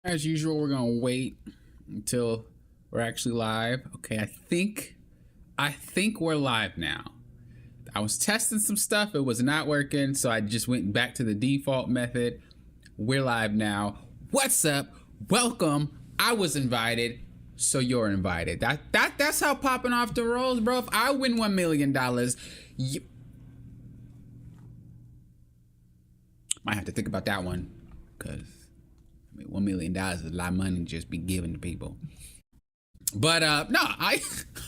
As usual, we're gonna wait until we're actually live. Okay, I think we're live now. I was testing some stuff, it was not working, so I just went back to the default method. We're live now. What's up? Welcome. I was invited, so you're invited. That's how popping off the rolls, bro. If I win $1 million, you might have to think about that one, because $1 million is a lot of money to just be given to people. But no,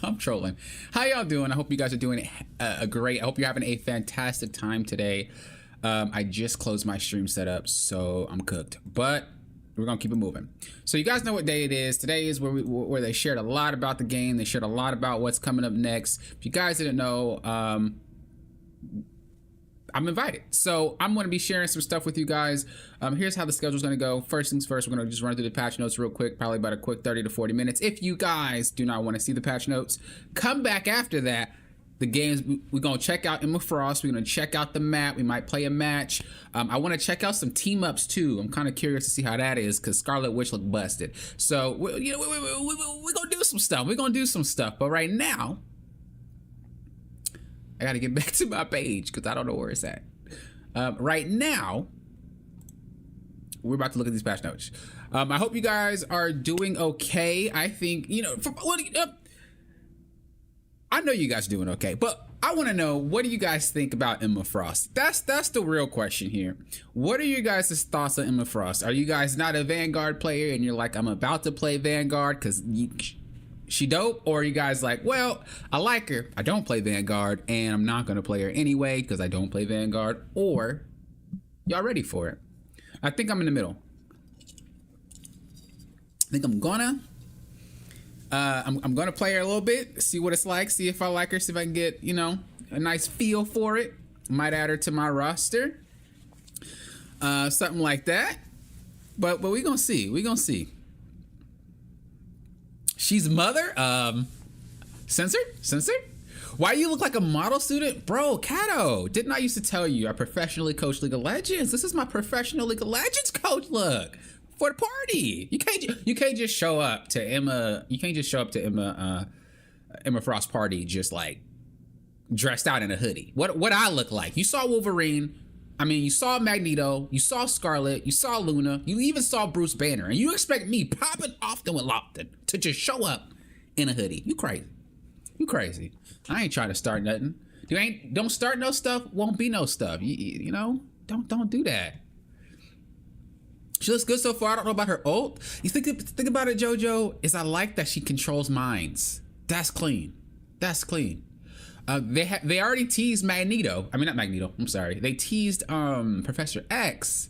I'm trolling. How y'all doing? I hope you guys are doing great. I hope you're having a fantastic time today. I just closed my stream setup, so I'm cooked. But we're gonna keep it moving. So you guys know what day it is. Today is where they shared a lot about the game. They shared a lot about what's coming up next. If you guys didn't know, I'm invited, so I'm going to be sharing some stuff with you guys. Here's how the schedule's going to go. First things first, we're going to just run through the patch notes real quick, probably about a quick 30 to 40 minutes. If you guys do not want to see the patch notes, come back after that. The games, we're going to check out Emma Frost. We're going to check out the map. We might play a match. I want to check out some team ups too. I'm kind of curious to see how that is, because Scarlet Witch looked busted. So we're going to do some stuff. We're going to do some stuff. But right now, I got to get back to my page because I don't know where it's at. Right now, we're about to look at these patch notes. I hope you guys are doing okay. I think, I know you guys are doing okay, but I want to know, what do you guys think about Emma Frost? That's the real question here. What are you guys' thoughts on Emma Frost? Are you guys not a Vanguard player and you're like, I'm about to play Vanguard because she dope? Or are you guys like, well, I like her, I don't play Vanguard, and I'm not gonna play her anyway because I don't play Vanguard? Or y'all ready for it? I think I'm in the middle. I think I'm gonna play her a little bit, see what it's like, see if I like her, see if I can get, a nice feel for it. Might add her to my roster, something like that. But we gonna see. She's mother? Censored? Why you look like a model student? Bro, Kato, didn't I used to tell you I professionally coach League of Legends? This is my professional League of Legends coach look for the party. You can't just show up to Emma. You can't just show up to Emma Frost party just like dressed out in a hoodie. What I look like? You saw Wolverine. I mean, you saw Magneto, you saw Scarlet, you saw Luna, you even saw Bruce Banner, and you expect me popping often with Lofton to just show up in a hoodie? You crazy. You crazy. I ain't trying to start nothing. Don't start no stuff, won't be no stuff. You know? Don't do that. She looks good so far. I don't know about her ult. You think about it, JoJo, is I like that she controls minds. That's clean. That's clean. They already teased Magneto. I mean, not Magneto. I'm sorry. They teased Professor X.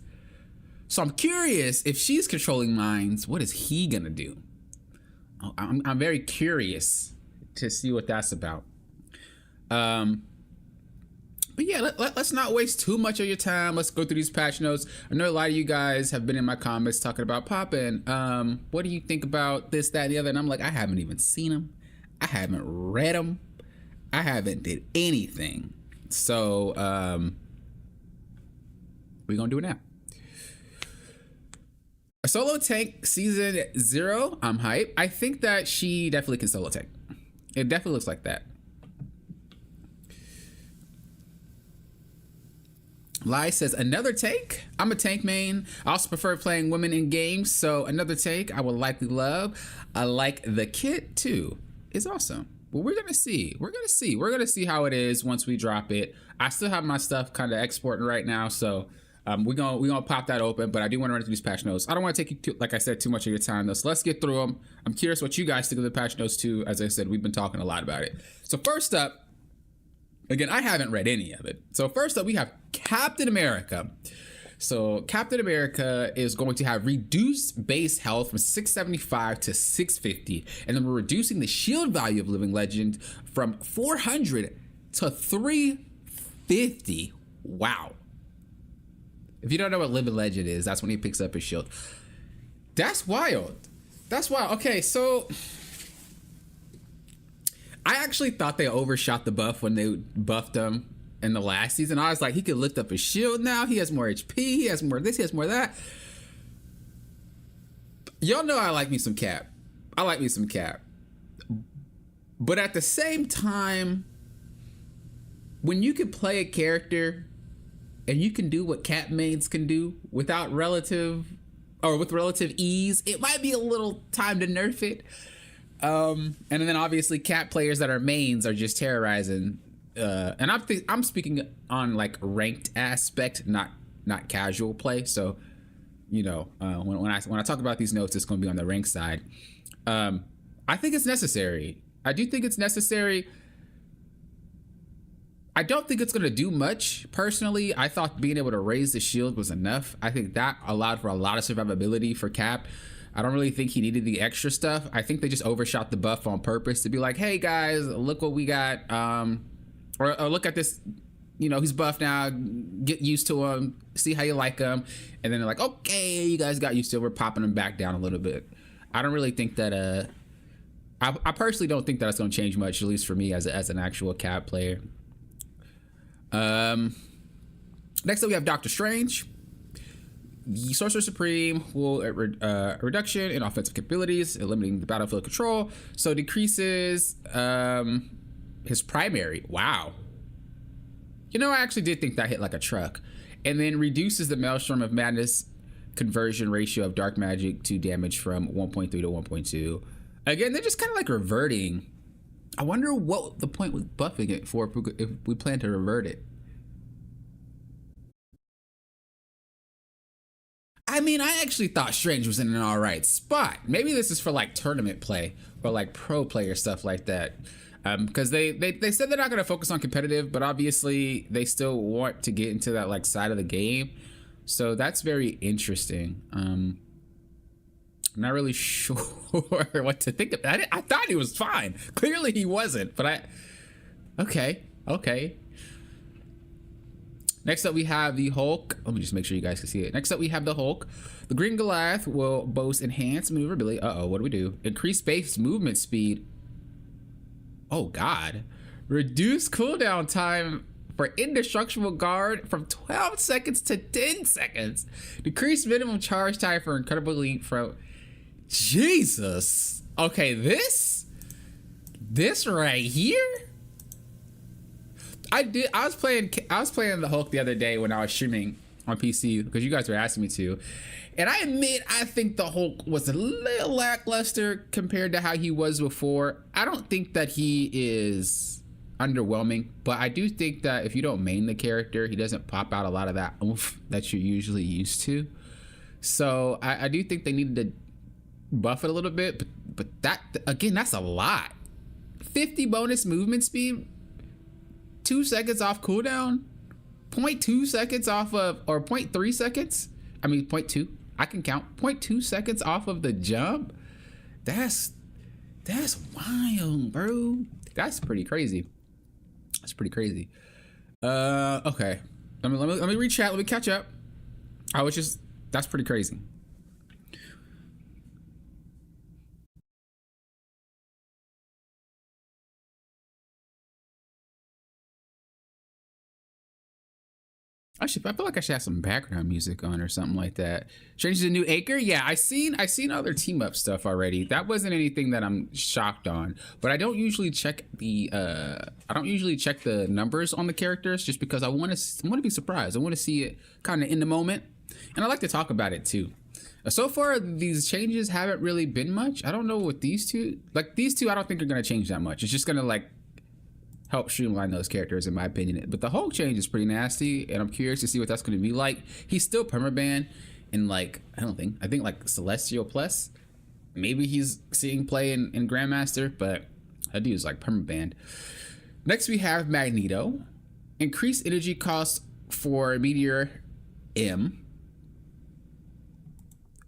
So I'm curious, if she's controlling minds, what is he gonna do? I'm very curious to see what that's about. But yeah, let's not waste too much of your time. Let's go through these patch notes. I know a lot of you guys have been in my comments talking about popping. What do you think about this, that, and the other? And I'm like, I haven't even seen them. I haven't read them. I haven't did anything. So we're gonna do it now. A solo tank season 0. I'm hype. I think that she definitely can solo tank. It definitely looks like that. Lai says, another tank? I'm a tank main. I also prefer playing women in games, so another tank I would likely love. I like the kit too. It's awesome. But we're gonna see. We're gonna see how it is once we drop it. I still have my stuff kind of exporting right now, so we're gonna pop that open. But I do want to run through these patch notes. I don't want to take you like I said, too much of your time though. So let's get through them. I'm curious what you guys think of the patch notes too. As I said, we've been talking a lot about it. So first up, again, I haven't read any of it. So first up, we have Captain America. So Captain America is going to have reduced base health from 675 to 650, and then we're reducing the shield value of Living Legend from 400 to 350. Wow. If you don't know what Living Legend is, that's when he picks up his shield. That's wild. That's wild. Okay, so I actually thought they overshot the buff when they buffed him in the last season. I was like, he could lift up his shield now. He has more HP. He has more of this. He has more of that. Y'all know I like me some Cap. I like me some Cap. But at the same time, when you can play a character and you can do what Cap mains can do without relative or with relative ease, it might be a little time to nerf it. And then obviously Cap players that are mains are just terrorizing. And I'm speaking on like ranked aspect, not casual play. So, you know, when I talk about these notes, it's going to be on the rank side. I think it's necessary. I do think it's necessary. I don't think it's going to do much. Personally, I thought being able to raise the shield was enough. I think that allowed for a lot of survivability for Cap. I don't really think he needed the extra stuff. I think they just overshot the buff on purpose to be like, hey guys, look what we got. Or look at this, you know, he's buffed now. Get used to him. See how you like him. And then they're like, okay, you guys got used to it. We're popping him back down a little bit. I don't really think that. I personally don't think that it's going to change much, at least for me as an actual Cap player. Next up, we have Doctor Strange. The Sorcerer Supreme will reduction in offensive capabilities, eliminating the battlefield control. So decreases his primary. Wow. You know, I actually did think that hit like a truck. And then reduces the Maelstrom of Madness conversion ratio of dark magic to damage from 1.3 to 1.2. Again, they're just kind of like reverting. I wonder what the point was buffing it for if we plan to revert it. I mean, I actually thought Strange was in an all right spot. Maybe this is for like tournament play or like pro player stuff like that. Because they said they're not going to focus on competitive, but obviously they still want to get into that like side of the game. So that's very interesting. I'm not really sure what to think of. I thought he was fine. Clearly he wasn't, but okay. Next up, we have the Hulk. Let me just make sure you guys can see it. Next up, we have the Hulk. The Green Goliath will boast enhanced maneuverability. What do we do? Increase base movement speed. Oh, God. Reduce cooldown time for indestructible guard from 12 seconds to 10 seconds. Decrease minimum charge time for incredible leap from... Jesus. Okay, this right here? I was playing the Hulk the other day when I was streaming on PC because you guys were asking me to. And I admit, I think the Hulk was a little lackluster compared to how he was before. I don't think that he is underwhelming, but I do think that if you don't main the character, he doesn't pop out a lot of that oomph that you're usually used to. So I do think they needed to buff it a little bit, but that, again, that's a lot. 50 bonus movement speed, 2 seconds off cooldown, 0.2 seconds off of, or 0.3 seconds. I mean, 0.2. I can count 0.2 seconds off of the jump. That's wild, bro. That's pretty crazy. That's pretty crazy. Okay. Let me read chat. Let me catch up. That's pretty crazy. I feel like I should have some background music on or something like that. Strange is a new Acre? Yeah, I seen other team up stuff already. That wasn't anything that I'm shocked on. But I don't usually check the numbers on the characters just because I want to be surprised. I want to see it kind of in the moment. And I like to talk about it too. So far, these changes haven't really been much. I don't know what these two, I don't think are going to change that much. It's just going to like help streamline those characters, in my opinion. But the Hulk change is pretty nasty, and I'm curious to see what that's going to be like. He's still permaban in like, I think like Celestial Plus. Maybe he's seeing play in Grandmaster, but that dude's like permaban. Next, we have Magneto. Increased energy cost for Meteor M.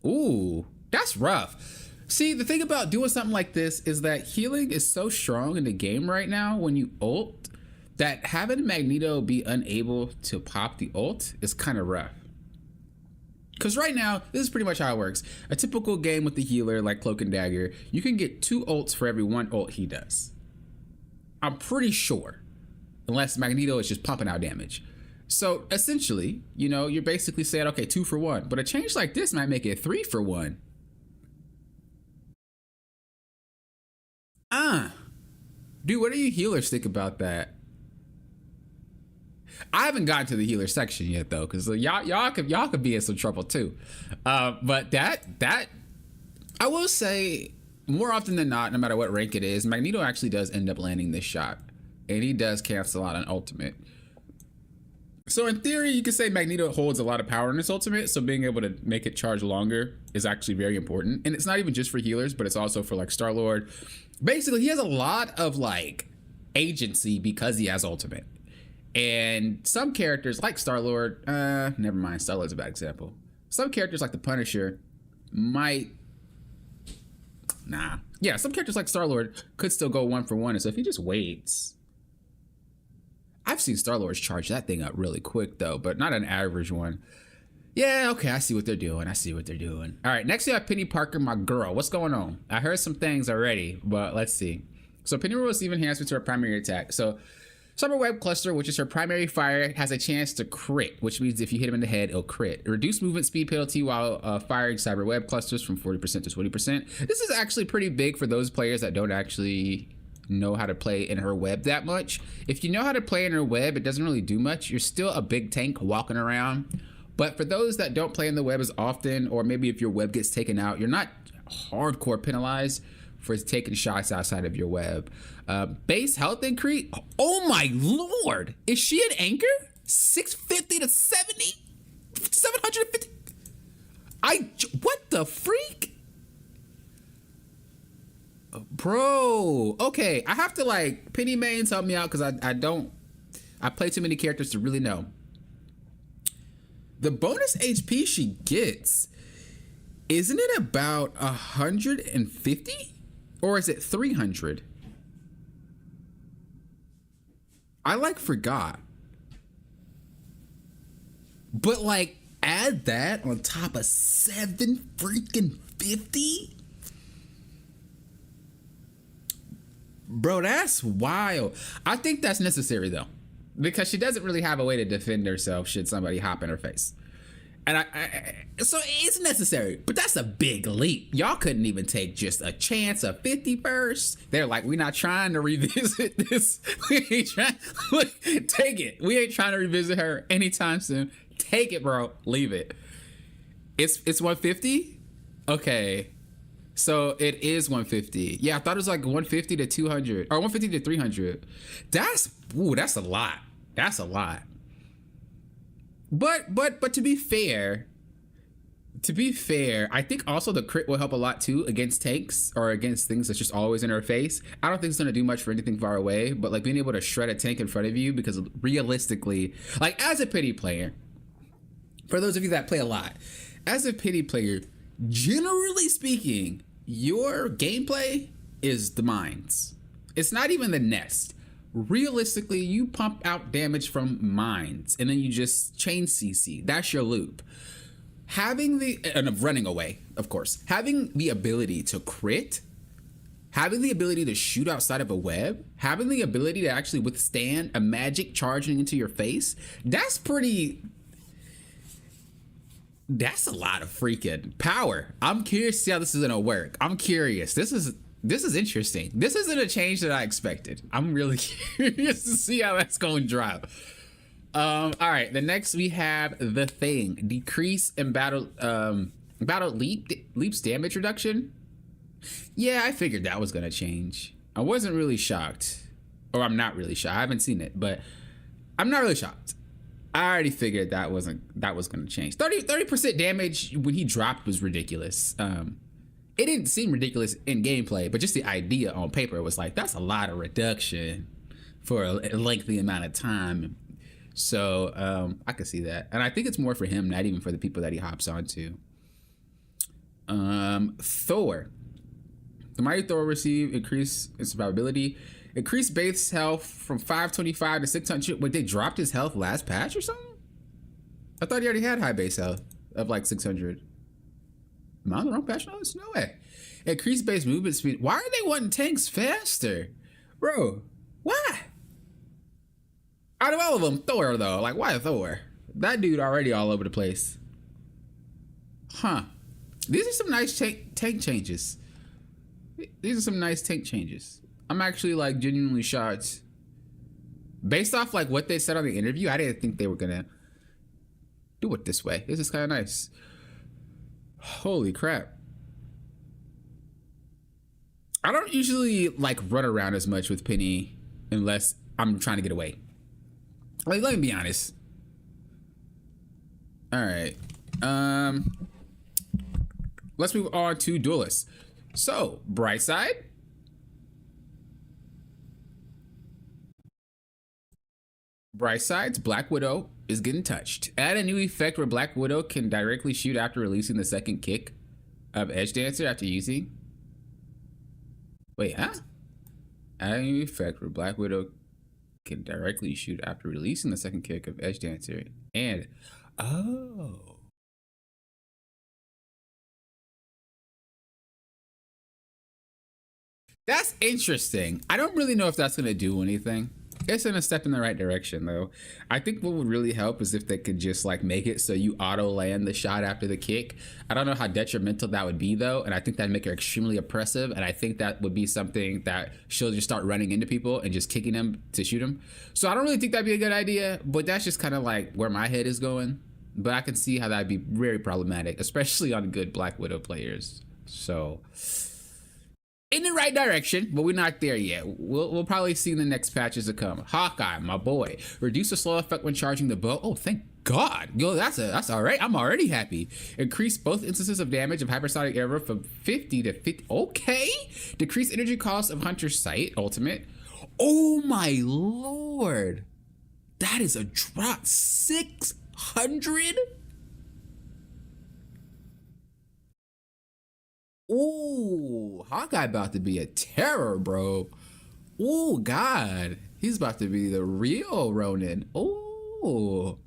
Ooh, that's rough. See, the thing about doing something like this is that healing is so strong in the game right now when you ult that having Magneto be unable to pop the ult is kind of rough. Because right now, this is pretty much how it works. A typical game with the healer like Cloak and Dagger, you can get 2 ults for every 1 ult he does. I'm pretty sure. Unless Magneto is just pumping out damage. So essentially, you know, you're basically saying, okay, 2 for 1. But a change like this might make it 3 for 1. Uh, dude, what do you healers think about that? I haven't gotten to the healer section yet though, because y'all could be in some trouble too. But that I will say, more often than not, no matter what rank it is, Magneto actually does end up landing this shot, and he does cancel out an ultimate. So in theory, you could say Magneto holds a lot of power in his ultimate, so being able to make it charge longer is actually very important. And it's not even just for healers, but it's also for like Star-Lord. Basically, he has a lot of like agency because he has ultimate. And some characters like Star-Lord, never mind, Star-Lord's a bad example. Some characters like the Punisher might, some characters like Star-Lord could still go 1-for-1. And so if he just waits, I've seen Star-Lord charge that thing up really quick though, but not an average one. Yeah, okay, I see what they're doing. All right, next we have Penny Parker, my girl. What's going on? I heard some things already, but let's see. So Penny will receive enhancement to her primary attack. So Summer Web Cluster, which is her primary fire, has a chance to crit, which means if you hit him in the head, it'll crit. Reduce movement speed penalty while firing Cyber Web Clusters from 40% to 20%. This is actually pretty big for those players that don't actually know how to play in her web that much. If you know how to play in her web, it doesn't really do much. You're still a big tank walking around. But for those that don't play in the web as often, or maybe if your web gets taken out, you're not hardcore penalized for taking shots outside of your web. Base health increase. Oh my lord! Is she an anchor? 650 to 70? 750? What the freak? Bro, okay, I have to like Penny mains help me out because I play too many characters to really know. The bonus HP she gets, isn't it about 150? Or is it 300? I like forgot. But like add that on top of 7 freaking 50? Bro, that's wild. I think that's necessary though, because she doesn't really have a way to defend herself should somebody hop in her face. And so it's necessary, but that's a big leap. Y'all couldn't even take just a chance of 50 first. They're like, we're not trying to revisit this. We ain't trying. Take it. We ain't trying to revisit her anytime soon. Take it, bro. Leave it. It's 150? Okay. So it is 150. Yeah, I thought it was like 150 to 200 or 150 to 300. That's a lot. That's a lot. But to be fair, I think also the crit will help a lot too against tanks or against things that's just always in her face. I don't think it's gonna do much for anything far away, but like being able to shred a tank in front of you, because realistically, like as a pity player, for those of you that play a lot, as a pity player, generally speaking, your gameplay is the mines. It's not even the nest. Realistically, you pump out damage from mines and then you just chain CC. That's your loop. And running away, of course. Having the ability to crit, having the ability to shoot outside of a web, having the ability to actually withstand a magic charging into your face, that's a lot of freaking power. I'm curious to see how this is gonna work. I'm curious. This is interesting. This isn't a change that I expected. I'm really curious to see how that's going to drop. All right, the next we have the Thing. Decrease in battle leaps damage reduction. Yeah, I figured that was gonna change. I wasn't really shocked, or I'm not really shocked. I haven't seen it, but I'm not really shocked. I already figured that was gonna change. 30% damage when he dropped was ridiculous. It didn't seem ridiculous in gameplay, but just the idea on paper was like, that's a lot of reduction for a lengthy amount of time. So I could see that. And I think it's more for him, not even for the people that he hops onto. Thor. The Mighty Thor received increase in survivability. Increased base health from 525 to 600. Wait, they dropped his health last patch or something? I thought he already had high base health of like 600. Am I on the wrong patch notes? No way. Increased base movement speed. Why are they wanting tanks faster? Bro, why? Out of all of them, Thor though. Like, why Thor? That dude already all over the place. Huh. These are some nice tank changes. These are some nice tank changes. I'm actually like genuinely shocked. Based off like what they said on the interview, I didn't think they were gonna do it this way. This is kind of nice. Holy crap. I don't usually like run around as much with Penny unless I'm trying to get away. Like, let me be honest. All right. Let's move on to duelists. So, bright side. Bright sides, Black Widow is getting touched. Add a new effect where Black Widow can directly shoot after releasing the second kick of Edge Dancer after using. Wait, huh? Add a new effect where Black Widow can directly shoot after releasing the second kick of Edge Dancer. And, oh. That's interesting. I don't really know if that's going to do anything. It's in a step in the right direction, though. I think what would really help is if they could just like make it so you auto land the shot after the kick. I don't know how detrimental that would be, though, and I think that'd make her extremely oppressive. And I think that would be something that she'll just start running into people and just kicking them to shoot them. So I don't really think that'd be a good idea, but that's just kind of like where my head is going. But I can see how that'd be very problematic, especially on good Black Widow players. So in the right direction, but we're not there yet. We'll probably see in the next patches to come. Hawkeye, my boy, reduce the slow effect when charging the bow. Oh, thank God. Yo, that's all right. I'm already happy. Increase both instances of damage of hypersonic arrow from 50 to 50. Okay. Decrease energy cost of Hunter's Sight ultimate. Oh my Lord. That is a drop. 600? Ooh, Hawkeye about to be a terror, bro. Oh God, he's about to be the real Ronin. Oh,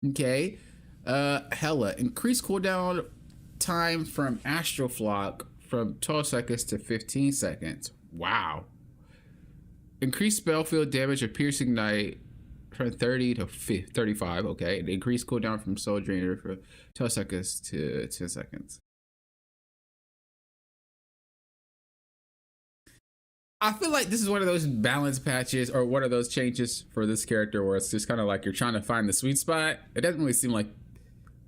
okay. Hella increase cooldown time from Astral Flock from 12 seconds to 15 seconds. Wow. Increase spell field damage of Piercing Knight from 30 to 35. Okay, and increase cooldown from Soul Drainer for 12 seconds to 10 seconds. I feel like this is one of those balance patches or one of those changes for this character where it's just kind of like you're trying to find the sweet spot. It doesn't really seem like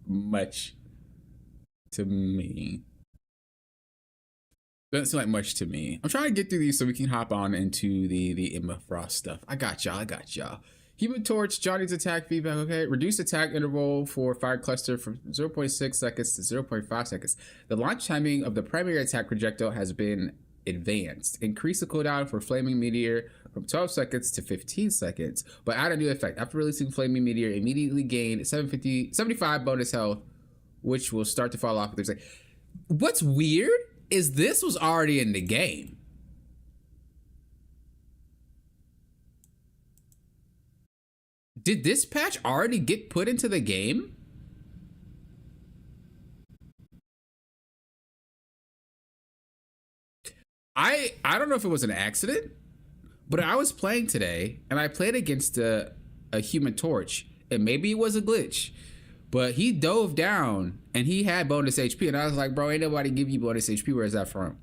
much to me. Doesn't seem like much to me. I'm trying to get through these so we can hop on into the Emma Frost stuff. I got y'all. Human Torch, Johnny's attack feedback, okay. Reduce attack interval for fire cluster from 0.6 seconds to 0.5 seconds. The launch timing of the primary attack projectile has been advanced. Increase the cooldown for Flaming Meteor from 12 seconds to 15 seconds, but add a new effect. After releasing Flaming Meteor, immediately gain 75 bonus health, which will start to fall off. What's weird is this was already in the game. Did this patch already get put into the game? I don't know if it was an accident, but I was playing today and I played against a Human Torch, and maybe it was a glitch, but he dove down and he had bonus HP, and I was like, bro, ain't nobody give you bonus HP. Where is that from?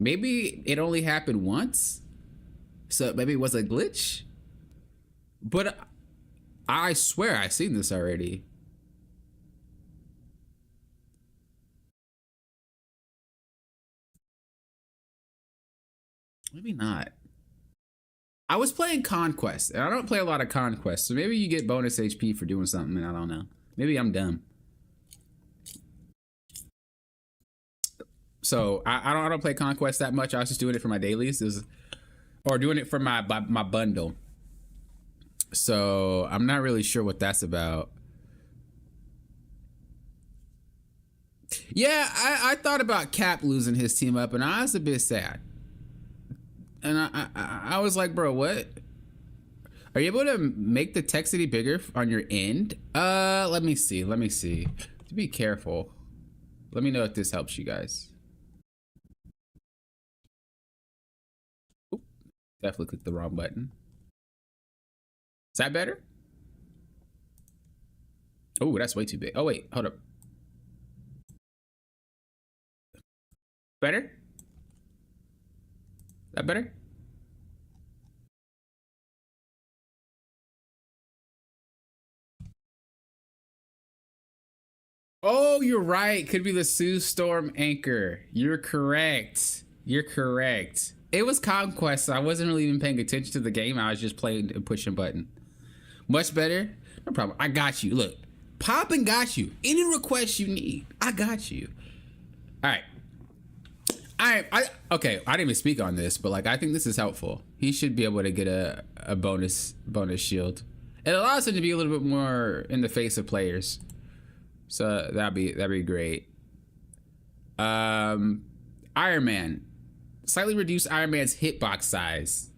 Maybe it only happened once, so maybe it was a glitch, but I swear I seen this already. Maybe not. I was playing Conquest, and I don't play a lot of Conquest, so maybe you get bonus HP for doing something, and I don't know. Maybe I'm dumb. So I don't play Conquest that much. I was just doing it for my dailies, or doing it for my bundle. So I'm not really sure what that's about. Yeah, I thought about Cap losing his team up, and I was a bit sad. And I was like, bro, what? Are you able to make the text any bigger on your end? Let me see. To be careful. Let me know if this helps you guys. Oop, definitely clicked the wrong button. Is that better? Oh, that's way too big. Oh, wait, hold up. Better? That better? Oh, you're right. Could be the Sue Storm anchor. You're correct. You're correct. It was Conquest, so I wasn't really even paying attention to the game. I was just playing and pushing button. Much better? No problem. I got you. Look, Poppin got you. Any request you need, I got you. All right. Okay, I didn't even speak on this, but like I think this is helpful. He should be able to get a bonus shield. It allows him to be a little bit more in the face of players. So that'd be great. Iron Man. Slightly reduce Iron Man's hitbox size.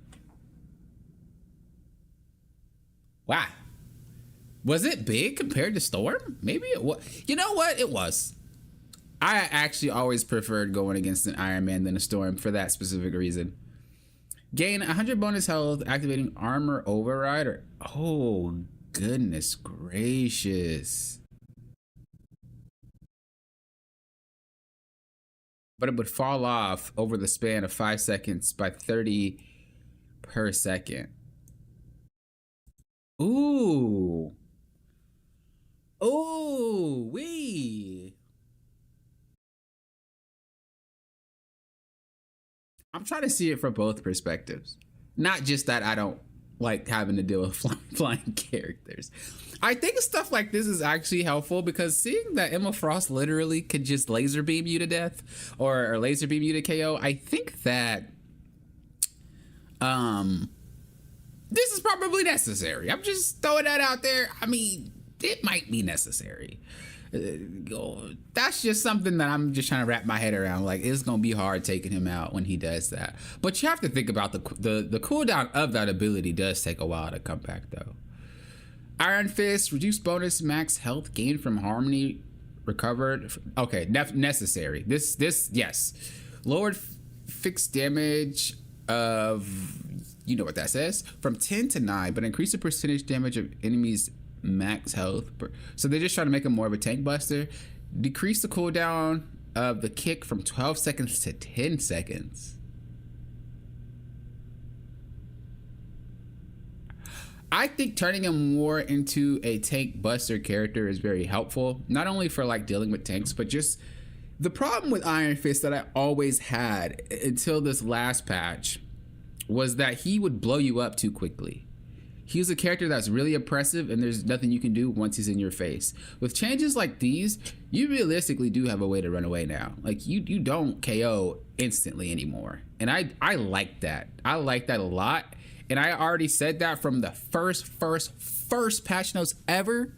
Wow. Was it big compared to Storm? Maybe it was. You know what? It was. I actually always preferred going against an Iron Man than a Storm for that specific reason. Gain 100 bonus health, activating armor override. Oh, goodness gracious. But it would fall off over the span of 5 seconds by 30 per second. Ooh. Ooh, wee. I'm trying to see it from both perspectives. Not just that I don't like having to deal with flying characters. I think stuff like this is actually helpful because seeing that Emma Frost literally could just laser beam you to death or laser beam you to KO, I think that this is probably necessary. I'm just throwing that out there. I mean, it might be necessary. That's just something that I'm just trying to wrap my head around. Like, it's gonna be hard taking him out when he does that. But you have to think about the cooldown of that ability does take a while to come back though. Iron Fist, reduce bonus max health gained from harmony recovered. Okay, necessary. This yes. Lowered fixed damage of, you know what that says, from 10 to 9, but increase the percentage damage of enemies max health. So they're just trying to make him more of a tank buster. Decrease the cooldown of the kick from 12 seconds to 10 seconds. I think turning him more into a tank buster character is very helpful, not only for like dealing with tanks, but just the problem with Iron Fist that I always had until this last patch was that he would blow you up too quickly. He's a character that's really oppressive and there's nothing you can do once he's in your face. With changes like these, you realistically do have a way to run away now. Like you don't KO instantly anymore. And I like that. I like that a lot. And I already said that from the first patch notes ever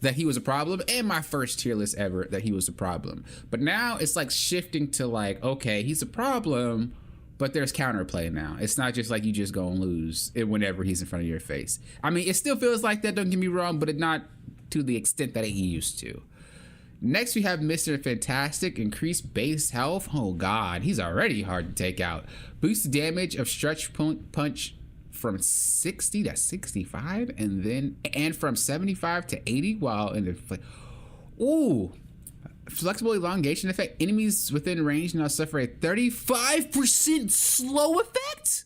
that he was a problem, and my first tier list ever that he was a problem. But now it's like shifting to like, okay, he's a problem, but there's counterplay now. It's not just like you just go and lose it whenever he's in front of your face. I mean, it still feels like that, don't get me wrong, but it not to the extent that he used to. Next, we have Mr. Fantastic, increased base health. Oh God, he's already hard to take out. Boost damage of stretch punch from 60 to 65, and from 75 to 80 while in the. Ooh. Flexible elongation effect. Enemies within range now suffer a 35% slow effect.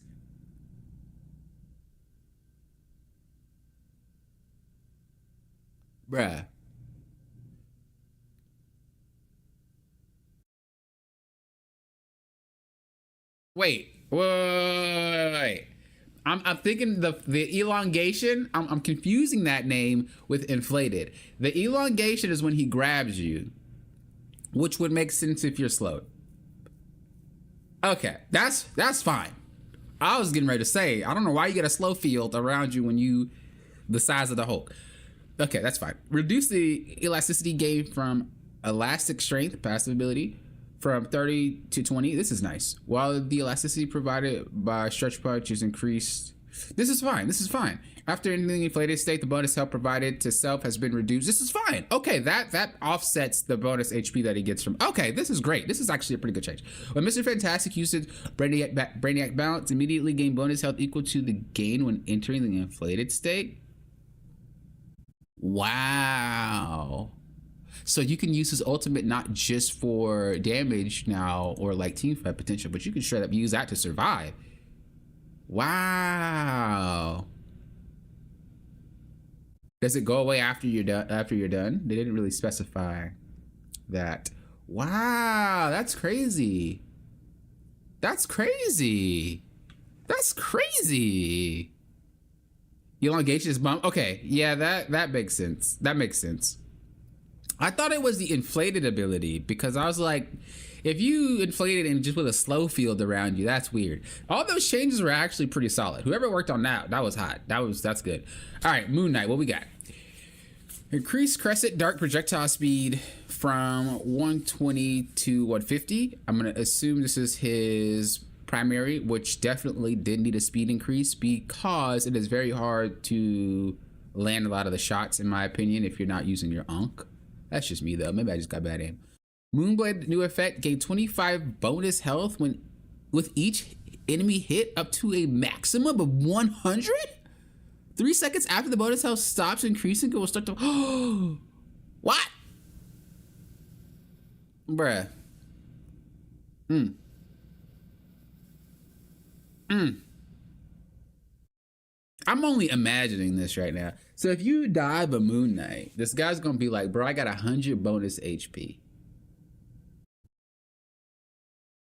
Bruh. Wait. I'm thinking the elongation. I'm confusing that name with inflated. The elongation is when he grabs you, which would make sense if you're slowed. Okay, that's fine. I was getting ready to say, I don't know why you get a slow field around you when you the size of the Hulk. Okay, that's fine. Reduce the elasticity gain from elastic strength passive ability from 30 to 20. This is nice. While the elasticity provided by stretch punch is increased. This is fine. After ending the inflated state, the bonus health provided to self has been reduced. This is fine. Okay, that offsets the bonus HP that he gets from. Okay, this is great. This is actually a pretty good change. When Mr. Fantastic uses Brainiac Balance, immediately gain bonus health equal to the gain when entering the inflated state. Wow. So you can use his ultimate not just for damage now or like team fight potential, but you can straight up use that to survive. Wow. Does it go away after you're done? After you're done? They didn't really specify that. Wow, that's crazy. That's crazy. That's crazy. Elongation is bump. Okay, yeah, that makes sense. That makes sense. I thought it was the inflated ability because I was like, if you inflate it and just with a slow field around you, that's weird. All those changes were actually pretty solid. Whoever worked on that was hot. That's good. All right, Moon Knight, what we got? Increase Crescent Dark projectile speed from 120 to 150. I'm gonna assume this is his primary, which definitely did need a speed increase because it is very hard to land a lot of the shots, in my opinion, if you're not using your Ankh. That's just me though. Maybe I just got bad aim. Moonblade new effect gave 25 bonus health when with each enemy hit up to a maximum of 100. 3 seconds after the bonus health stops increasing, it will start to. What? Bruh. I'm only imagining this right now. So if you dive a Moon Knight, this guy's gonna be like, bro, I got 100 bonus HP.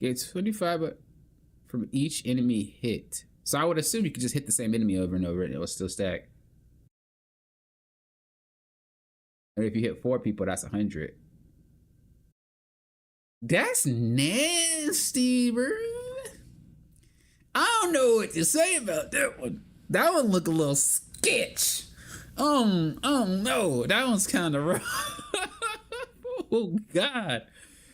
Get 25 from each enemy hit. So I would assume you could just hit the same enemy over and over and it will still stack. And if you hit 4 people, that's 100. That's nasty, bro. I don't know what to say about that one. That one look a little sketch. No, that one's kind of rough. Oh God.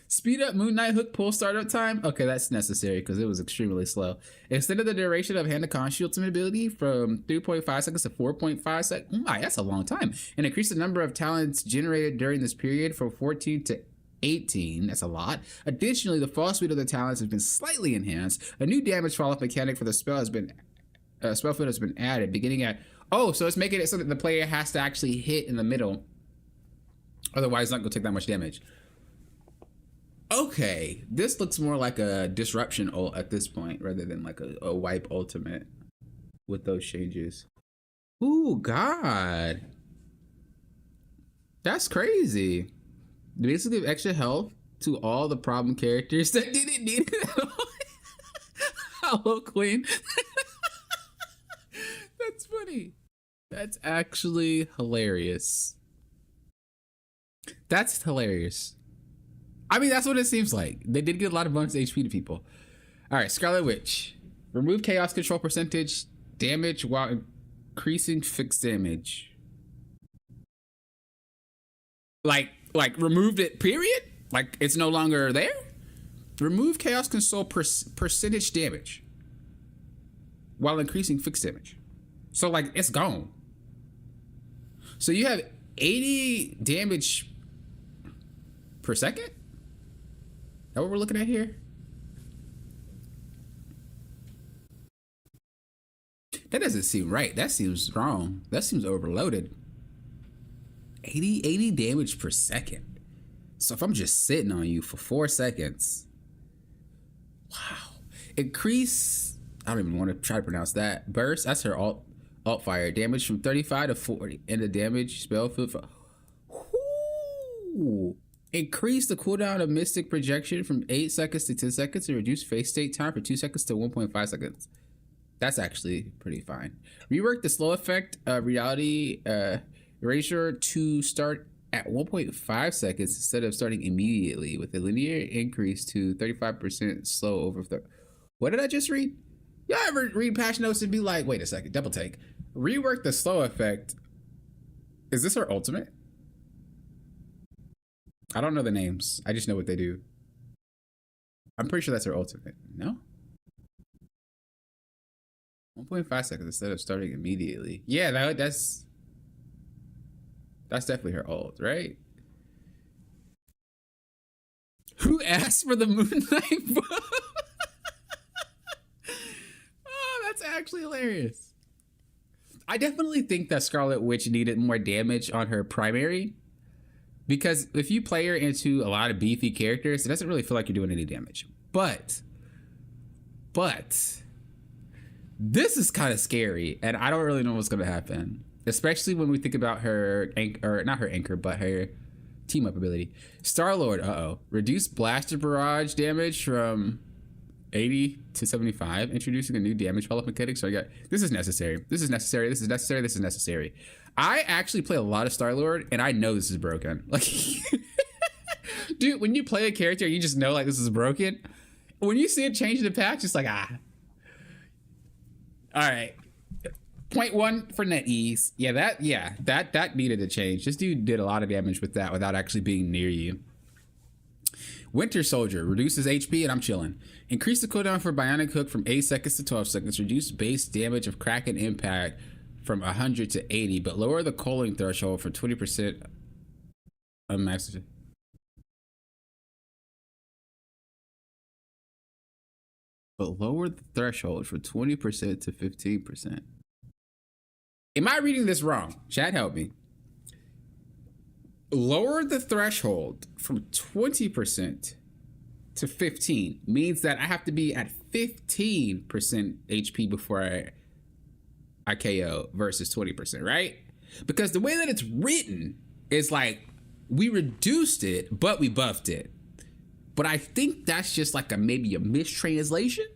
Speed up Moon Knight hook pull startup time. Okay, that's necessary because it was extremely slow. Extended the duration of Hand to Con ultimate ability from 3.5 seconds to 4.5 seconds. My, that's a long time. And increased the number of talents generated during this period from 14 to 18. That's a lot. Additionally, the fall speed of the talents has been slightly enhanced. A new damage fall off mechanic for the spell has been spell field has been added, beginning at so it's making it so that the player has to actually hit in the middle. Otherwise, it's not gonna take that much damage. Okay, this looks more like a disruption ult at this point rather than like a wipe ultimate with those changes. Ooh, God. That's crazy. They basically give extra health to all the problem characters that didn't need it at all. Hello, Queen. That's funny. That's actually hilarious. That's hilarious. I mean, that's what it seems like. They did give a lot of bonus HP to people. All right, Scarlet Witch. Remove chaos control percentage damage while increasing fixed damage. Like removed it, period? Like it's no longer there? Remove chaos control percentage damage while increasing fixed damage. So like it's gone. So you have 80 damage per second? Is that what we're looking at here? That doesn't seem right. That seems wrong. That seems overloaded. 80 damage per second. So if I'm just sitting on you for 4 seconds. Wow. Increase, I don't even want to try to pronounce that. Burst, that's her alt fire. Damage from 35 to 40. And the damage spell field for. Ooh. Increase the cooldown of Mystic Projection from 8 seconds to 10 seconds and reduce face state time from 2 seconds to 1.5 seconds. That's actually pretty fine. Rework the slow effect reality erasure to start at 1.5 seconds instead of starting immediately with a linear increase to 35% slow over. What did I just read? Y'all ever read patch notes and be like, wait a second, double take. Rework the slow effect. Is this her ultimate? I don't know the names. I just know what they do. I'm pretty sure that's her ultimate. No? 1.5 seconds instead of starting immediately. Yeah, that's definitely her ult, right? Who asked for the Moon Knight book? Oh, that's actually hilarious. I definitely think that Scarlet Witch needed more damage on her primary. Because if you play her into a lot of beefy characters, it doesn't really feel like you're doing any damage. But this is kind of scary, and I don't really know what's going to happen. Especially when we think about her, or not her anchor, but her team up ability. Star-Lord, reduce blaster barrage damage from 80 to 75, introducing a new damage follow-up mechanic. So I got, this is necessary. This is necessary. This is necessary. This is necessary. I actually play a lot of Star-Lord, and I know this is broken. Like, dude, when you play a character, you just know like this is broken. When you see it change in the patch, it's like, ah. All right. Point 1 for NetEase. Yeah, that needed to change. This dude did a lot of damage with that without actually being near you. Winter Soldier reduces HP, and I'm chilling. Increase the cooldown for Bionic Hook from 8 seconds to 12 seconds. Reduce base damage of Kraken Impact from 100 to 80, but lower the cooling threshold for 20% of max. But lower the threshold for 20% to 15%. Am I reading this wrong? Chat, help me. Lower the threshold from 20% to 15 means that I have to be at 15% HP before I KO versus 20%, right? Because the way that it's written is like we reduced it, but we buffed it. But I think that's just like maybe a mistranslation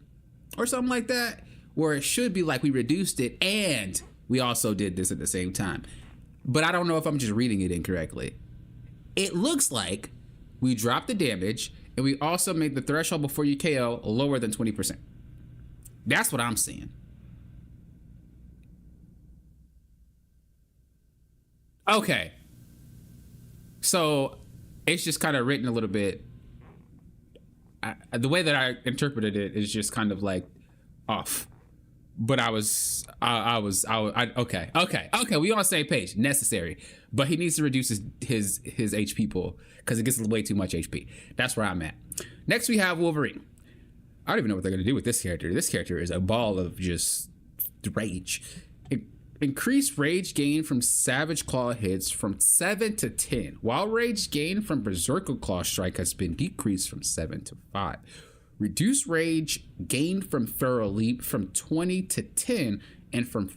or something like that, where it should be like we reduced it and we also did this at the same time. But I don't know if I'm just reading it incorrectly. It looks like we dropped the damage and we also made the threshold before you KO lower than 20%. That's what I'm seeing. Okay. So it's just kind of written a little bit. The way that I interpreted it is just kind of like off. But okay. We on the same page. Necessary, but he needs to reduce his HP pool because it gets way too much HP. That's where I'm at. Next, we have Wolverine. I don't even know what they're gonna do with this character. This character is a ball of just rage. Increase rage gain from Savage Claw hits from 7 to 10, while rage gain from Berserker Claw strike has been decreased from 7 to 5. Reduce rage gained from Thorough Leap from 20 to 10, and from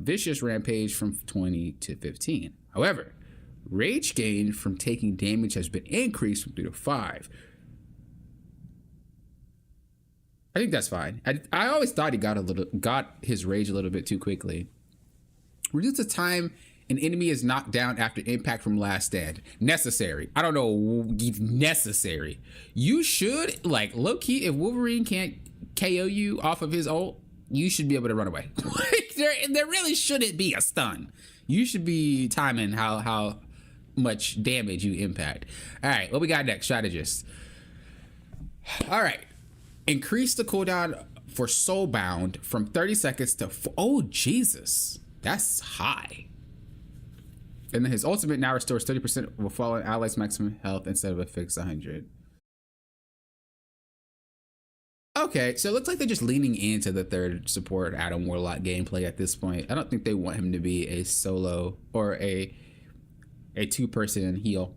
Vicious Rampage from 20 to 15. However, rage gain from taking damage has been increased from 3 to 5. I think that's fine. I always thought he got his rage a little bit too quickly. Reduce the time an enemy is knocked down after impact from last stand. Necessary. I don't know. Necessary. You should, like, low key, if Wolverine can't KO you off of his ult, you should be able to run away. there really shouldn't be a stun. You should be timing how much damage you impact. All right, what we got next? Strategist. All right. Increase the cooldown for Soulbound from 30 seconds to oh Jesus, that's high. And then his ultimate now restores 30% of a fallen ally's maximum health instead of a fixed 100. Okay, so it looks like they're just leaning into the third support Adam Warlock gameplay at this point. I don't think they want him to be a solo or a two-person heal.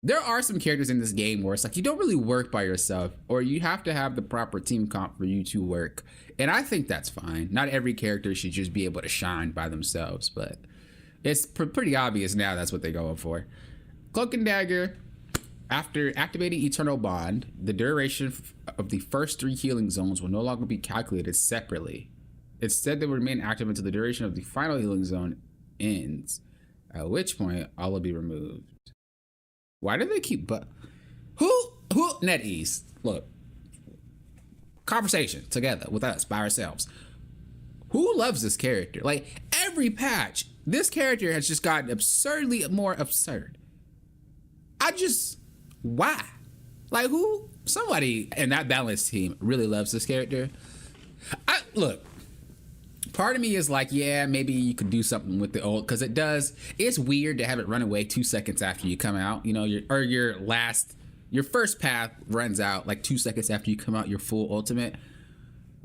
There are some characters in this game where it's like you don't really work by yourself, or you have to have the proper team comp for you to work. And I think that's fine. Not every character should just be able to shine by themselves, but it's pretty obvious now that's what they're going for. Cloak and Dagger. After activating Eternal Bond, the duration of the first 3 healing zones will no longer be calculated separately. Instead, they will remain active until the duration of the final healing zone ends, at which point all will be removed. Why do they keep who NetEase? Look, conversation together with us by ourselves. Who loves this character? Like every patch, this character has just gotten absurdly more absurd. Why? Like who? Somebody in that balance team really loves this character. Look. Part of me is like, yeah, maybe you could do something with the ult because it's weird to have it run away 2 seconds after you come out. You know, your first path runs out like 2 seconds after you come out your full ultimate.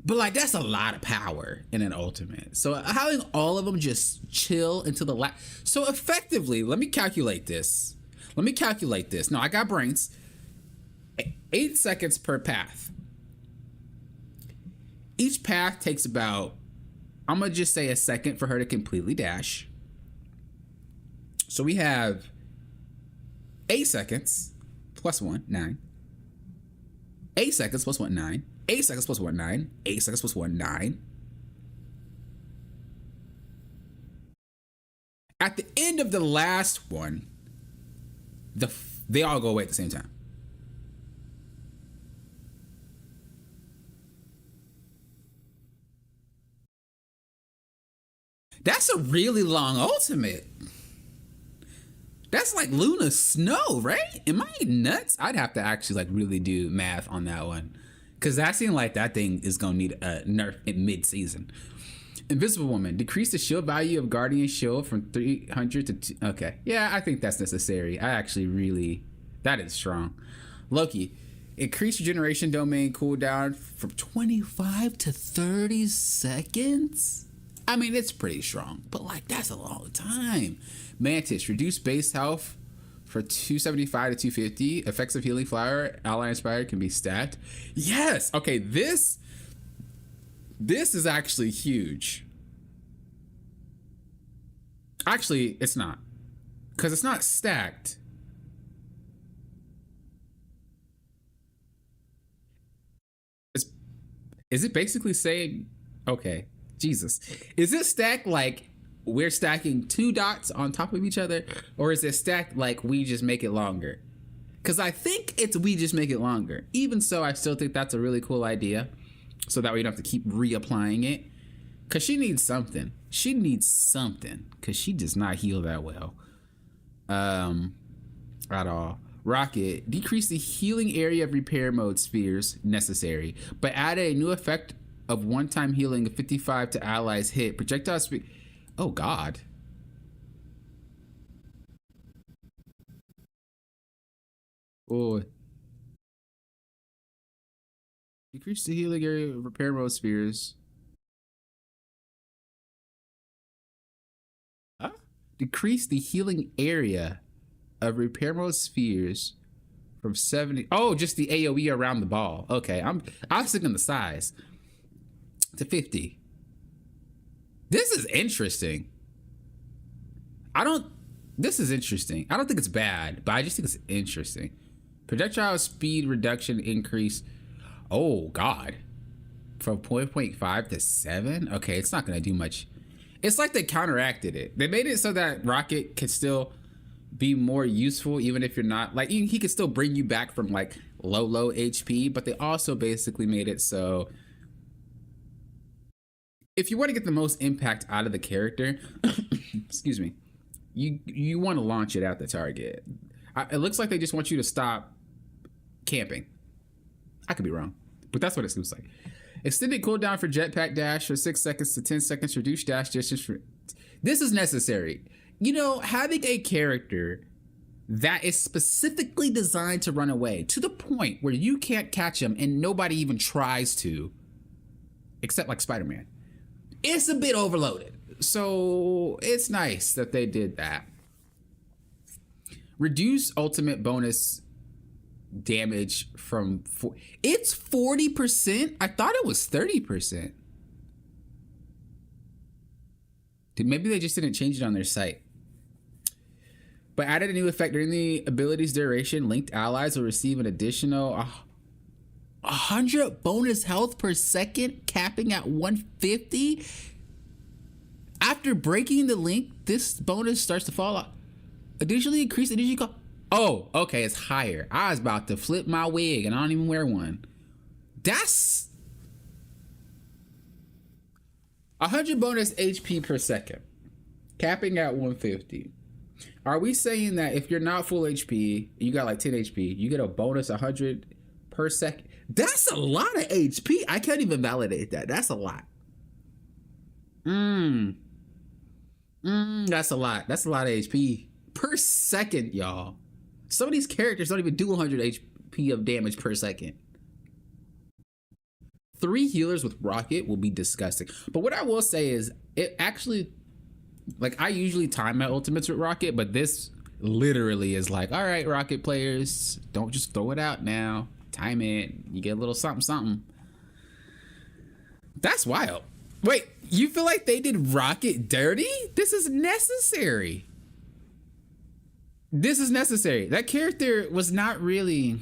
But like that's a lot of power in an ultimate. So having all of them just chill until the last. So effectively, let me calculate this. No, I got brains. 8 seconds per path. Each path takes about, I'm gonna just say, a second for her to completely dash. So we have 8 seconds plus 1, 9. 8 seconds plus 1, 9. 8 seconds plus 1, 9. 8 seconds plus 1, 9. At the end of the last one, they all go away at the same time. That's a really long ultimate. That's like Luna Snow, right? Am I nuts? I'd have to actually like really do math on that one. Because that seemed like that thing is going to need a nerf in mid-season. Invisible Woman. Decrease the shield value of Guardian Shield from 300 to 2. Okay. Yeah, I think that's necessary. I actually really... That is strong. Loki. Increase regeneration domain cooldown from 25 to 30 seconds? I mean, it's pretty strong. But, like, that's a long time. Mantis. Reduce base health for 275 to 250. Effects of Healing Flower, ally inspired, can be stacked. Yes! Okay, this is actually huge. Actually, it's not. Because it's not stacked. Is it basically saying... Okay, Jesus. Is it stacked like we're stacking 2 dots on top of each other? Or is it stacked like we just make it longer? Because I think it's we just make it longer. Even so, I still think that's a really cool idea. So that way you don't have to keep reapplying it. Because she needs something. She needs something. Because she does not heal that well. At all. Rocket. Decrease the healing area of repair mode spheres necessary. But add a new effect of one-time healing of 55 to allies hit. Projectile speed. Oh, God. Oh. Decrease the healing area of repair mode spheres. Huh? Decrease the healing area of repair mode spheres from 70. Oh, just the AoE around the ball. Okay, I was thinking the size to 50. This is interesting. This is interesting. I don't think it's bad, but I just think it's interesting. Projectile speed reduction increase. Oh, God. From 0.5 to 7? Okay, it's not going to do much. It's like they counteracted it. They made it so that Rocket can still be more useful, even if you're not... Like, he can still bring you back from, like, low HP, but they also basically made it so... If you want to get the most impact out of the character, excuse me, you want to launch it at the target. It looks like they just want you to stop camping. I could be wrong, but that's what it looks like. Extended cooldown for jetpack dash for 6 seconds to 10 seconds. Reduce dash distance for... This is necessary. You know, having a character that is specifically designed to run away to the point where you can't catch him and nobody even tries to, except like Spider-Man. It's a bit overloaded. So it's nice that they did that. Reduce ultimate bonus damage from... It's 40%? I thought it was 30%. Maybe they just didn't change it on their site. But added a new effect during the ability's duration. Linked allies will receive an additional 100 bonus health per second, capping at 150. After breaking the link, this bonus starts to fall off. Additionally, increase energy cost. Oh, okay, it's higher. I was about to flip my wig and I don't even wear one. That's 100 bonus HP per second, capping at 150. Are we saying that if you're not full HP, you got like 10 HP, you get a bonus 100 per second? That's a lot of HP. I can't even validate that. That's a lot. That's a lot. That's a lot of HP per second, y'all. Some of these characters don't even do 100 HP of damage per second. 3 healers with Rocket will be disgusting. But what I will say is, it actually, like, I usually time my ultimates with Rocket, but this literally is like, all right, Rocket players, don't just throw it out now. Time it. You get a little something, something. That's wild. Wait, you feel like they did Rocket dirty? This is necessary. This is necessary. That character was not really...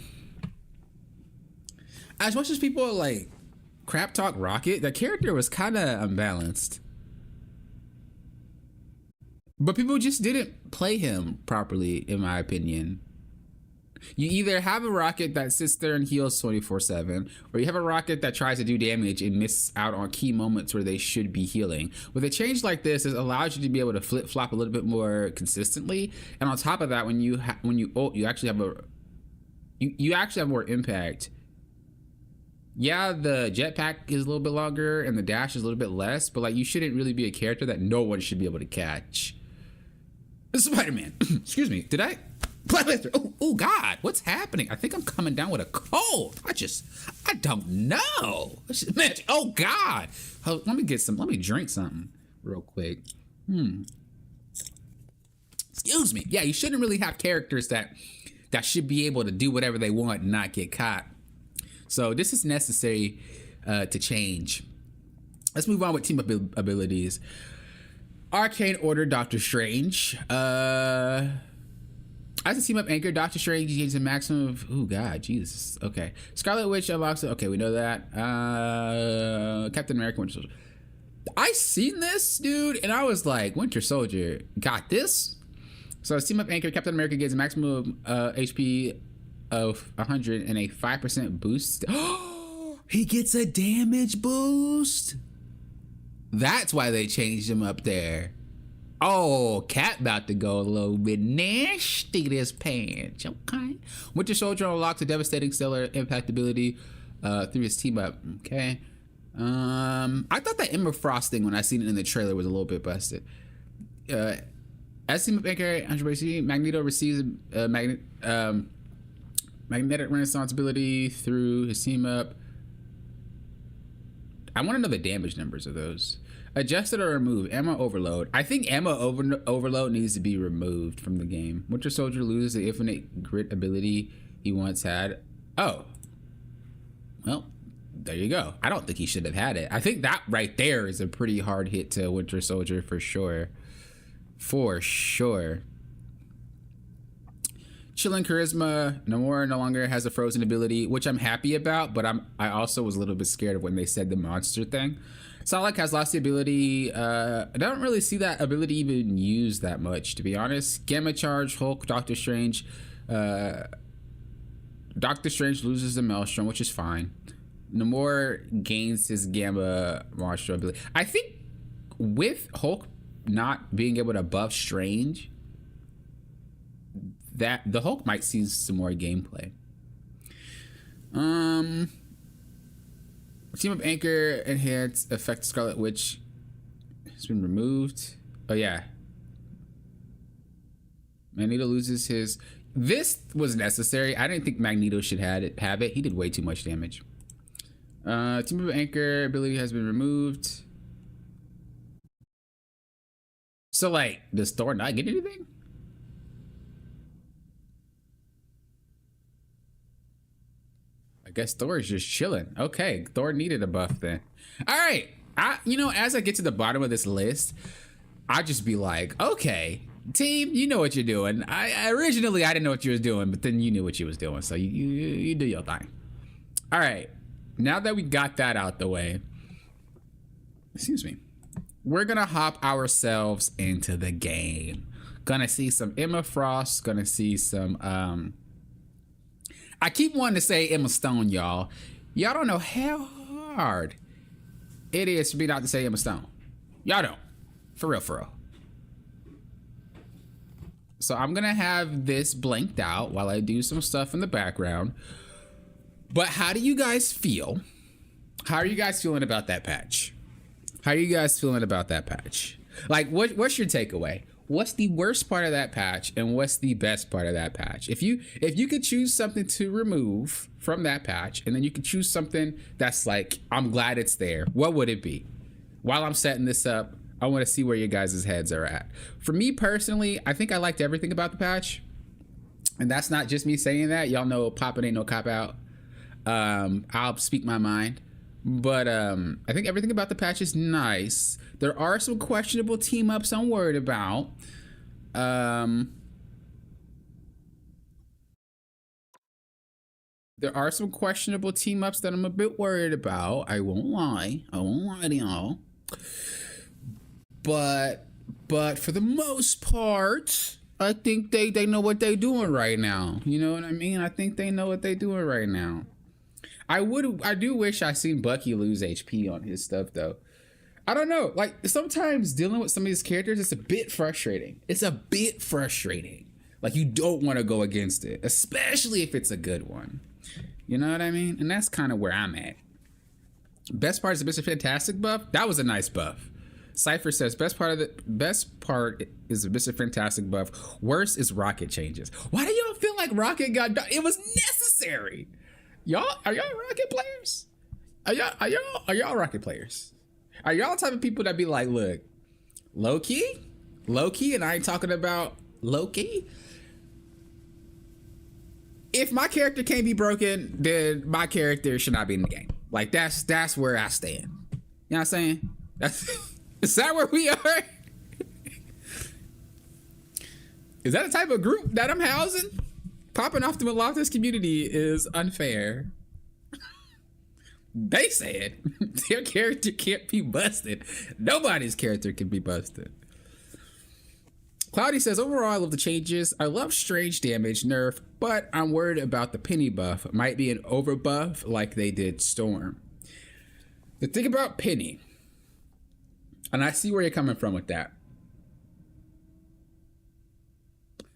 As much as people like crap talk Rocket, that character was kind of unbalanced. But people just didn't play him properly, in my opinion. You either have a Rocket that sits there and heals 24/7, or you have a Rocket that tries to do damage and miss out on key moments where they should be healing. With a change like this, it allows you to be able to flip flop a little bit more consistently. And on top of that, when you ult, you actually have you actually have more impact. Yeah, the jetpack is a little bit longer and the dash is a little bit less, but like, you shouldn't really be a character that no one should be able to catch. Spider-Man. Excuse me. Did I? Black Panther. Oh God, what's happening? I think I'm coming down with a cold. I don't know. Oh God. Let me drink something real quick. Excuse me. Yeah, you shouldn't really have characters that should be able to do whatever they want and not get caught. So this is necessary to change. Let's move on with team abilities. Arcane Order, Doctor Strange. As a team up anchor, Doctor Strange gains a maximum of... Oh, God, Jesus. Okay. Scarlet Witch unlocks... Okay, we know that. Captain America, Winter Soldier. I seen this, dude, and I was like, Winter Soldier got this? So as team up anchor, Captain America gains a maximum HP of 100 and a 5% boost. He gets a damage boost? That's why they changed him up there. Oh, Cap about to go a little bit nasty this pants. Okay. Winter Soldier unlocks a devastating stellar impact ability through his team up. Okay. I thought that Emma Frost thing when I seen it in the trailer was a little bit busted. As team up anchor, Magneto receives a magnetic renaissance ability through his team up. I want to know the damage numbers of those. Adjusted or removed. Ammo overload. I think ammo overload needs to be removed from the game. Winter Soldier loses the infinite grit ability he once had. Oh. Well, there you go. I don't think he should have had it. I think that right there is a pretty hard hit to Winter Soldier for sure. For sure. Chilling Charisma. Namor no longer has a frozen ability, which I'm happy about, but I also was a little bit scared of when they said the monster thing. Solak has lost the ability. I don't really see that ability even used that much, to be honest. Gamma Charge, Hulk, Doctor Strange. Doctor Strange loses the Maelstrom, which is fine. Namor gains his Gamma Monster ability. I think with Hulk not being able to buff Strange, that the Hulk might see some more gameplay. Team of Anchor enhance effect Scarlet Witch has been removed. Oh yeah. Magneto loses his... This was necessary. I didn't think Magneto should have it. He did way too much damage. Team of Anchor ability has been removed. So like, does Thor not get anything? I guess Thor is just chilling. Okay, Thor needed a buff then. All right, as I get to the bottom of this list, I just be like, okay, team, you know what you're doing. I originally didn't know what you was doing, but then you knew what you was doing, so you do your thing. All right, now that we got that out the way, excuse me, we're gonna hop ourselves into the game. Gonna see some Emma Frost. Gonna see some I keep wanting to say Emma Stone, y'all. Y'all don't know how hard it is for me not to say Emma Stone. Y'all don't. For real, for real. So I'm gonna have this blanked out while I do some stuff in the background. But how do you guys feel? How are you guys feeling about that patch? How are you guys feeling about that patch? Like, what's your takeaway? what's the worst part of that patch and what's the best part of that patch? If you could choose something to remove from that patch and then you could choose something that's like, I'm glad it's there, what would it be? While I'm setting this up, I want to see where your guys' heads are at. For me personally, I think I liked everything about the patch. And that's not just me saying that. Y'all know popping ain't no cop out. I'll speak my mind. But I think everything about the patch is nice. There are some questionable team ups I'm worried about. There are some questionable team ups that I'm a bit worried about. I won't lie. I won't lie to y'all. But for the most part, I think they know what they're doing right now. You know what I mean? I think they know what they're doing right now. I do wish I seen Bucky lose HP on his stuff though. I don't know. Like sometimes dealing with some of these characters, it's a bit frustrating. It's a bit frustrating. Like you don't want to go against it, especially if it's a good one. You know what I mean? And that's kind of where I'm at. Best part is the Mr. Fantastic buff. That was a nice buff. Cypher says best part is the Mr. Fantastic buff. Worst is Rocket changes. Why do y'all feel like Rocket got done? It was necessary. Are y'all Rocket players? Are y'all Rocket players? Are y'all the type of people that be like, look, low key, and I ain't talking about low key. If my character can't be broken, then my character should not be in the game. Like that's where I stand. You know what I'm saying? Is that where we are? Is that the type of group that I'm housing? Popping off the Loftus community is unfair. They said their character can't be busted. Nobody's character can be busted. Cloudy says, overall, I love the changes. I love strange damage nerf, but I'm worried about the penny buff. It might be an over buff like they did Storm. The thing about penny, and I see where you're coming from with that.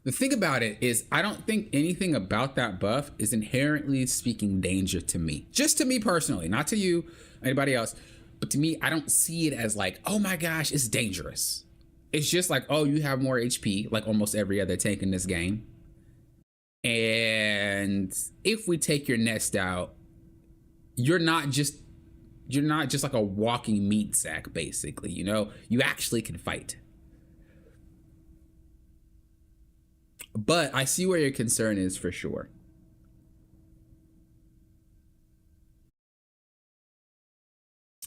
The thing about it is I don't think anything about that buff is inherently speaking danger to me. Just to me personally, not to you, anybody else. But to me, I don't see it as like, oh my gosh, it's dangerous. It's just like, oh, you have more HP, like almost every other tank in this game. And if we take your nest out, you're not just like a walking meat sack, basically, you know? You actually can fight. But I see where your concern is for sure.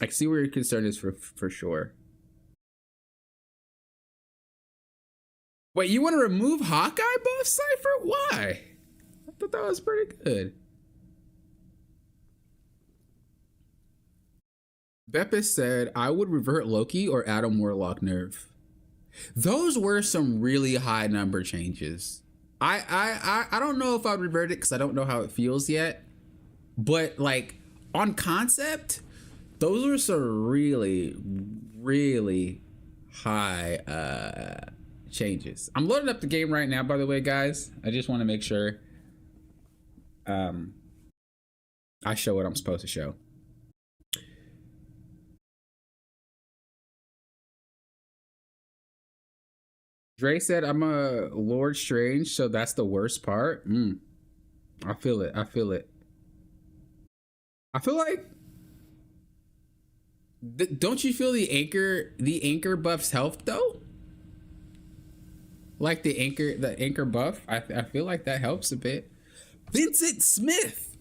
I see where your concern is for sure. Wait, you want to remove Hawkeye buff, Cypher? Why? I thought that was pretty good. Beppis said, I would revert Loki or Adam Warlock nerf. Those were some really high number changes. I don't know if I'd revert it because I don't know how it feels yet. But like on concept, those were some really, really high changes. I'm loading up the game right now, by the way, guys. I just want to make sure I show what I'm supposed to show. Dre said, I'm a Lord Strange, so that's the worst part. I feel it. I feel it. I feel like, don't you feel the anchor buffs help though? Like the anchor buff, I feel like that helps a bit. Vincent Smith,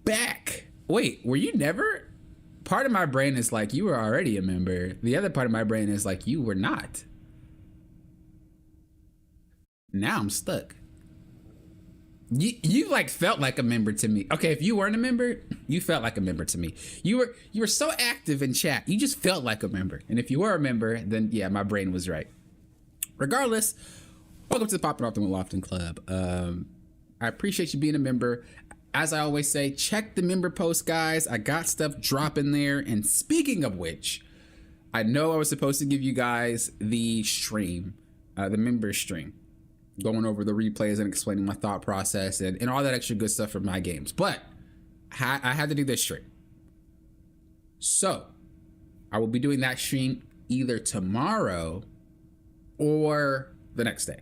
back. Wait, were you never? Part of my brain is like you were already a member. The other part of my brain is like you were not. Now I'm stuck. You like felt like a member to me. Okay, if you weren't a member, you felt like a member to me. You were so active in chat. You just felt like a member. And if you were a member, then yeah, my brain was right. Regardless, welcome to the Poppin' Off the Lofton Club. I appreciate you being a member. As I always say, check the member post, guys. I got stuff dropping there. And speaking of which, I know I was supposed to give you guys the stream, the member stream, going over the replays and explaining my thought process and all that extra good stuff from my games. But I had to do this stream. So I will be doing that stream either tomorrow or the next day.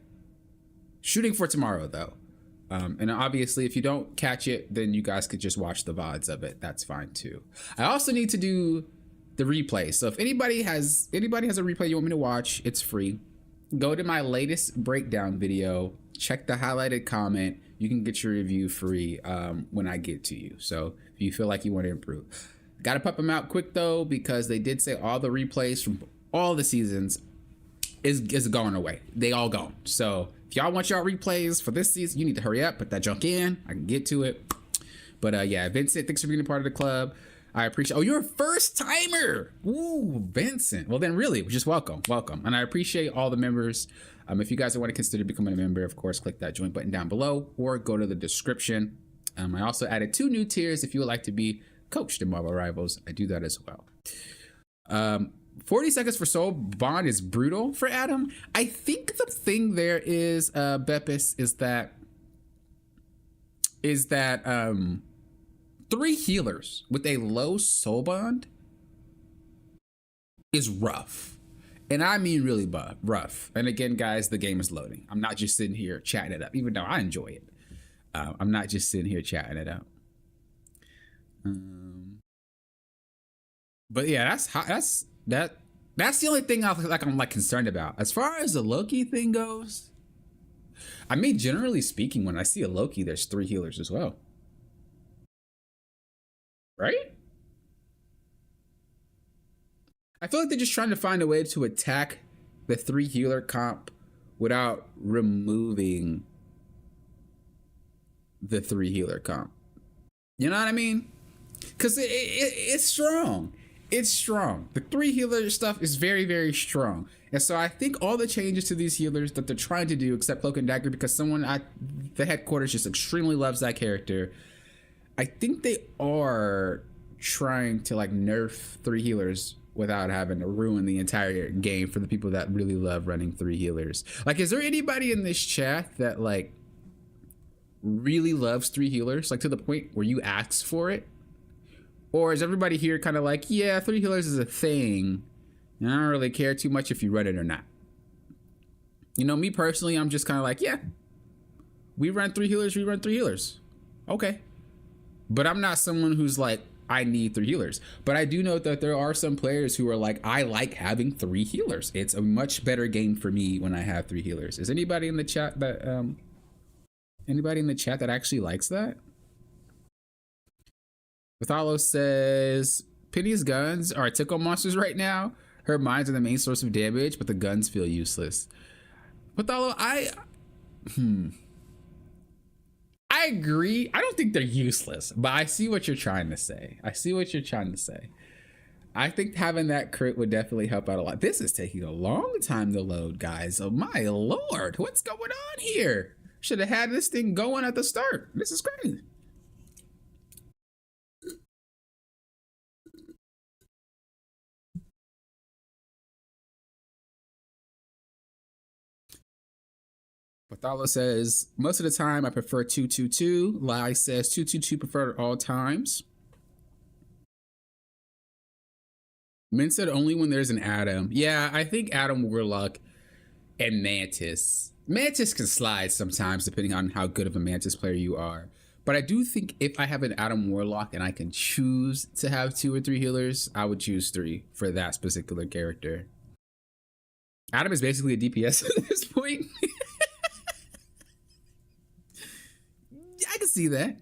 Shooting for tomorrow though. And obviously if you don't catch it, then you guys could just watch the VODs of it. That's fine too. I also need to do the replay. So if anybody has a replay you want me to watch, it's free. Go to my latest breakdown video, check the highlighted comment. You can get your review free when I get to you. So if you feel like you want to improve. Gotta pop them out quick though, because they did say all the replays from all the seasons is going away. They all gone. So if y'all want y'all replays for this season, you need to hurry up, put that junk in. I can get to it. But yeah, Vincent, thanks for being a part of the club. I appreciate. Oh, you're a first timer. Ooh, Vincent. Well, then really, just welcome. And I appreciate all the members. If you guys want to consider becoming a member, of course, click that join button down below or go to the description. I also added 2 new tiers if you would like to be coached in Marvel Rivals. I do that as well. 40 seconds for Soul Bond is brutal for Adam. I think the thing there is, Beppis, is that 3 healers with a low soul bond is rough. And I mean really rough. And again, guys, the game is loading. I'm not just sitting here chatting it up, even though I enjoy it. I'm not just sitting here chatting it up. But yeah, that's the only thing I'm like concerned about. As far as the Loki thing goes, I mean, generally speaking, when I see a Loki, there's 3 healers as well. Right? I feel like they're just trying to find a way to attack the 3 healer comp without removing the 3 healer comp. You know what I mean? Because it's strong. It's strong. The 3 healer stuff is very, very strong. And so I think all the changes to these healers that they're trying to do, except Cloak and Dagger, because someone at the headquarters just extremely loves that character, I think they are trying to like nerf 3 healers without having to ruin the entire game for the people that really love running 3 healers. Like, is there anybody in this chat that like really loves 3 healers, like to the point where you ask for it? Or is everybody here kind of like, yeah, 3 healers is a thing, and I don't really care too much if you run it or not? You know, me personally, I'm just kind of like, yeah, we run 3 healers, we run 3 healers. Okay. But I'm not someone who's like, I need 3 healers. But I do know that there are some players who are like, I like having 3 healers. It's a much better game for me when I have 3 healers. Is anybody in the chat that actually likes that? Vithalo says, Penny's guns are tickle monsters right now. Her mines are the main source of damage, but the guns feel useless. Vithalo, I agree. I don't think they're useless, but I see what you're trying to say. I think having that crit would definitely help out a lot. This is taking a long time to load, guys. Oh my Lord, what's going on here? Should have had this thing going at the start. This is crazy. Bartholo says, most of the time I prefer 222. Lai says 222 preferred at all times. Min said only when there's an Atom. Yeah, I think Atom, Warlock, and Mantis. Mantis can slide sometimes depending on how good of a Mantis player you are. But I do think if I have an Atom Warlock and I can choose to have 2 or 3 healers, I would choose 3 for that particular character. Atom is basically a DPS at this point. I can see that.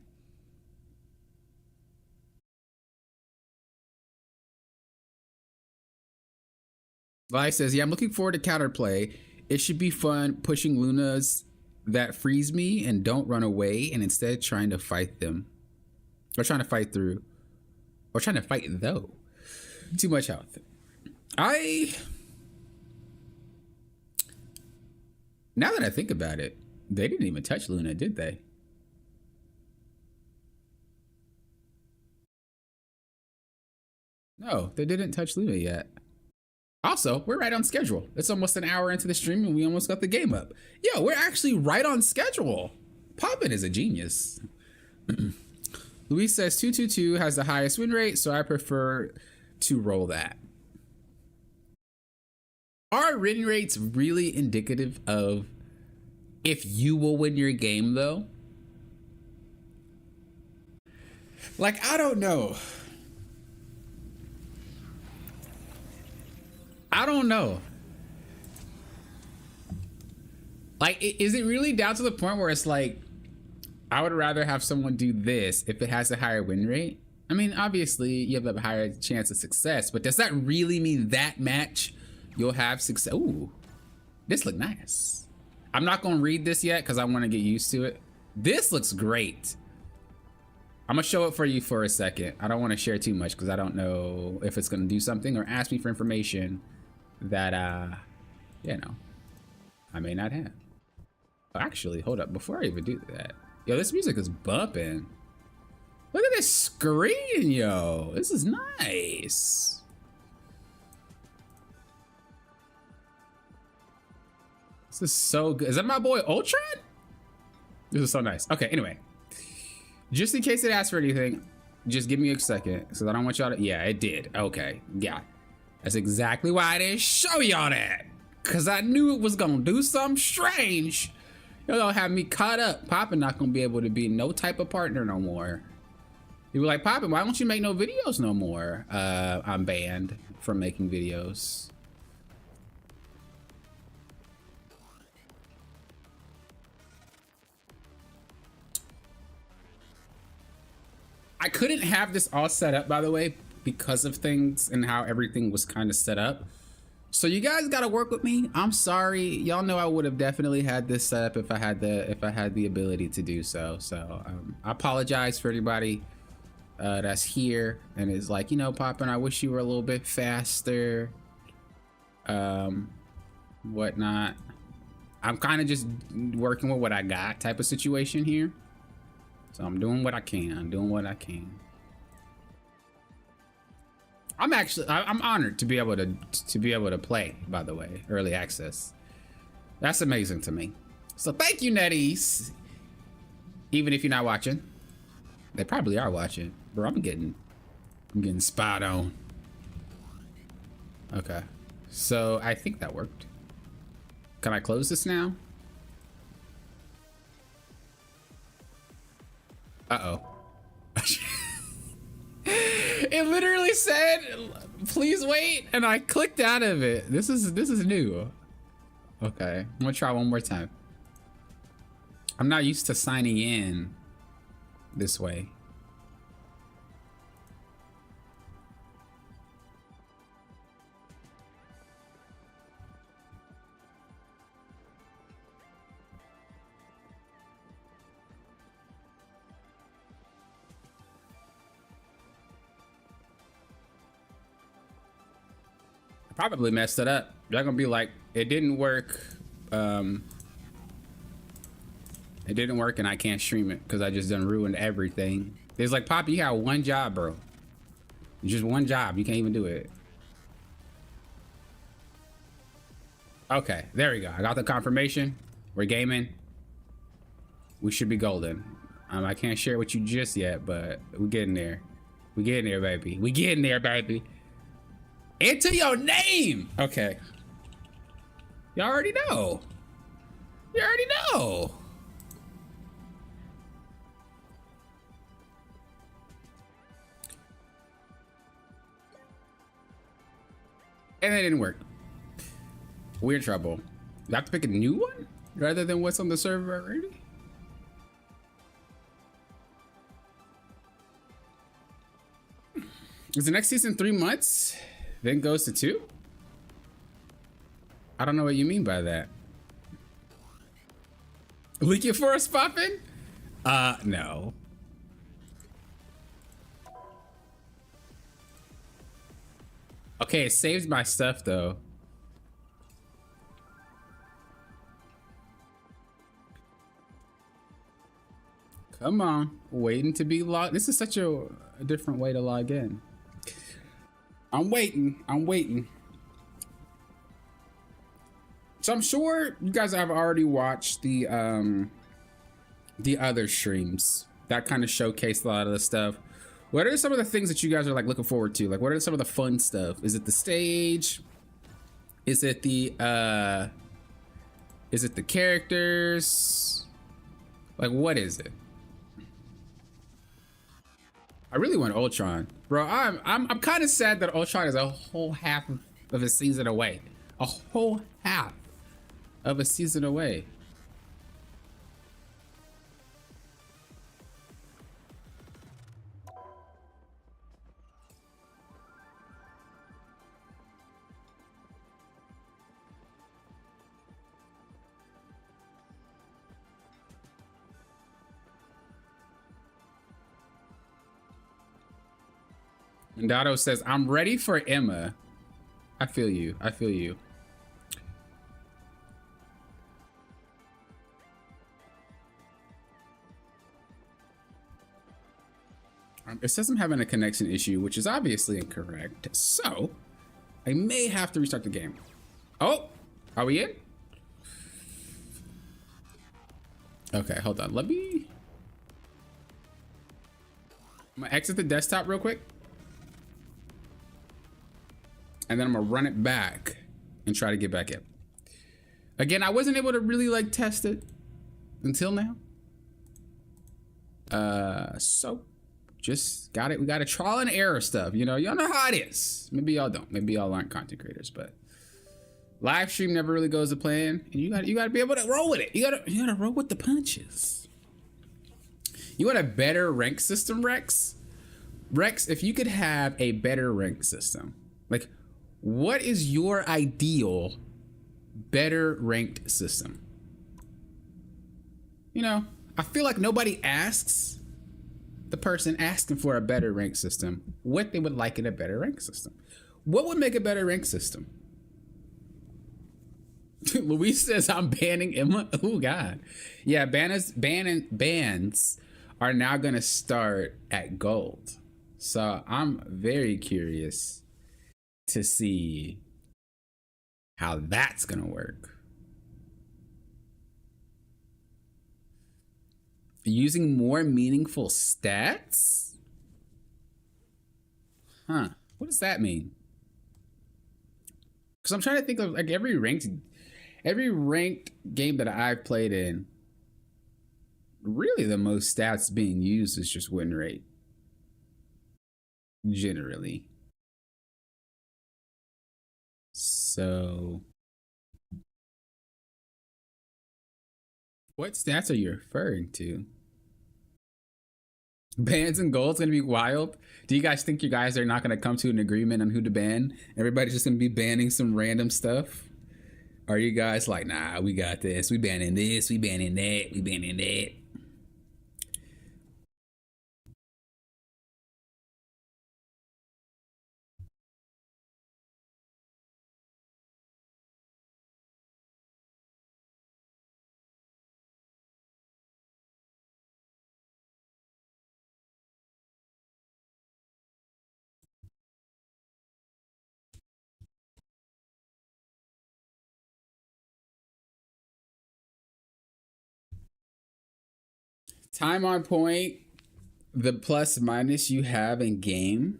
Lai says, yeah, I'm looking forward to counterplay. It should be fun pushing Lunas that freeze me and don't run away, and instead trying to fight them. Or trying to fight through. Or trying to fight though. Too much health. Now that I think about it, they didn't even touch Luna, did they? No, they didn't touch Luna yet. Also, we're right on schedule. It's almost an hour into the stream and we almost got the game up. Yo, we're actually right on schedule. Poppin is a genius. Luis says 222 has the highest win rate, so I prefer to roll that. Are win rates really indicative of if you will win your game though? Like, I don't know. I don't know. Like, is it really down to the point where it's like, I would rather have someone do this if it has a higher win rate? I mean, obviously you have a higher chance of success, but does that really mean that match you'll have success? Ooh, this look nice. I'm not gonna read this yet because I want to get used to it. This looks great. I'm gonna show it for you for a second. I don't want to share too much because I don't know if it's gonna do something or ask me for information that you know, I may not have. Actually, hold up, before I even do that, yo, this music is bumping. Look at this screen, yo. This is nice. This is so good. Is that my boy Ultron? This is so nice. Okay, anyway, just in case it asks for anything, just give me a second, so I don't want y'all to. Yeah, it did. Okay, yeah, that's exactly why I didn't show y'all that, because I knew it was gonna do something strange. Y'all gonna have me caught up. Poppin' not gonna be able to be no type of partner no more. You were like, Poppin', why don't you make no videos no more? I'm banned from making videos. I couldn't have this all set up, by the way, because of things and how everything was kind of set up. So you guys gotta work with me. I'm sorry. Y'all know I would have definitely had this set up if I had the ability to do so. So I apologize for anybody that's here and is like, you know, Poppin', I wish you were a little bit faster, whatnot. I'm kind of just working with what I got type of situation here. So I'm doing what I can. I'm doing what I can. I'm honored to be able to play, by the way, early access. That's amazing to me. So thank you, NetEase. Even if you're not watching. They probably are watching. Bro, I'm getting spot on. Okay. So I think that worked. Can I close this now? Uh-oh. It literally said, please wait, and I clicked out of it. This is new. Okay, I'm gonna try one more time. I'm not used to signing in this way. Probably messed it up. They're gonna be like, it didn't work. It didn't work and I can't stream it because I just done ruined everything. It's like, Poppy, you had one job, bro. Just one job. You can't even do it. Okay, there we go. I got the confirmation. We're gaming. We should be golden. I can't share it with you just yet, but we're getting there. We're getting there, baby. We getting there, baby. Enter your name. Okay. You already know. You already know. And it didn't work. We're in trouble. You have to pick a new one rather than what's on the server already. Is the next season 3 months? Then goes to 2? I don't know what you mean by that. Leak it for us, Poppin'? No. Okay, it saves my stuff though. Come on, waiting to be logged. This is such a different way to log in. I'm waiting. I'm waiting. So I'm sure you guys have already watched the other streams that kind of showcase a lot of the stuff. What are some of the things that you guys are like looking forward to? Like, what are some of the fun stuff? Is it the stage? Is it the characters? Like, what is it? I really want Ultron, bro. I'm kind of sad that Ultron is a whole half of a season away. A whole half of a season away. And Dotto says, I'm ready for Emma. I feel you. I feel you. It says I'm having a connection issue, which is obviously incorrect. So I may have to restart the game. Oh, are we in? Okay, hold on. I'm gonna exit the desktop real quick. And then I'm gonna run it back and try to get back in. Again, I wasn't able to really like test it until now. So just got it. We got a trial and error stuff. You know, y'all know how it is. Maybe y'all don't. Maybe y'all aren't content creators, but live stream never really goes to plan, and you gotta be able to roll with it. You gotta roll with the punches. You want a better rank system, Rex? Rex, if you could have a better rank system, like, what is your ideal better ranked system? You know, I feel like nobody asks the person asking for a better rank system what they would like in a better rank system. What would make a better rank system? Luis says I'm banning Emma. Oh God. Yeah, bans are now gonna start at gold. So I'm very curious to see how that's gonna work. Using more meaningful stats? Huh, what does that mean? Because I'm trying to think of like every ranked game that I've played in, really the most stats being used is just win rate. Generally. So what stats are you referring to? Bans and gold's gonna be wild. Do you guys think you guys are not gonna come to an agreement on who to ban? Everybody's just gonna be banning some random stuff? Are you guys like, nah, we got this, we banning this, we banning that, we banning that? Time on point, the plus minus you have in game.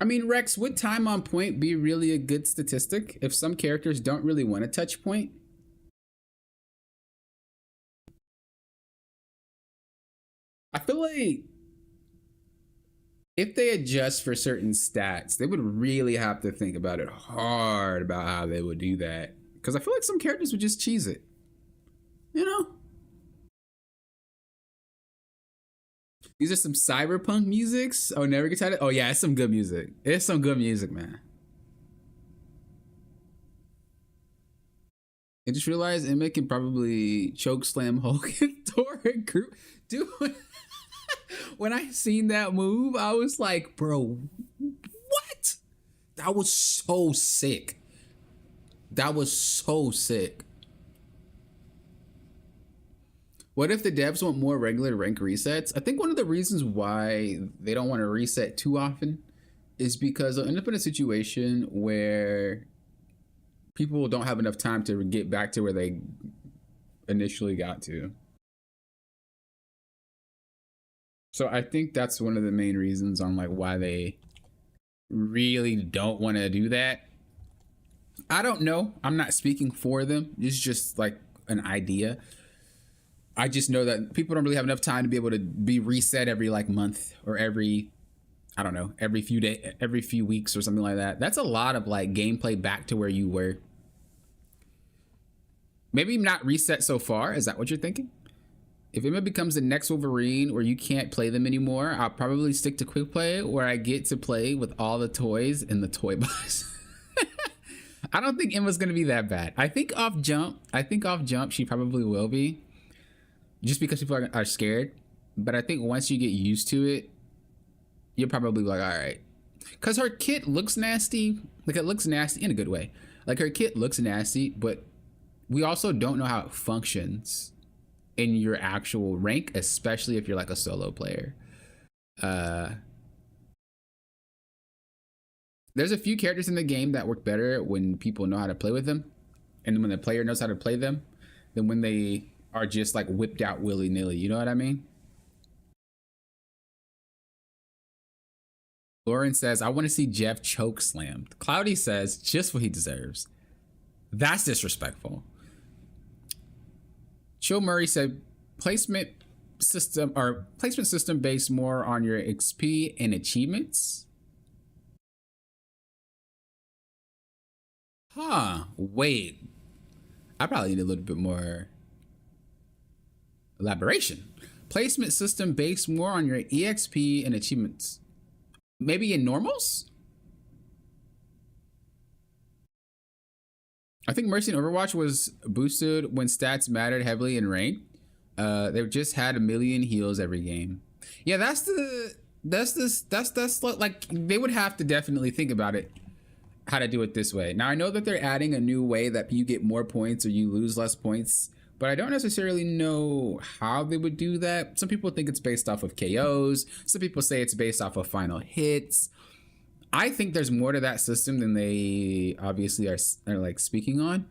I mean, Rex, would time on point be really a good statistic if some characters don't really want a touch point? I feel like if they adjust for certain stats, they would really have to think about it hard about how they would do that. Because I feel like some characters would just cheese it. You know? These are some cyberpunk musics. Oh, never gets tired of. Oh yeah, it's some good music. It's some good music, man. I just realized Emma can probably choke slam Hulk and Thor and Groot. Dude, when I seen that move, I was like, bro, what? That was so sick. That was so sick. What if the devs want more regular rank resets? I think one of the reasons why they don't want to reset too often is because they'll end up in a situation where people don't have enough time to get back to where they initially got to. So I think that's one of the main reasons on like why they really don't want to do that. I don't know. I'm not speaking for them. It's just like an idea. I just know that people don't really have enough time to be able to be reset every like month or every, I don't know, every few weeks or something like that. That's a lot of like gameplay back to where you were. Maybe not reset so far. Is that what you're thinking? If Emma becomes the next Wolverine where you can't play them anymore, I'll probably stick to quick play where I get to play with all the toys in the toy box. I don't think Emma's gonna be that bad. I think off jump she probably will be, just because people are scared. But I think once you get used to it, you're probably like, all right. Because her kit looks nasty. Like, it looks nasty in a good way. Like, her kit looks nasty, but we also don't know how it functions in your actual rank, especially if you're like a solo player. There's a few characters in the game that work better when people know how to play with them, and when the player knows how to play them, than when they are just like whipped out willy-nilly. You know what I mean? Lauren says, I want to see Jeff choke slammed. Cloudy says, just what he deserves. That's disrespectful. Chill Murray said, placement system based more on your XP and achievements. Huh, wait. I probably need a little bit more elaboration. Placement system based more on your EXP and achievements. Maybe in normals? I think Mercy in Overwatch was boosted when stats mattered heavily in rank. They just had 1 million heals every game. Yeah, that's like, they would have to definitely think about it, how to do it this way. Now I know that they're adding a new way that you get more points or you lose less points, but I don't necessarily know how they would do that. Some people think it's based off of KOs. Some people say it's based off of final hits. I think there's more to that system than they obviously are like speaking on.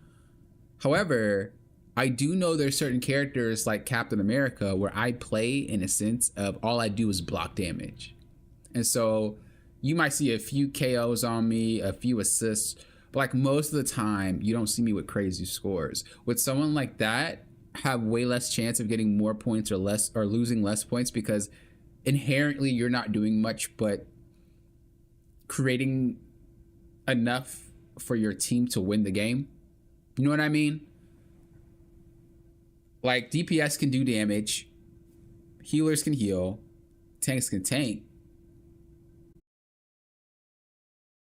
However, I do know there's certain characters like Captain America where I play in a sense of all I do is block damage. And so you might see a few KOs on me, a few assists, but like most of the time you don't see me with crazy scores. With someone like that, have way less chance of getting more points or losing less points, because inherently you're not doing much but creating enough for your team to win the game. You know what I mean? Like, DPS can do damage, healers can heal, tanks can tank.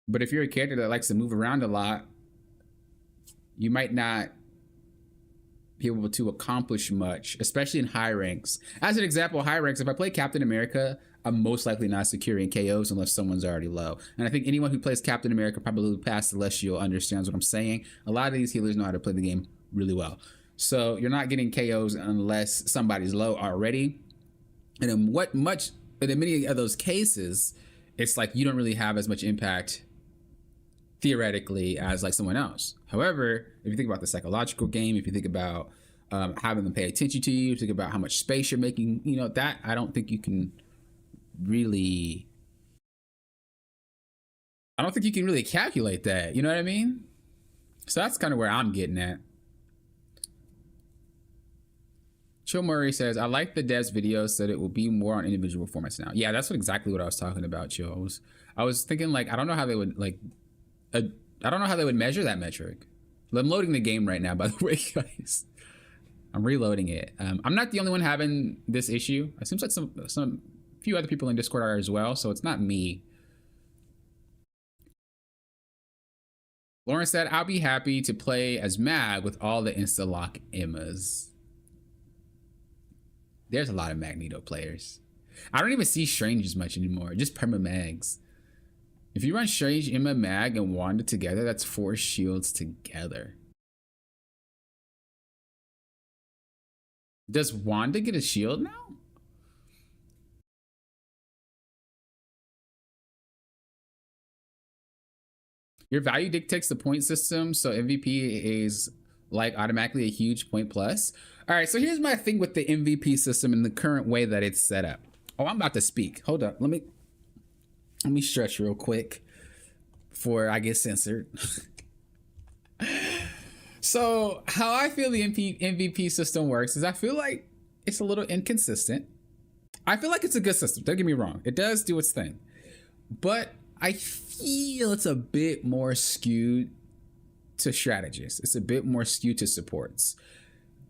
But if you're a character that likes to move around a lot, you might not be able to accomplish much, especially in high ranks. As an example, high ranks, if I play Captain America, I'm most likely not securing KOs unless someone's already low. And I think anyone who plays Captain America, probably past Celestial, understands what I'm saying. A lot of these healers know how to play the game really well. So you're not getting KOs unless somebody's low already. And in many of those cases, it's like you don't really have as much impact theoretically as like someone else. However, if you think about the psychological game, if you think about having them pay attention to you, think about how much space you're making, you know, that I don't think you can really calculate that. You know what I mean? So that's kind of where I'm getting at. Chill Murray says, I like the devs video, said it will be more on individual formats now. Yeah, that's exactly what I was talking about, Chill. I was thinking, like, I don't know how they would measure that metric. I'm loading the game right now, by the way, guys. I'm reloading it. I'm not the only one having this issue. It seems like some few other people in Discord are as well, so it's not me. Lauren said, I'll be happy to play as Mag with all the insta-lock Emmas. There's a lot of Magneto players. I don't even see Strange as much anymore, just perma Mags. If you run Strange, Emma, Mag, and Wanda together, that's 4 shields together. Does Wanda get a shield now? Your value dictates the point system, so MVP is like automatically a huge point plus. All right, so here's my thing with the MVP system in the current way that it's set up. Oh, I'm about to speak. Hold up, let me stretch real quick before I get censored. So how I feel the MVP system works is I feel like it's a little inconsistent. I feel like it's a good system. Don't get me wrong. It does do its thing. But I feel it's a bit more skewed to strategists. It's a bit more skewed to supports.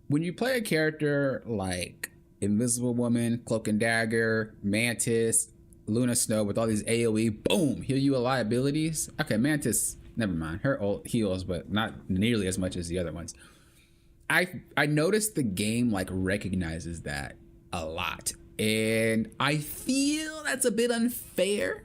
When you play a character like Invisible Woman, Cloak and Dagger, Mantis, Luna Snow with all these AoE, boom, heal you a lot abilities. Okay, Mantis, never mind. Her ult heals, but not nearly as much as the other ones. I noticed the game like recognizes that a lot. And I feel that's a bit unfair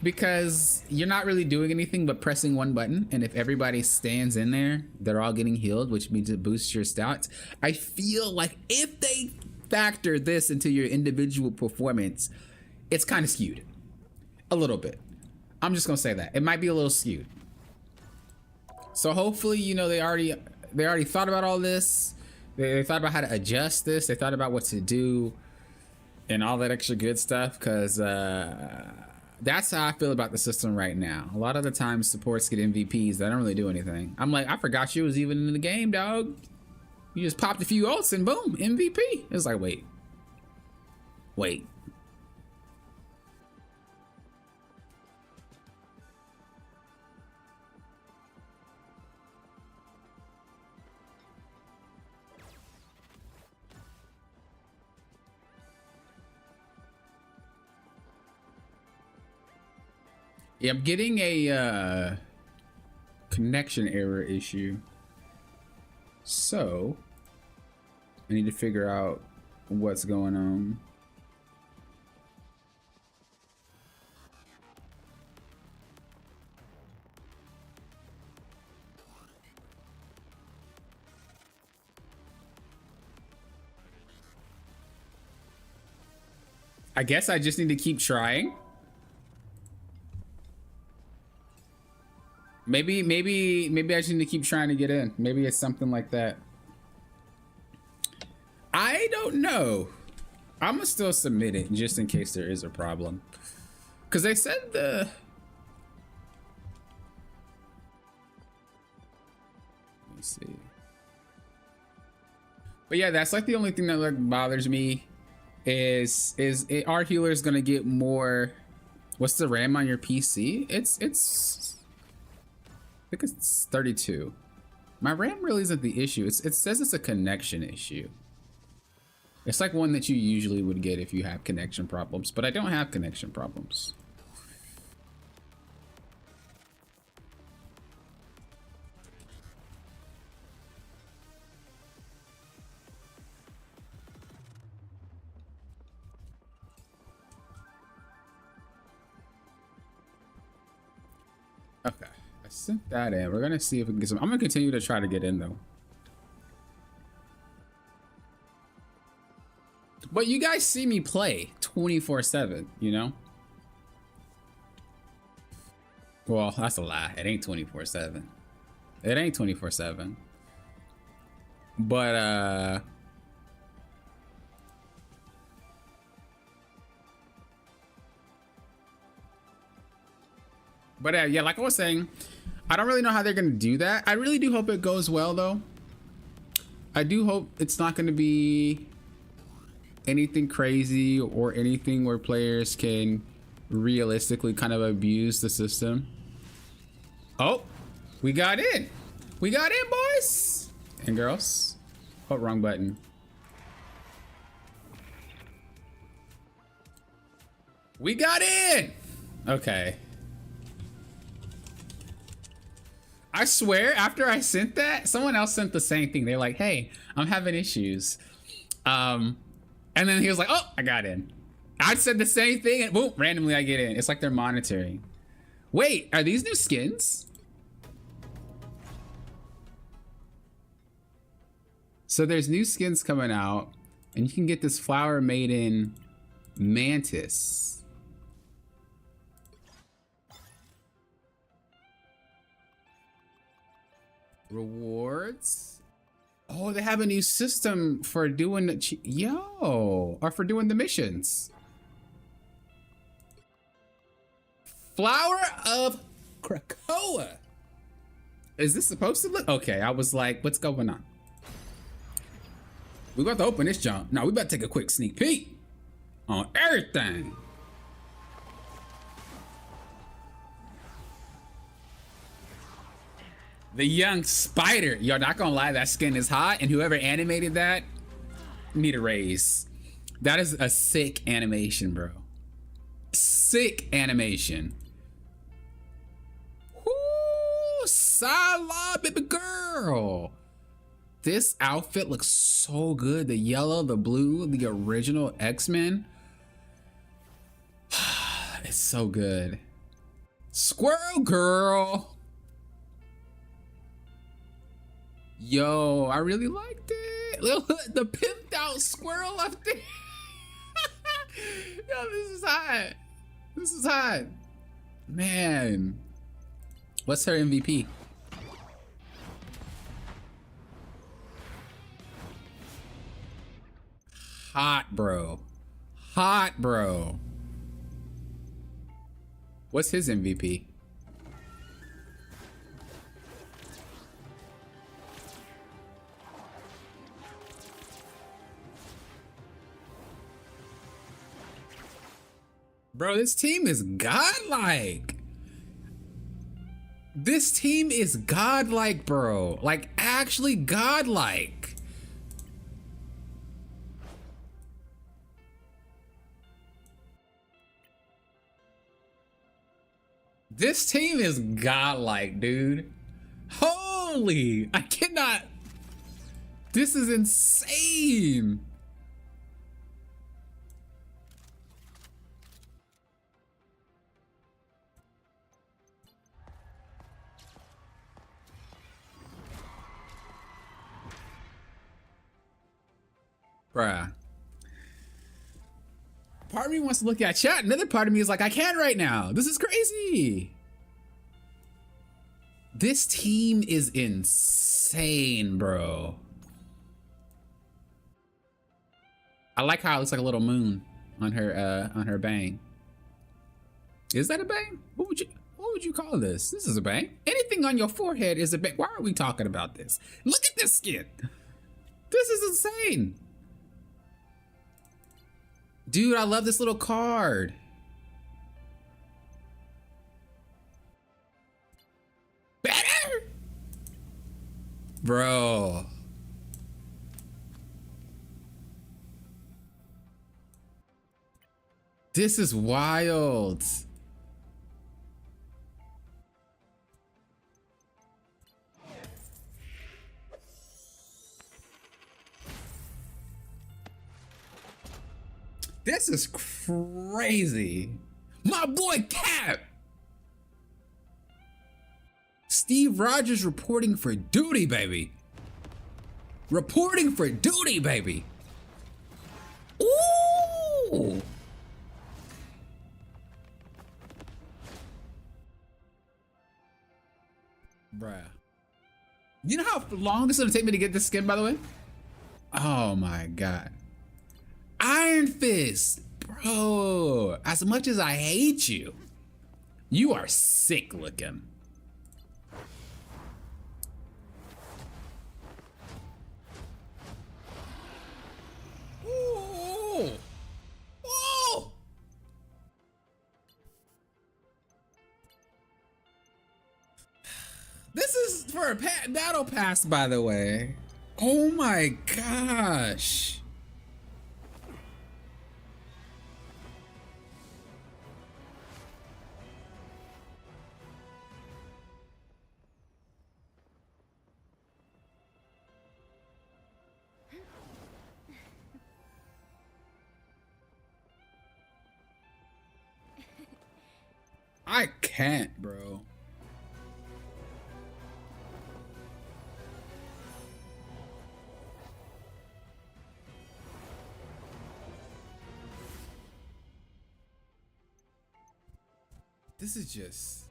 because you're not really doing anything but pressing one button. And if everybody stands in there, they're all getting healed, which means it boosts your stats. I feel like if they factor this into your individual performance, it's kind of skewed a little bit. I'm just gonna say that it might be a little skewed. So hopefully, you know, they already thought about all this. They thought about how to adjust this. They thought about what to do and all that extra good stuff. Cause that's how I feel about the system right now. A lot of the times supports get MVPs that don't really do anything. I'm like, I forgot you was even in the game, dog. You just popped a few ults and boom, MVP. It's like, wait. Yeah, I'm getting a connection error issue. So I need to figure out what's going on. I guess I just need to keep trying. Maybe I just need to keep trying to get in. Maybe it's something like that. I don't know. I'm gonna still submit it just in case there is a problem. Cause they said let me see. But yeah, that's like the only thing that like bothers me is our healer's gonna get more. What's the RAM on your PC? It's I think it's 32. My RAM really isn't the issue. It says it's a connection issue. It's like one that you usually would get if you have connection problems, but I don't have connection problems. Okay. I sent that in. We're gonna see if we can get some. I'm gonna continue to try to get in though. But you guys see me play 24/7, you know? Well, that's a lie. It ain't 24/7. It ain't 24/7. But yeah, like I was saying, I don't really know how they're gonna do that. I really do hope it goes well though. I do hope it's not gonna be anything crazy or anything where players can realistically kind of abuse the system. Oh, we got in. We got in, boys and girls. Oh, wrong button. We got in. Okay. I swear, after I sent that, someone else sent the same thing. They're like, hey, I'm having issues. And then he was like, oh, I got in. I said the same thing and boom, randomly I get in. It's like they're monitoring. Wait, are these new skins? So there's new skins coming out and you can get this Flower Maiden Mantis. Rewards. Oh, they have a new system for doing the or for doing the missions. Flower of Krakoa. Is this supposed to look? Okay, I was like, what's going on? We about to open this jump. No, we about to take a quick sneak peek on everything. The young spider. Yo, not gonna lie, that skin is hot, and whoever animated that need a raise. That is a sick animation, bro. Sick animation. Whoo, Sala, baby girl. This outfit looks so good. The yellow, the blue, the original X-Men. It's so good. Squirrel girl. Yo, I really liked it. The pimped out squirrel up there. Yo, this is hot. This is hot. Man. What's her MVP? Hot, bro. Hot, bro. What's his MVP? Bro, this team is godlike. This team is godlike, bro. Like, actually godlike. This team is godlike, dude. Holy, I cannot. This is insane. Bruh. Part of me wants to look at chat. Another part of me is like, I can't right now. This is crazy. This team is insane, bro. I like how it looks like a little moon on her bang. Is that a bang? What would you call this? This is a bang. Anything on your forehead is a bang. Why are we talking about this? Look at this skin. This is insane. Dude, I love this little card. Better? Bro. This is wild. This is crazy. My boy Cap. Steve Rogers reporting for duty, baby. Reporting for duty, baby. Ooh. Bruh. You know how long this is gonna take me to get this skin, by the way? Oh my God. Iron Fist, bro. As much as I hate you, you are sick looking. Ooh. Ooh. This is for a battle pass, by the way. Oh my gosh. I can't, bro. This is just...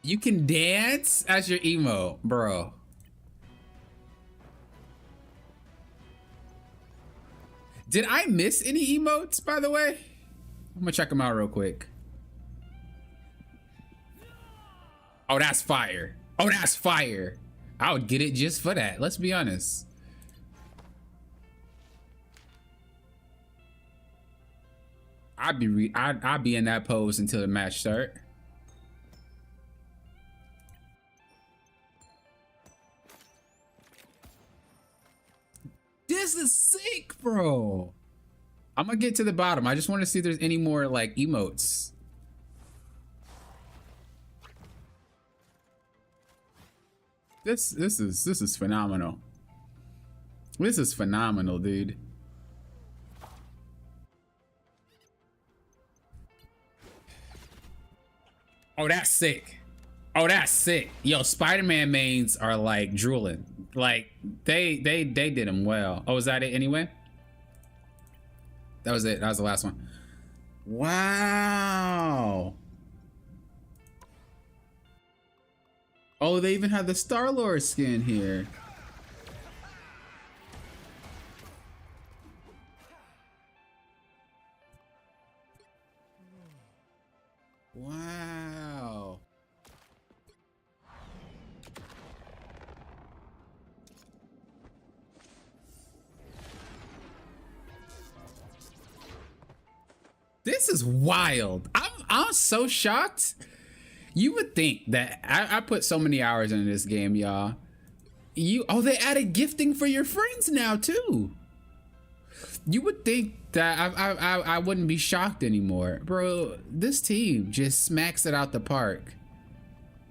You can dance as your emo, bro. Did I miss any emotes, by the way? I'm gonna check them out real quick. Oh, that's fire. Oh, that's fire. I would get it just for that. Let's be honest. I'd be in that pose until the match start. This is sick, bro. I'm gonna get to the bottom. I just want to see if there's any more like emotes. This is phenomenal. This is phenomenal, dude. Oh, that's sick. Oh, that's sick. Yo, Spider-Man mains are like drooling. Like they did them well. Oh, is that it anyway? That was it. That was the last one. Wow. Oh, they even have the Star-Lord skin here. Wow. This is wild. I'm so shocked. You would think that I put so many hours into this game, y'all. Oh, they added gifting for your friends now too. You would think that I wouldn't be shocked anymore, bro. This team just smacks it out the park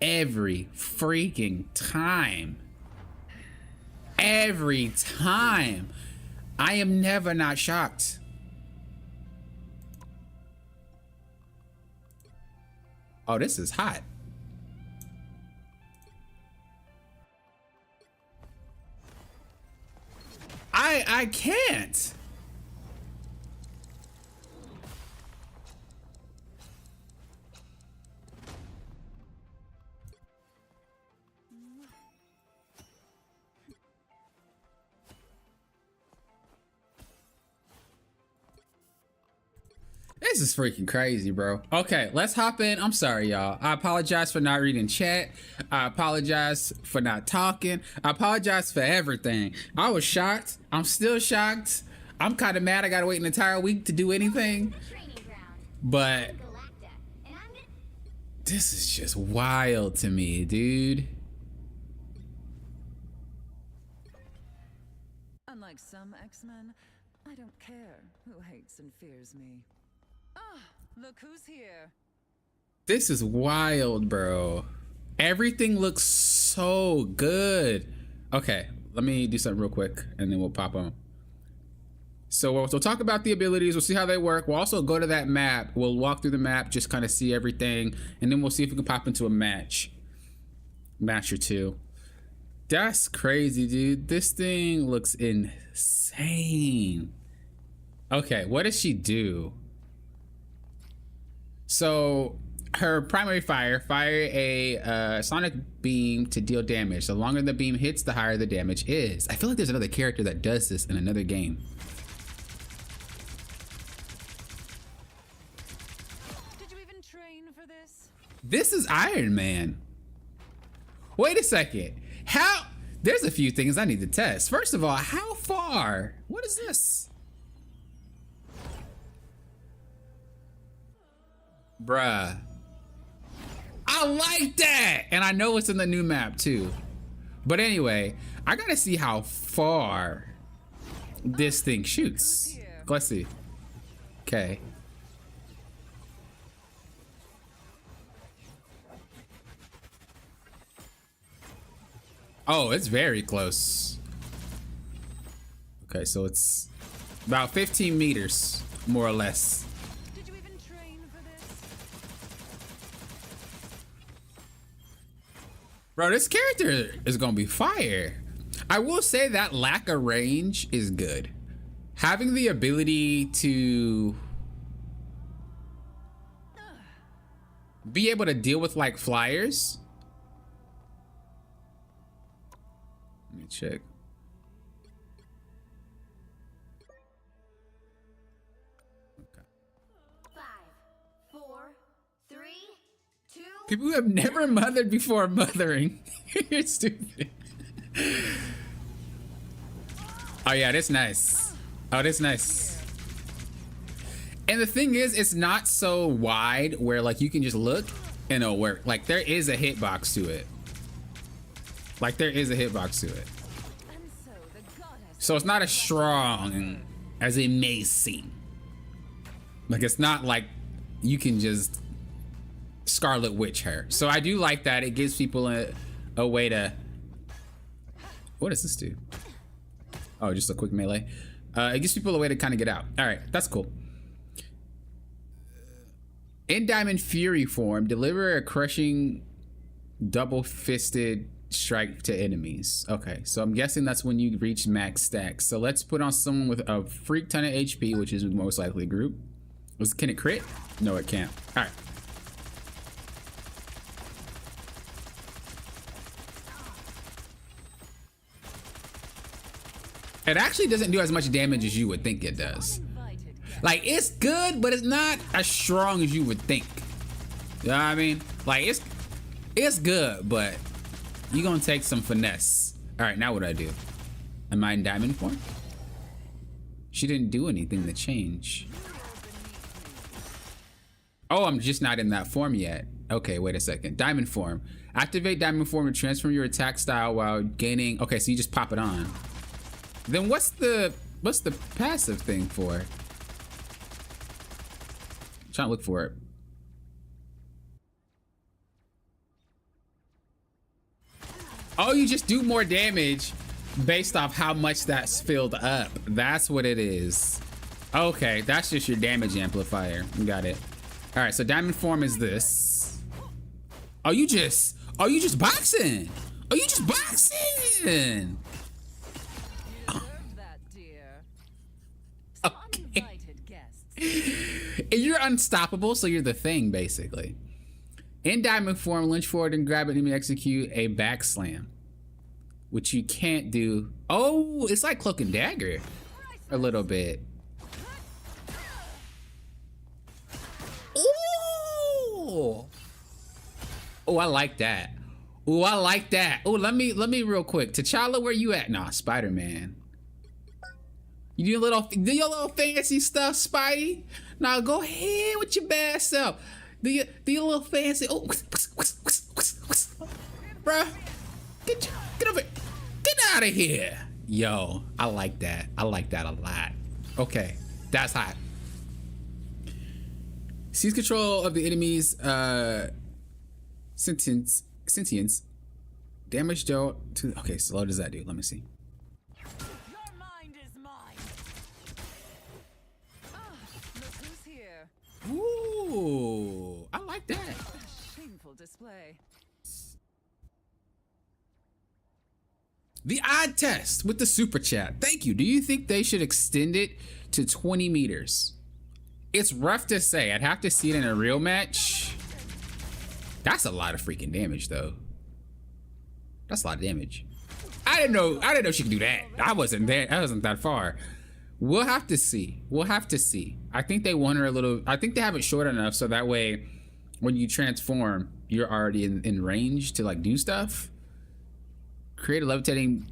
every freaking time. Every time. I am never not shocked. Oh, this is hot. I can't. This is freaking crazy, bro. Okay, let's hop in. I'm sorry, y'all. I apologize for not reading chat. I apologize for not talking. I apologize for everything. I was shocked. I'm still shocked. I'm kind of mad I gotta wait an entire week to do anything. But this is just wild to me, dude. Unlike some X-Men, I don't care who hates and fears me. Ah, look who's here. This is wild, bro. Everything looks so good. Okay, let me do something real quick and then we'll pop on. So we'll talk about the abilities. We'll see how they work. We'll also go to that map. We'll walk through the map, just kind of see everything. And then we'll see if we can pop into a match or two. That's crazy, dude. This thing looks insane. Okay, what does she do? So her primary fire a sonic beam to deal damage. The longer the beam hits, the higher the damage is. I feel like there's another character that does this in another game. Did you even train for this? This is Iron Man. Wait a second. How? There's a few things I need to test. First of all, how far? What is this? Bruh. I like that! And I know it's in the new map too. But anyway, I gotta see how far this thing shoots. Let's see. Okay. Oh, it's very close. Okay, so it's about 15 meters, more or less. Bro, this character is gonna be fire. I will say that lack of range is good. Having the ability to be able to deal with like flyers. Let me check. Okay. 5, 4, 3, 2, People who have never mothered before mothering. You're stupid. Oh yeah, that's nice. Oh, that's nice. And the thing is, it's not so wide where like you can just look and it'll work. Like there is a hitbox to it. Like there is a hitbox to it. So it's not as strong as it may seem. Like it's not like you can just Scarlet Witch her. So I do like that. It gives people a way to. What does this do? Oh, just a quick melee. It gives people a way to kind of get out. All right, that's cool. In Diamond Fury form, deliver a crushing double-fisted strike to enemies. Okay, so I'm guessing that's when you reach max stacks. So let's put on someone with a freak ton of HP, which is most likely a group. Can it crit? No, it can't. All right. It actually doesn't do as much damage as you would think it does. Like, it's good, but it's not as strong as you would think. You know what I mean? Like, it's good, but you're gonna take some finesse. All right, now what do I do? Am I in diamond form? She didn't do anything to change. Oh, I'm just not in that form yet. Okay, wait a second. Diamond form. Activate diamond form and transform your attack style while gaining. Okay, so you just pop it on. Then what's the passive thing for? I'm trying to look for it. Oh, you just do more damage based off how much that's filled up. That's what it is. Okay, that's just your damage amplifier. Got it. All right, so diamond form is this. Oh, you just boxing. Oh, you just boxing. Okay. You're unstoppable, so you're the thing, basically. In diamond form, lunge forward and grab it and execute a back slam, which you can't do. Oh, it's like Cloak and Dagger a little bit. Ooh. Oh, I like that. Oh, I like that. Oh, let me real quick. T'Challa, where you at? Nah, Spider-Man. You do your little fancy stuff, Spidey. Now go ahead with your bad self. Do your little fancy. Oh, bruh, get over, get out of here. Yo, I like that. I like that a lot. Okay, that's hot. Seize control of the enemy's sentience. Damage dealt to. Okay, so what does that do? Let me see. Ooh, I like that. Shameful display. The odd test with the super chat. Thank you. Do you think they should extend it to 20 meters? It's rough to say. I'd have to see it in a real match. That's a lot of freaking damage, though. That's a lot of damage. I didn't know she could do that. I wasn't there. I wasn't that far. We'll have to see. We'll have to see. I think they want her a little. I think they have it short enough so that way, when you transform, you're already in range to like do stuff. Create a levitating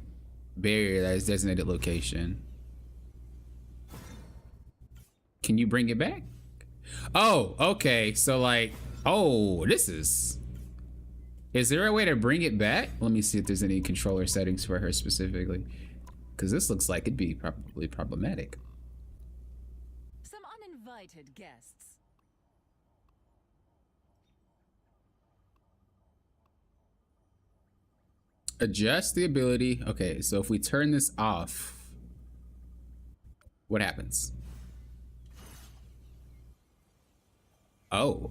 barrier that is designated location. Can you bring it back? Oh, okay. So like, oh, this is. Is there a way to bring it back? Let me see if there's any controller settings for her specifically. Because this looks like it'd be probably problematic. Some uninvited guests. Adjust the ability. Okay, so if we turn this off, what happens? Oh.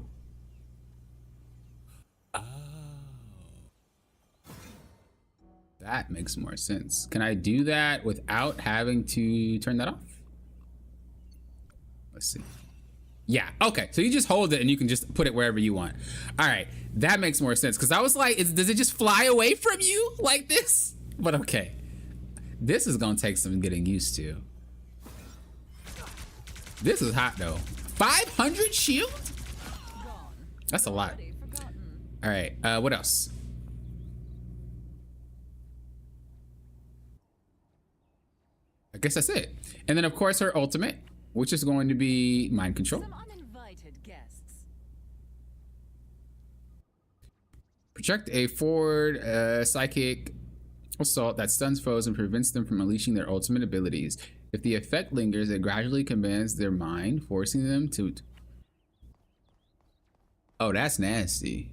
That makes more sense. Can I do that without having to turn that off? Let's see. Yeah, okay. So you just hold it and you can just put it wherever you want. All right, that makes more sense. Because I was like, does it just fly away from you like this? But okay. This is going to take some getting used to. This is hot though. 500 shield? That's a lot. All All right. What else? I guess that's it. And then of course her ultimate, which is going to be mind control. Some uninvited guests. Project a forward psychic assault that stuns foes and prevents them from unleashing their ultimate abilities. If the effect lingers, it gradually commands their mind, forcing them to... Oh, that's nasty.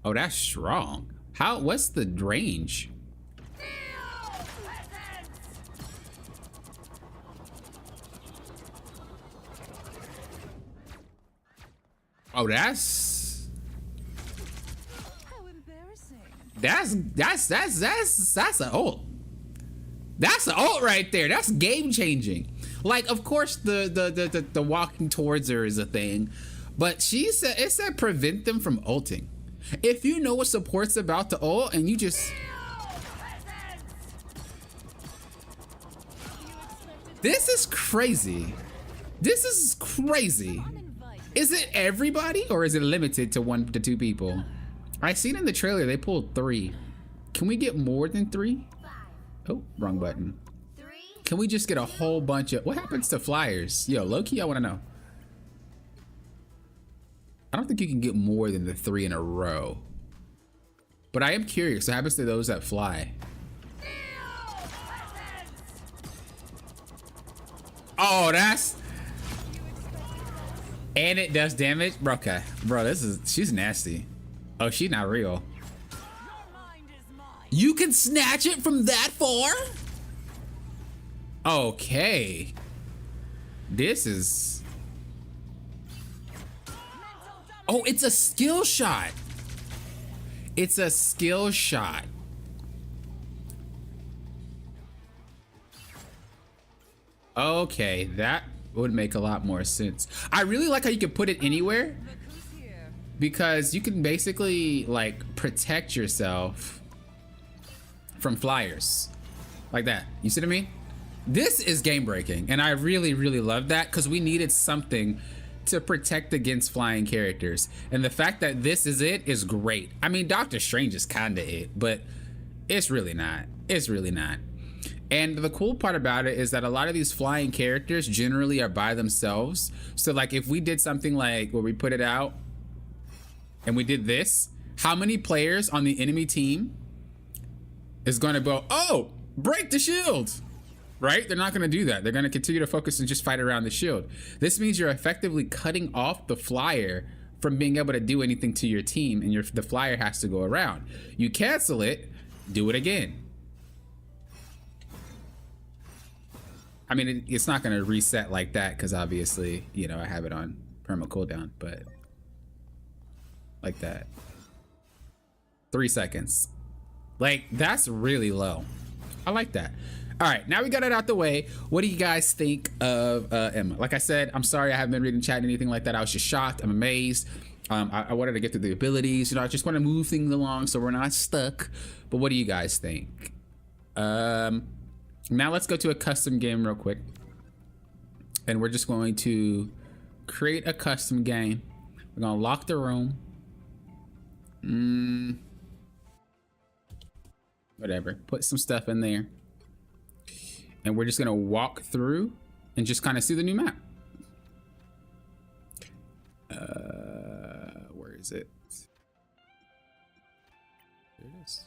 Oh, that's strong. What's the range? Oh, that's How embarrassing. that's an ult. That's an ult right there. That's game changing. Like, of course, the walking towards her is a thing, but it said prevent them from ulting. If you know what support's about to ult and you just... This is crazy. This is crazy. Is it everybody or is it limited to 1 to 2 people? I seen in the trailer they pulled 3. Can we get more than 3? Oh, wrong button. Can we just get a whole bunch of... What happens to flyers? Yo, low-key, I want to know. I don't think you can get more than the 3 in a row. But I am curious. What happens to those that fly? Oh, that's... And it does damage? Bro, okay. Bro, she's nasty. Oh, she's not real. You can snatch it from that far? Okay. This is... Oh, it's a skill shot. It's a skill shot. Okay, that would make a lot more sense. I really like how you can put it anywhere, because you can basically like protect yourself from flyers like that. You see what I mean? This is game breaking, and I really, really love that, because we needed something to protect against flying characters, and the fact that this is it is great. I mean, Doctor Strange is kind of it, but it's really not. It's really not. And the cool part about it is that a lot of these flying characters generally are by themselves. So like if we did something like where we put it out and we did this, how many players on the enemy team is going to go, oh, break the shield, right? They're not going to do that. They're going to continue to focus and just fight around the shield. This means you're effectively cutting off the flyer from being able to do anything to your team, and the flyer has to go around. You cancel it, do it again. I mean, it's not going to reset like that because obviously, you know, I have it on perma cooldown, but like that. 3 seconds. Like, that's really low. I like that. All right, now we got it out the way. What do you guys think of Emma? Like I said, I'm sorry I haven't been reading chat or anything like that. I was just shocked. I'm amazed. I wanted to get through the abilities. You know, I just want to move things along so we're not stuck. But what do you guys think? Now let's go to a custom game real quick. And we're just going to create a custom game. We're going to lock the room. Whatever. Put some stuff in there. And we're just going to walk through and just kind of see the new map. Where is it? There it is.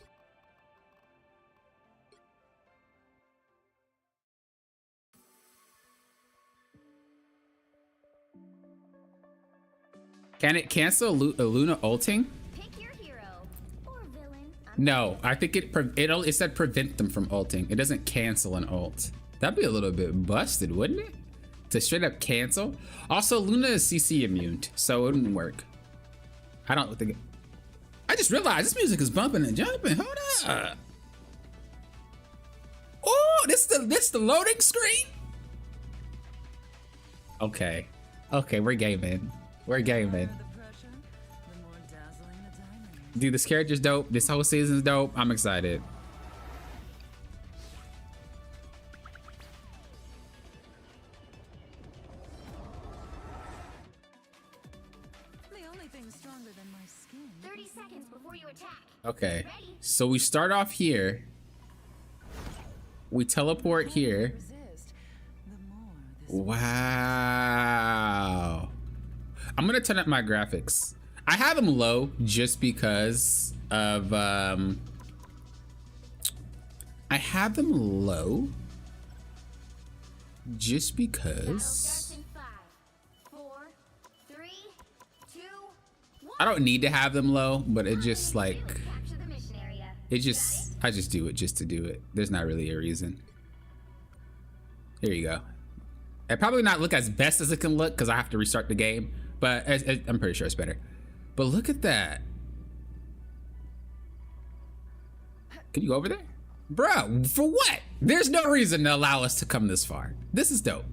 Can it cancel Luna ulting? Pick your hero or villain. No, I think it said prevent them from ulting. It doesn't cancel an ult. That'd be a little bit busted, wouldn't it? To straight up cancel. Also, Luna is CC immune, so it wouldn't work. I don't think. I just realized this music is bumping and jumping. Hold up. Oh, this the loading screen. Okay, we're gaming. We're gaming. Dude, this character's dope. This whole season's dope. I'm excited. The only thing stronger than my skin. 30 seconds Okay, so we start off here. We teleport here. Resist, the more this Wow. I'm gonna turn up my graphics. I have them low just because of I have them low just because Starts in 5, 4, 3, 2, 1. I don't need to have them low, but it just like Capture the mission area. I just do it just to do it. There's not really a reason. Here you go. It probably not look as best as it can look because I have to restart the game, but I'm pretty sure it's better. But look at that. Can you go over there? Bro, for what? There's no reason to allow us to come this far. This is dope.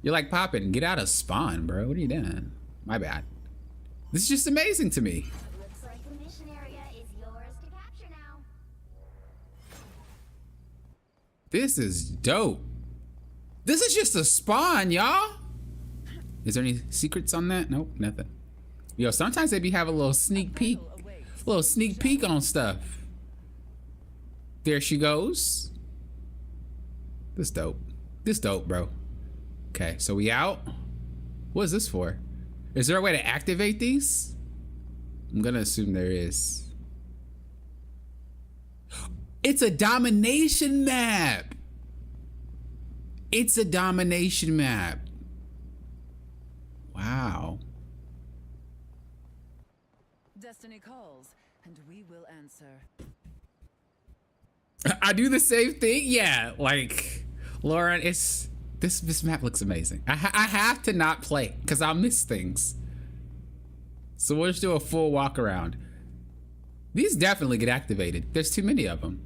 You're like, Poppin', get out of spawn, bro. What are you doing? My bad. This is just amazing to me. Looks like the mission area is yours to capture now. This is dope. This is just a spawn, y'all. Is there any secrets on that? Nope, nothing. Yo, sometimes they be having a little sneak peek. On stuff. There she goes. This dope. This dope, bro. Okay, so we out. What is this for? Is there a way to activate these? I'm gonna assume there is. It's a domination map. It's a domination map. Wow. Destiny calls, and we will answer. I do the same thing. Yeah, like Lauren, it's this map looks amazing. I have to not play because I'll miss things. So we'll just do a full walk around. These definitely get activated. There's too many of them.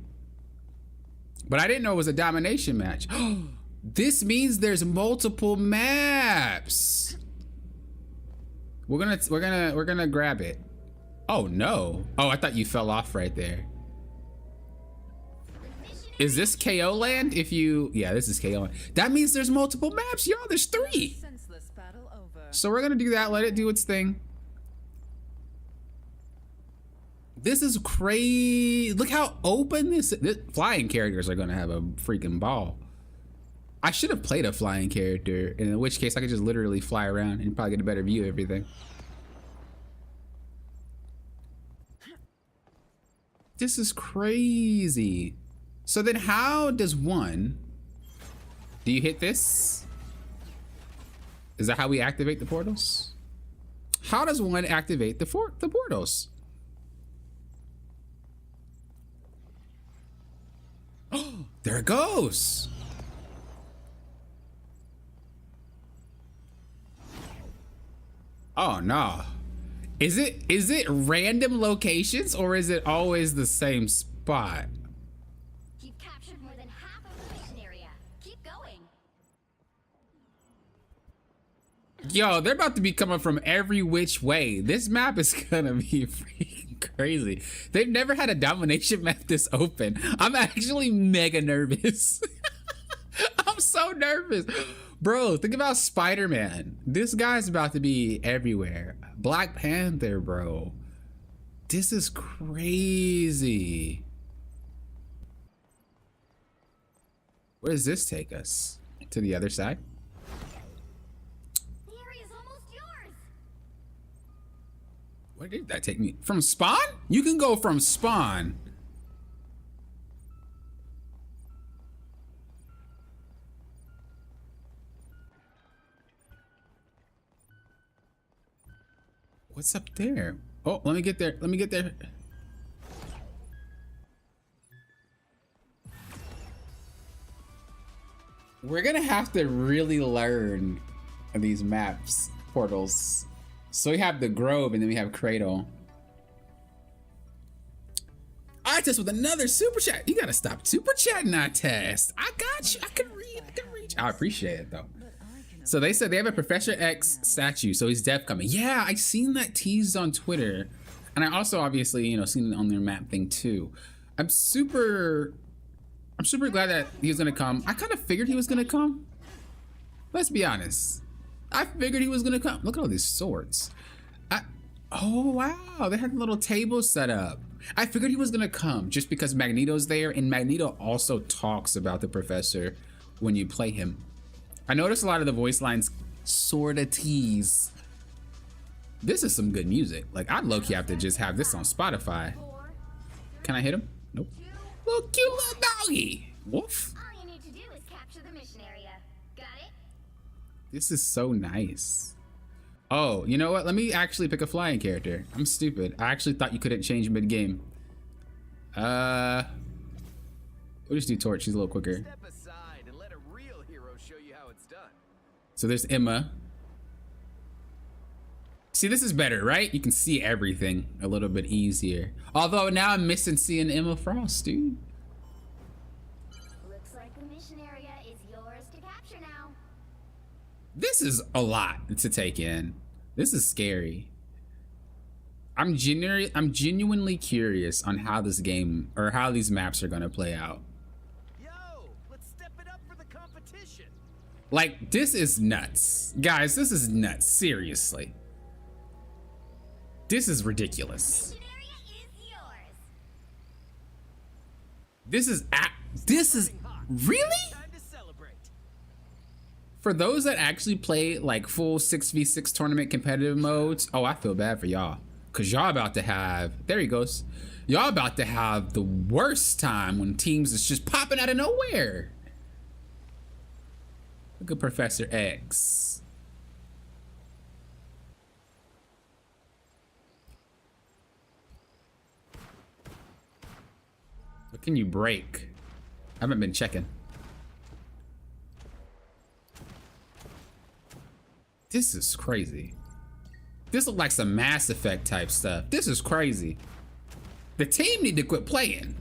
But I didn't know it was a domination match. This means there's multiple maps. We're gonna grab it. Oh no. Oh, I thought you fell off right there. Is this KO land? Yeah, this is KO land. That means there's multiple maps, y'all. There's 3. Senseless battle over. So we're gonna do that. Let it do its thing. This is crazy. Look how open this flying characters are gonna have a freaking ball. I should have played a flying character, in which case I could just literally fly around and probably get a better view of everything. This is crazy. So then how does do you hit this? Is that how we activate the portals? How does 1 activate the portals? Oh, there it goes. Oh no. Is it random locations or is it always the same spot? You've captured more than half of the mission area. Keep going. Yo, they're about to be coming from every which way. This map is gonna be freaking crazy. They've never had a domination map this open. I'm actually mega nervous. I'm so nervous. Bro, think about Spider-Man. This guy's about to be everywhere. Black Panther, bro. This is crazy. Where does this take us? To the other side? The area's almost yours. Where did that take me? From spawn? You can go from spawn. What's up there? Oh, let me get there. Let me get there. We're gonna have to really learn these maps, portals. So we have the Grove and then we have Cradle. I test with another super chat. You gotta stop super chatting, I test. I got you. I can read. I can reach. I appreciate it though. So they said they have a Professor X statue, so he's deaf coming. Yeah, I seen that teased on Twitter. And I also obviously, seen it on their map thing too. I'm super glad that he was gonna come. I kind of figured he was gonna come. Let's be honest. I figured he was gonna come. Look at all these swords. Oh wow, they had a little table set up. I figured he was gonna come just because Magneto's there, and Magneto also talks about the professor when you play him. I noticed a lot of the voice lines sorta tease. This is some good music. Like, I'd low-key have to just have this on Spotify. Can I hit him? Nope. Little cute little doggy. Woof. All you need to do is capture the mission area. Got it? This is so nice. Oh, you know what? Let me actually pick a flying character. I'm stupid. I actually thought you couldn't change mid-game. We'll just do Torch. She's a little quicker. Step aside and let a real hero show you how it's done. So there's Emma. See, this is better, right? You can see everything a little bit easier. Although now I'm missing seeing Emma Frost, dude. Looks like the mission area is yours to capture now. This is a lot to take in. This is scary. I'm genuinely curious on how this game or how these maps are gonna play out. Yo, let's step it up for the competition. Like, this is nuts. Guys, this is nuts. Seriously. This is ridiculous. Mission area is yours. This is really? Time to celebrate. For those that actually play like full 6v6 tournament competitive modes, oh, I feel bad for y'all. Cause y'all about to have, there he goes. Y'all about to have the worst time when teams is just popping out of nowhere. Look at Professor X. What can you break? I haven't been checking. This is crazy. This looks like some Mass Effect type stuff. This is crazy. The team need to quit playing.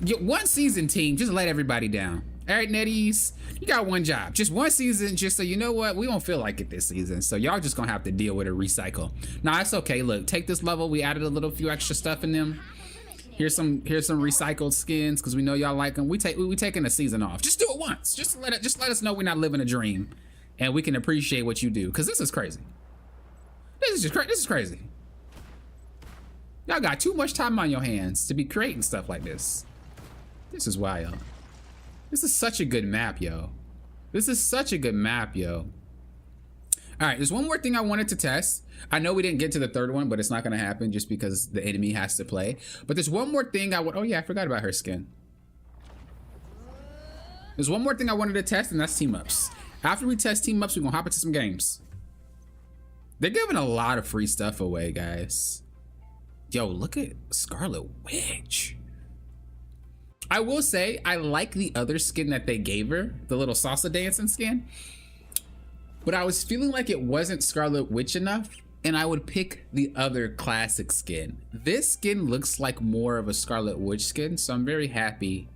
Get one season, team. Just let everybody down. All right, NetEase, you got one job. Just one season, just so you know what? We don't feel like it this season. So y'all just gonna have to deal with a recycle. Nah, it's okay. Look, take this level. We added a little few extra stuff in them. Here's some recycled skins because we know y'all like them. We taking a season off. Just do it once. Just let us know we're not living a dream, and we can appreciate what you do. Because this is crazy. This is crazy. Y'all got too much time on your hands to be creating stuff like this. This is wild. This is such a good map, yo. This is such a good map, yo. All right, there's one more thing I wanted to test. I know we didn't get to the third one, but it's not gonna happen just because the enemy has to play. But there's one more thing oh yeah, I forgot about her skin. There's one more thing I wanted to test, and that's team ups. After we test team ups, we're gonna hop into some games. They're giving a lot of free stuff away, guys. Yo, look at Scarlet Witch. I will say, I like the other skin that they gave her, the little salsa dancing skin. But I was feeling like it wasn't Scarlet Witch enough, and I would pick the other classic skin. This skin looks like more of a Scarlet Witch skin, so I'm very happy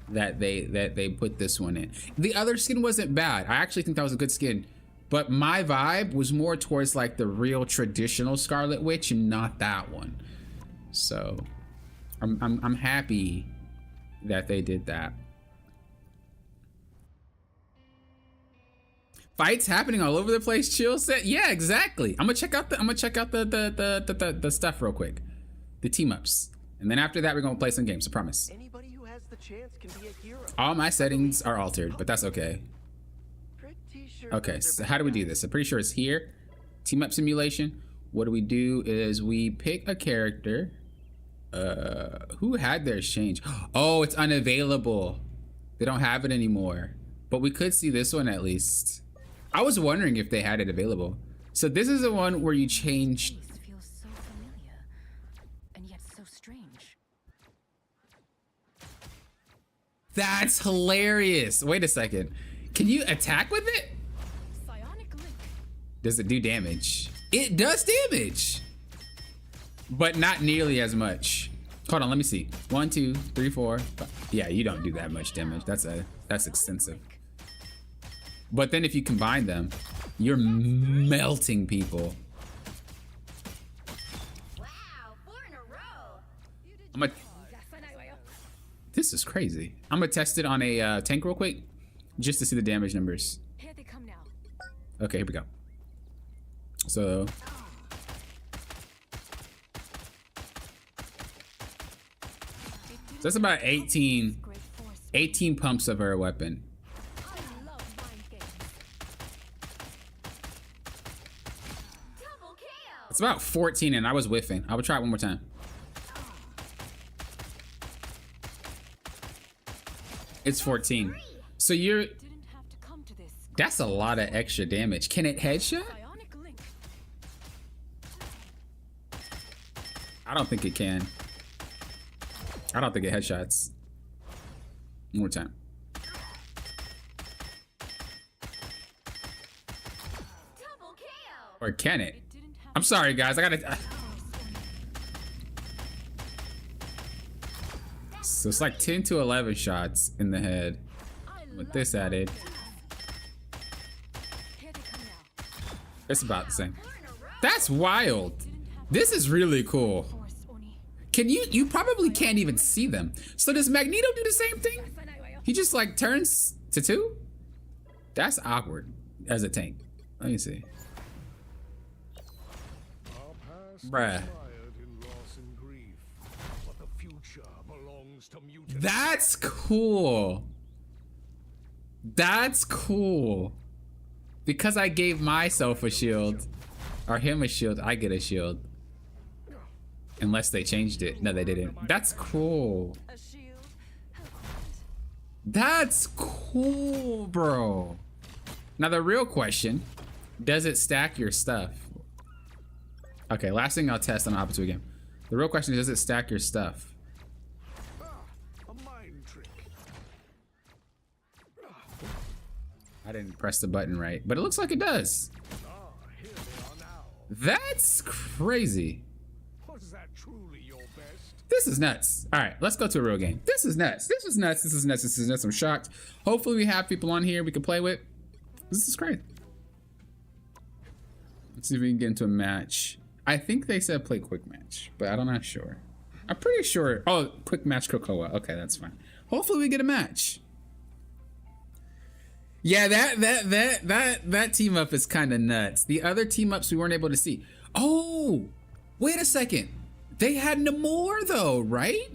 that they put this one in. The other skin wasn't bad. I actually think that was a good skin, but my vibe was more towards like the real traditional Scarlet Witch and not that one. So I'm happy that they did that. Fights happening all over the place. Chill set. Yeah, exactly. I'm gonna check out the stuff real quick, the team ups, and then after that we're gonna play some games. I promise. Anybody who has the chance can be a hero. All my settings are altered, but that's okay. Pretty sure Okay, so how do we do this? I'm pretty sure it's here. Team up simulation. What we do is we pick a character. Who had theirs change? Oh, it's unavailable. They don't have it anymore. But we could see this one at least. I was wondering if they had it available. So this is the one where you change. This feels so familiar, and yet so strange. That's hilarious. Wait a second. Can you attack with it? Psionic link. Does it do damage? It does damage, but not nearly as much. Hold on, let me see. 1, 2, 3, 4, 5. Yeah, you don't do that much damage. That's extensive. But then if you combine them, you're melting people. Wow, 4 in a row. This is crazy. I'm gonna test it on a tank real quick, just to see the damage numbers. Here they come now. Okay, here we go. So that's about 18 pumps of her weapon. I love mind games. Double kill. It's about 14 and I was whiffing. I would try it one more time. It's 14. So you're, Didn't have to come to this. that's a lot of extra damage. Can it headshot? Bionic link. I don't think it can. I don't think it headshots. One more time. Double kill. Or can it? Didn't have I'm sorry, guys. I gotta. So it's like 10 to 11 shots in the head with this added. Here they come now. It's about the same. That's wild. This is really cool. Force Oni. Can you probably can't even see them. So does Magneto do the same thing? He just like turns to 2? That's awkward as a tank. Let me see. Bruh. That's cool. That's cool. Because I gave myself a shield, or him a shield, I get a shield. Unless they changed it. No, they didn't. That's cool. A shield. That's cool, bro. Now the real question, does it stack your stuff? Okay, last thing I'll test on Opportunity again. The real question is, does it stack your stuff? I didn't press the button right, but it looks like it does. That's crazy. Was that truly your best? This is nuts. All right, let's go to a real game. This is nuts. This is nuts. This is nuts. This is nuts. I'm shocked. Hopefully we have people on here we can play with. This is great. Let's see if we can get into a match. I think they said play quick match, but I'm not sure. I'm pretty sure. Oh, quick match Cocoa. Okay, that's fine. Hopefully we get a match. Yeah, that team up is kind of nuts. The other team ups we weren't able to see. Oh, wait a second. They had Namor though, right?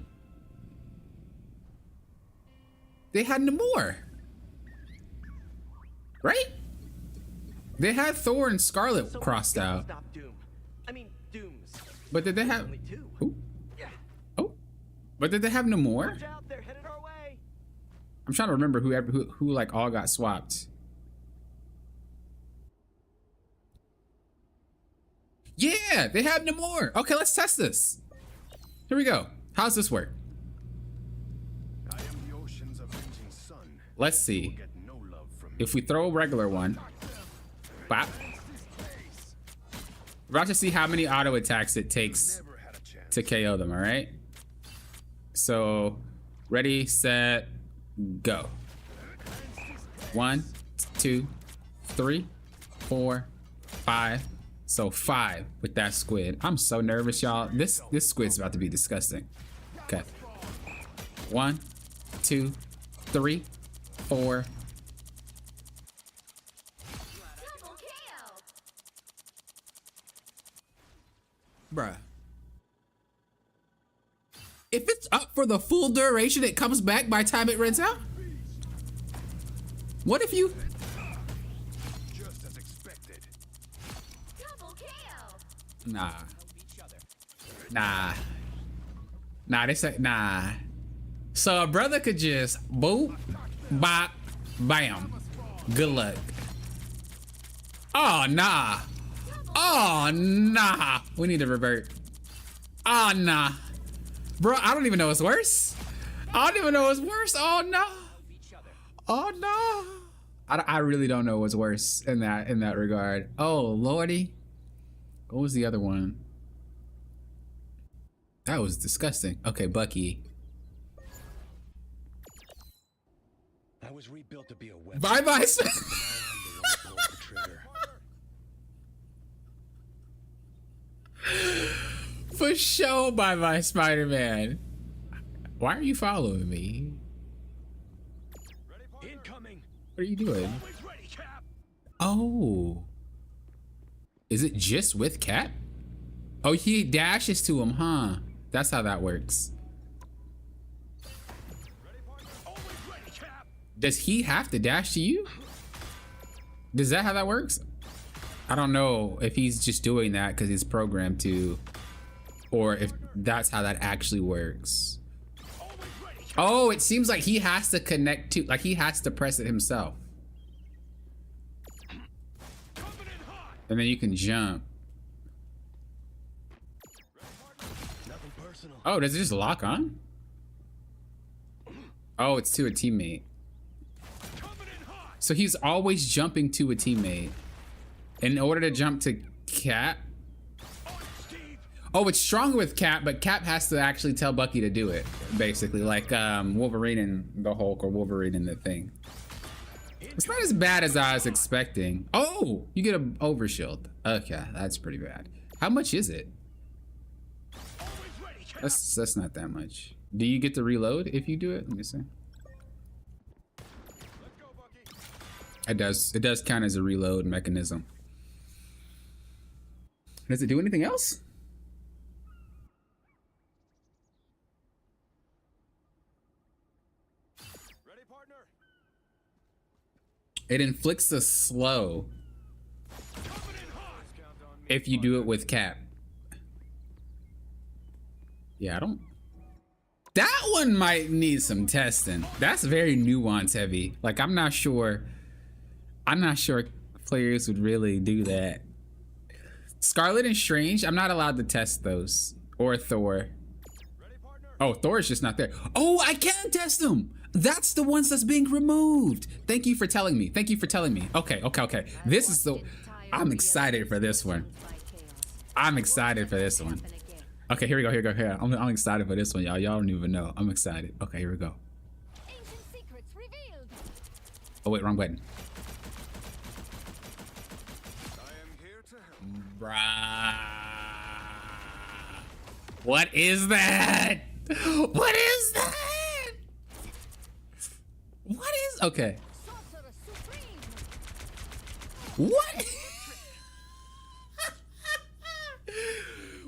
They had Namor, right? They had Thor and Scarlet So crossed gotta out. Stop Doom. I mean, Dooms. But did they have? Only 2. Who? Yeah. Oh, but did they have Namor? Watch out, they're headed our way. I'm trying to remember who like all got swapped. Yeah, they have Namor. Okay, let's test this. Here we go. How's this work? I am the ocean's avenging sun. Let's see. Get no love from me. If we throw a regular one, bop. We're about to see how many auto attacks it takes Never had a chance. to KO them, all right? So, ready, set, go. 1, 2, 3, 4, 5. So 5 with that squid. I'm so nervous, y'all. This squid's about to be disgusting. Okay. 1, 2, 3, 4. Double kill. Bruh. If it's up for the full duration, it comes back by the time it runs out? What if you... Just as expected. Double kill. Nah. Nah. Nah, they say, nah. So a brother could just boop, bop, bam. Good luck. Oh, nah. Oh, nah. We need to revert. Oh, nah. Bro, I don't even know what's worse. I don't even know what's worse. Oh, no. Oh, no. I really don't know what's worse in that regard. Oh, lordy. What was the other one? That was disgusting. Okay, Bucky. I was rebuilt to be a weapon. Bye bye. For sure, bye bye, Spider-Man. Why are you following me? Incoming. What are you doing? Always ready, Cap. Oh. Is it just with Cap? Oh, he dashes to him, huh? That's how that works. Does he have to dash to you? Does that how that works? I don't know if he's just doing that because he's programmed to, or if that's how that actually works. Oh, it seems like he has to connect to, like he has to press it himself. And then you can jump. Oh, does it just lock on? Oh, it's to a teammate. So he's always jumping to a teammate. In order to jump to Cap. Oh, it's stronger with Cap, but Cap has to actually tell Bucky to do it. Basically, like Wolverine and the Hulk, or Wolverine and the Thing. It's not as bad as I was expecting. Oh, you get an overshield. Okay, that's pretty bad. How much is it? That's not that much. Do you get to reload if you do it? Let me see. It does count as a reload mechanism. Does it do anything else? Ready, partner? It inflicts a slow if you do it with Cap. Yeah, I don't. That one might need some testing. That's very nuance heavy. Like, I'm not sure players would really do that. Scarlet and Strange, I'm not allowed to test those. Or Thor. Oh, Thor is just not there. Oh, I can test them. That's the ones that's being removed. Thank you for telling me. Thank you for telling me. Okay. This is the, I'm excited for this one. I'm excited for this one. Okay, here we go. Here. I'm excited for this one, y'all. Y'all don't even know. I'm excited. Okay, here we go. Oh, wait, wrong button. Bruh. What is that? What is that? What is, okay. What?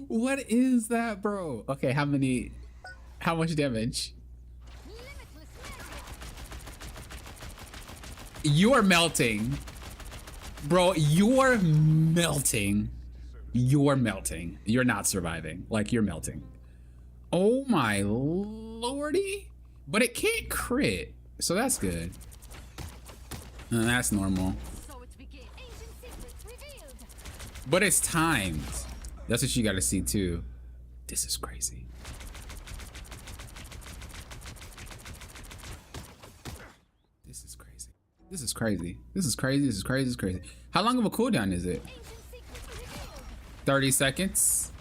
What is that, bro? Okay, how much damage? You're melting. Bro, you're melting. You're melting. You're not surviving. Like, you're melting. Oh my lordy. But it can't crit, so that's good. That's normal. But it's timed. That's what you gotta see too. This is crazy. This is crazy. This is crazy. This is crazy. This is crazy. This is crazy. How long of a cooldown is it? 30 seconds.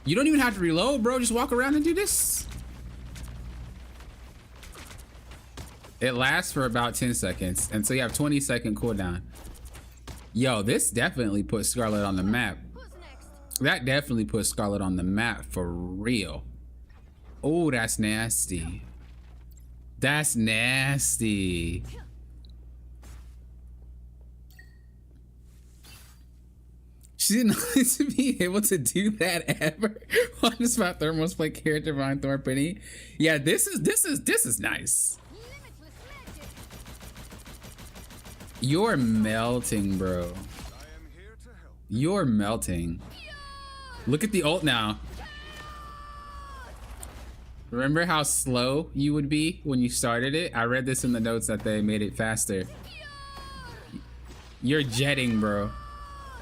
You don't even have to reload, bro. Just walk around and do this. It lasts for about 10 seconds. And so you have 20-second cooldown. Yo, this definitely puts Scarlet on the map. That definitely puts Scarlet on the map for real. Oh, that's nasty. That's nasty. She didn't like to be able to do that ever. On the spot, Thermos play character behind Thor Penny. Yeah, this is nice. You're melting, bro. You're melting. Look at the ult now. Remember how slow you would be when you started it? I read this in the notes that they made it faster. You're jetting, bro.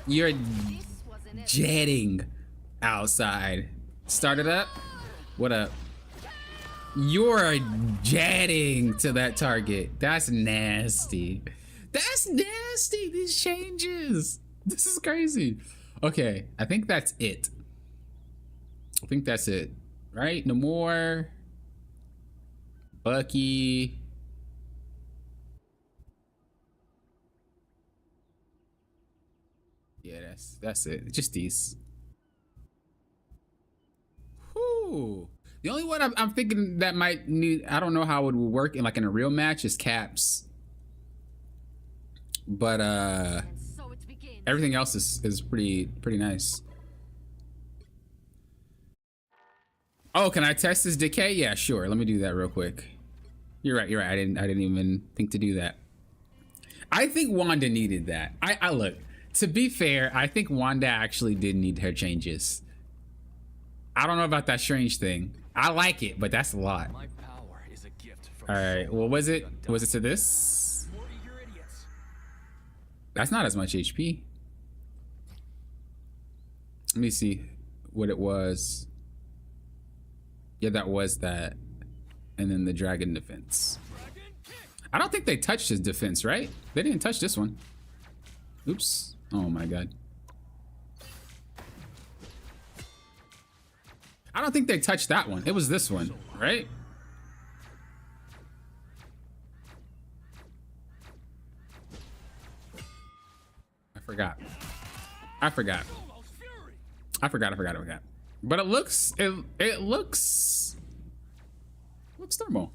You're jetting outside. Start it up. What up? You're jetting to that target. That's nasty. That's nasty. These changes. This is crazy. Okay, I think that's it. I think that's it. Right? No more. Bucky. Yeah, that's it. Just these. Whew. The only one I'm thinking that might need, I don't know how it would work in like in a real match, is Caps. But everything else is pretty nice. Oh, can I test this decay? Yeah, sure. Let me do that real quick. You're right. You're right. I didn't even think to do that. I think Wanda needed that. I look, to be fair, I think Wanda actually did need her changes. I don't know about that strange thing. I like it, but that's a lot. My power is a gift from All right. Well, was it to this? More to your idiots. That's not as much HP. Let me see what it was. Yeah, that was that. And then the dragon defense. I don't think they touched his defense, right? They didn't touch this one. Oops. Oh my god. I don't think they touched that one. It was this one, right? I forgot. But it looks normal.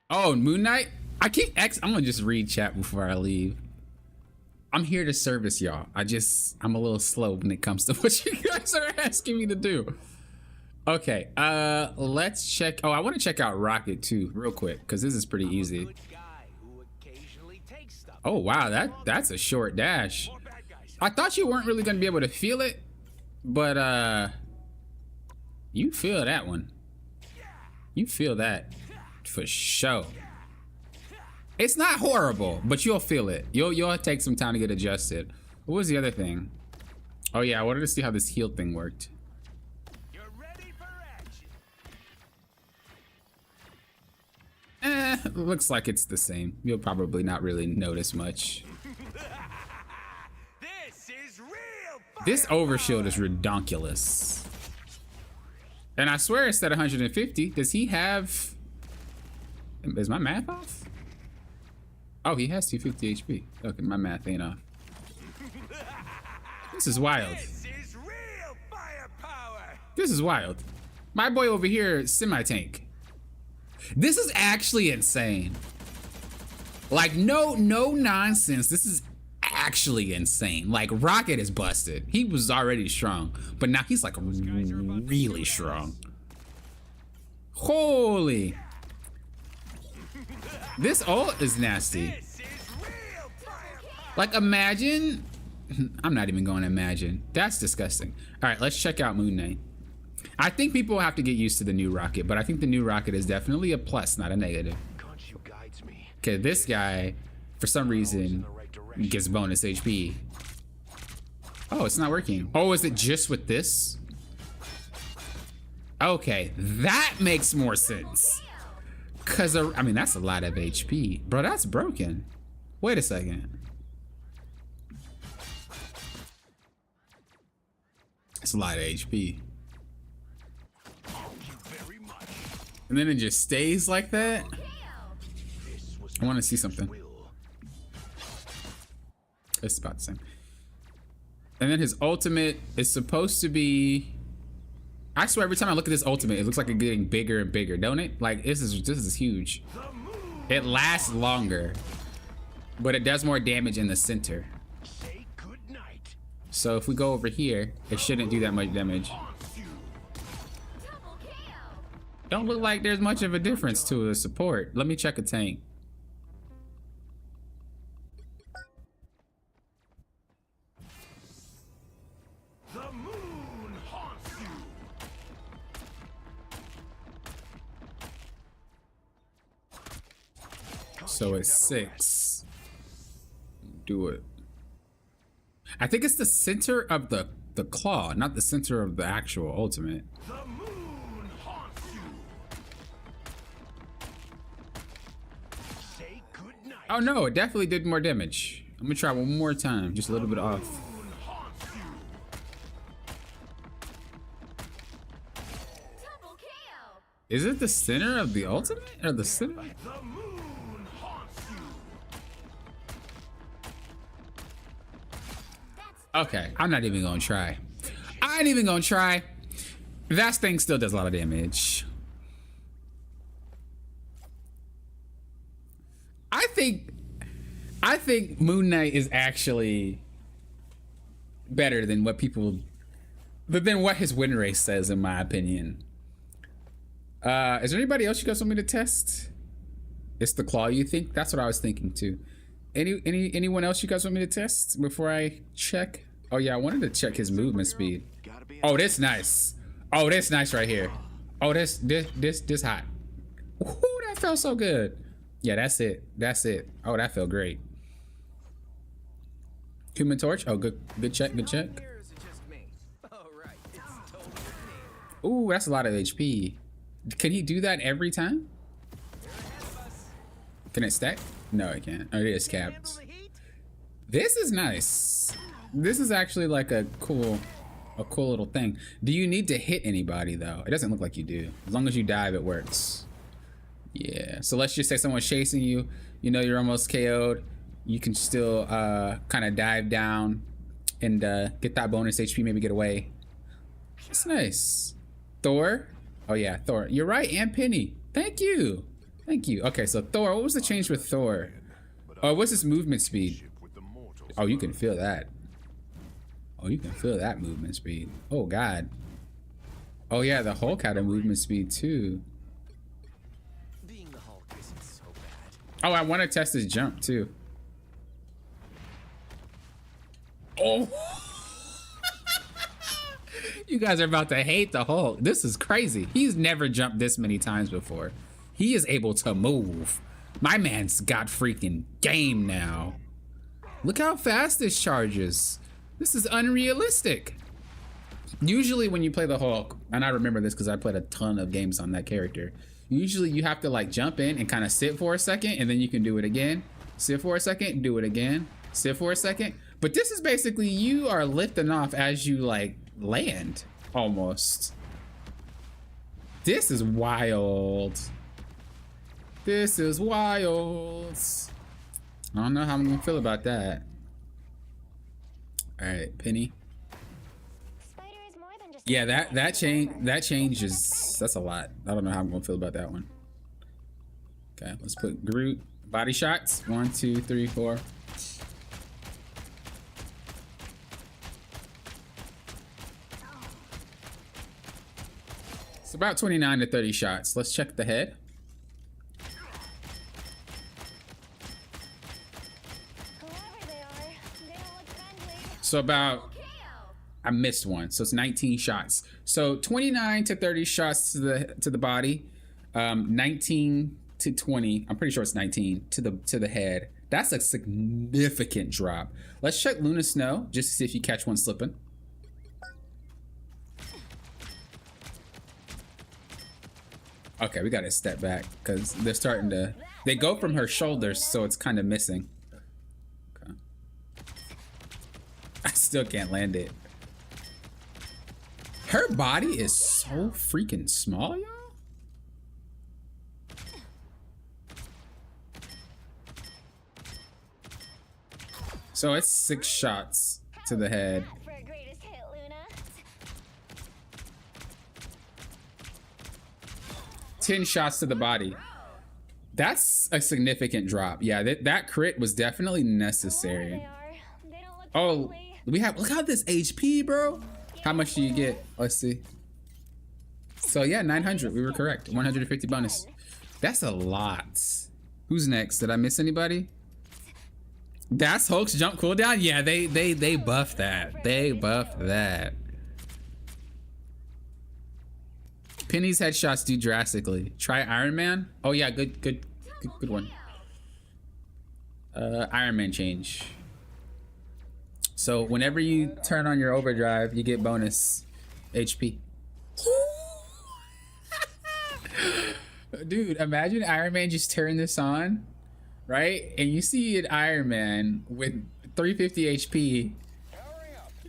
Oh, Moon Knight? I'm gonna just read chat before I leave. I'm here to service y'all. I'm a little slow when it comes to what you guys are asking me to do. Okay, let's check. Oh, I want to check out Rocket too, real quick, because this is pretty easy. Good guy who occasionally takes stuff. Oh wow, that's a short dash. More bad guys. I thought you weren't really gonna be able to feel it, but you feel that one. You feel that for sure. It's not horrible, but you'll feel it. You'll take some time to get adjusted. What was the other thing? Oh yeah, I wanted to see how this heal thing worked. You're ready for action. Looks like it's the same. You'll probably not really notice much. This is real. This overshield is redonkulous. And I swear it's at 150. Does he have... Is my math off? Oh, he has 250 HP. Okay, my math ain't off. This is wild. This is real firepower. This is wild. My boy over here, semi-tank. This is actually insane. Like, no nonsense. This is actually insane. Like, Rocket is busted. He was already strong, but now he's like really strong. Holy. This ult is nasty. This is real firepower. Like, imagine. I'm not even going to imagine. That's disgusting. All right, let's check out Moon Knight. I think people have to get used to the new Rocket, but I think the new Rocket is definitely a plus, not a negative. Khonshu guides me. Okay, this guy, for some reason, gets bonus HP. Oh, it's not working. Oh, is it just with this? Okay, that makes more sense. Cause I mean, that's a lot of HP. Bro, that's broken. Wait a second. That's a lot of HP. And then it just stays like that? I want to see something. It's about the same. And then his ultimate is supposed to be... I swear every time I look at this ultimate, it looks like it's getting bigger and bigger, don't it? Like, this is huge. It lasts longer, but it does more damage in the center. Say good night. So if we go over here, it shouldn't do that much damage. Don't look like there's much of a difference to the support. Let me check a tank. The moon haunts you. So it's 6. Do it. I think it's the center of the claw, not the center of the actual ultimate. The moon haunts you. Say good night. Oh no, it definitely did more damage. I'm gonna try one more time, just a little bit off. Moon haunts you. Double KO. Is it the center of the ultimate or the center? The moon haunts you. Okay, I'm not even gonna try. I ain't even gonna try. That thing still does a lot of damage. I think Moon Knight is actually better than what people, than what his win rate says, in my opinion. Is there anybody else you guys want me to test? It's the claw, you think? That's what I was thinking too. Anyone else you guys want me to test before I check? Oh yeah, I wanted to check his movement speed. Oh, this nice. Oh, this nice right here. Oh, this hot. Ooh, that felt so good. Yeah, that's it. That's it. Oh, that felt great. Human Torch. Oh, good check. Good check. Here, is it just me? Oh, right. It's totally me. Ooh, that's a lot of HP. Can he do that every time? You're ahead of us. Can it stack? No, it can't. Oh, it is Handle capped. the heat? This is nice. This is actually like a cool little thing. Do you need to hit anybody though? It doesn't look like you do. As long as you dive, it works. Yeah. So let's just say someone's chasing you. You know you're almost KO'd. You can still kind of dive down and get that bonus HP. Maybe get away. That's nice. Thor. Oh yeah, Thor. You're right. And Penny. Thank you. Thank you. Okay, so Thor. What was the change with Thor? Oh, what's his movement speed? Oh, you can feel that. Oh, you can feel that movement speed. Oh, God. Oh, yeah, the Hulk had a movement speed, too. Being the Hulk isn't so bad. Oh, I want to test his jump, too. Oh. You guys are about to hate the Hulk. This is crazy. He's never jumped this many times before. He is able to move. My man's got freaking game now. Look how fast this charges. This is unrealistic. Usually when you play the Hulk, and I remember this because I played a ton of games on that character, usually you have to like jump in and kind of sit for a second and then you can do it again. Sit for a second, do it again. Sit for a second. But this is basically you are lifting off as you like land almost. This is wild. This is wild. I don't know how I'm gonna feel about that. All right, Penny. Spider is more than just Yeah, that change is, that's a lot. I don't know how I'm gonna feel about that one. Okay, let's put Groot body shots. 1, 2, 3, 4. It's about 29 to 30 shots. Let's check the head. whoever they are. They don't look friendly. So about, I missed one, so it's 19 shots. So 29 to 30 shots to the body, 19 to 20. I'm pretty sure it's 19 to the head. That's a significant drop. Let's check Luna Snow just to see if you catch one slipping. Okay, we gotta step back because they're starting to. They go from her shoulders, so it's kind of missing. Okay. I still can't land it. Her body is so freaking small, y'all. So it's 6 shots to the head. For a greatest hit, Luna. 10 shots to the body. That's a significant drop. Yeah, that crit was definitely necessary. They are. They don't look Oh, friendly. look at this HP, bro. How much do you get? Let's see. So yeah, 900. We were correct. 150 bonus. That's a lot. Who's next? Did I miss anybody? That's Hulk's jump cooldown. Yeah, they buffed that. They buffed that. Penny's headshots do drastically. Try Iron Man. Oh yeah, good one. Iron Man change. So whenever you turn on your overdrive, you get bonus HP. Dude, imagine Iron Man just turn this on, right? And you see an Iron Man with 350 HP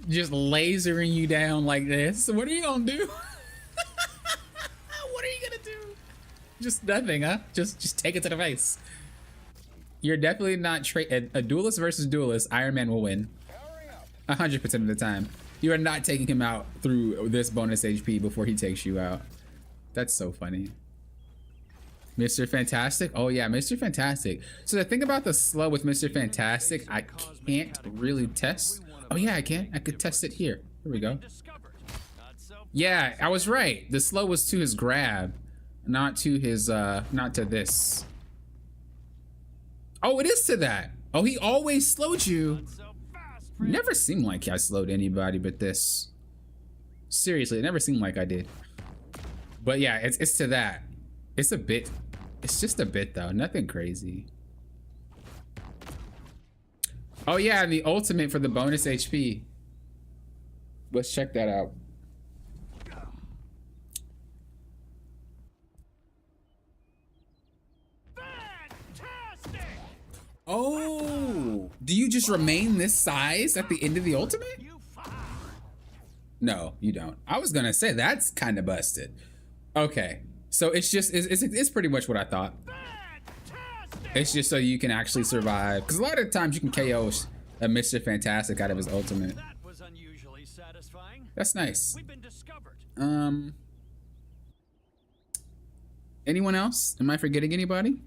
just lasering you down like this. What are you gonna do? What are you gonna do? Just nothing, huh? Just take it to the face. You're definitely not a duelist versus duelist. Iron Man will win 100% of the time. You are not taking him out through this bonus HP before he takes you out. That's so funny. Mr. Fantastic. Oh yeah, Mr. Fantastic. So the thing about the slow with Mr. Fantastic, I can't really test. Oh yeah, I can. I could test it here. Here we go. Discovered. Not so. Yeah, I was right. The slow was to his grab. not to his, not to this. Oh, it is to that. Oh, he always slowed you. So fast, friend. Never seemed like I slowed anybody but this. Seriously, it never seemed like I did. But yeah, it's to that. It's a bit. It's just a bit though. Nothing crazy. Oh yeah, and the ultimate for the bonus HP. Let's check that out. Fantastic! Oh, do you just remain this size at the end of the ultimate? You fire. No, you don't. I was gonna say that's kind of busted. Okay, so it's just it's pretty much what I thought. Fantastic! It's just so you can actually survive, because a lot of times you can KO a Mr. Fantastic out of his ultimate. That was unusually satisfying. That's nice. We've been discovered. Anyone else? Am I forgetting anybody?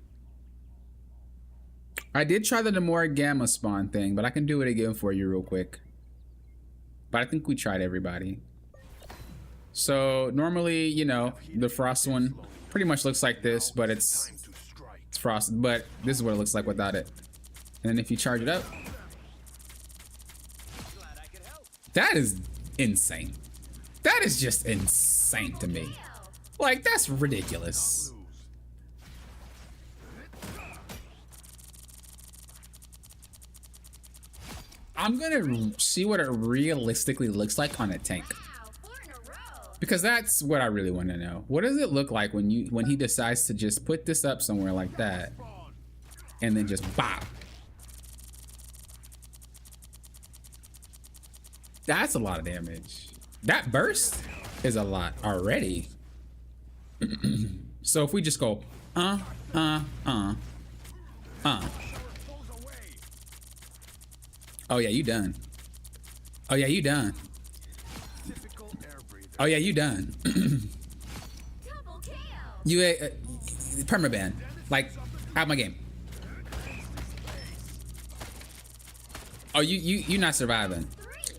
I did try the Namora Gamma spawn thing, but I can do it again for you real quick. But I think we tried everybody. So normally, you know, the Frost one pretty much looks like this, but it's frosted. But this is what it looks like without it. And then if you charge it up, Glad I could help. that is insane. That is just insane to me. Like, that's ridiculous. I'm gonna see what it realistically looks like on a tank, Wow, 4 in a row. because that's what I really want to know. What does it look like when he decides to just put this up somewhere like that and then just bop? That's a lot of damage. That burst is a lot already. So if we just go oh yeah, you done. Oh yeah, you done. Oh yeah, you done. Double KO. You permaban. Like, out my game. Oh, you not surviving.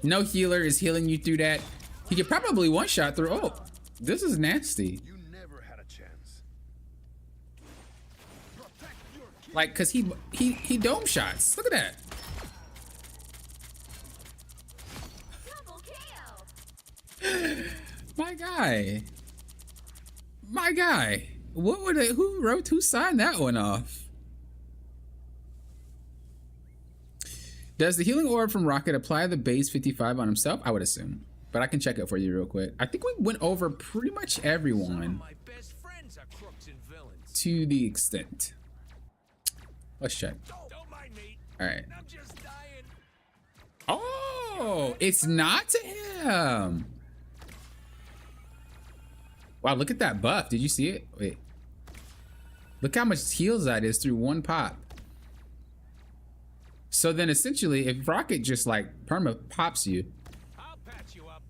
No healer is healing you through that. He could probably one shot through. Oh, this is nasty. You never had a chance. Like, cause he dome shots. Look at that. Double KO. My guy. My guy. What would it, who signed that one off? Does the healing orb from Rocket apply the base 55 on himself? I would assume, but I can check it for you real quick. I think we went over pretty much everyone My best friends are crooks and villains. to the extent. Let's check. Don't mind me. All right. I'm just dying. Oh, it's not to him. Wow, look at that buff. Did you see it? Wait. Look how much heals that is through one pop. So then essentially, if Rocket just like perma pops you, I'll patch you up.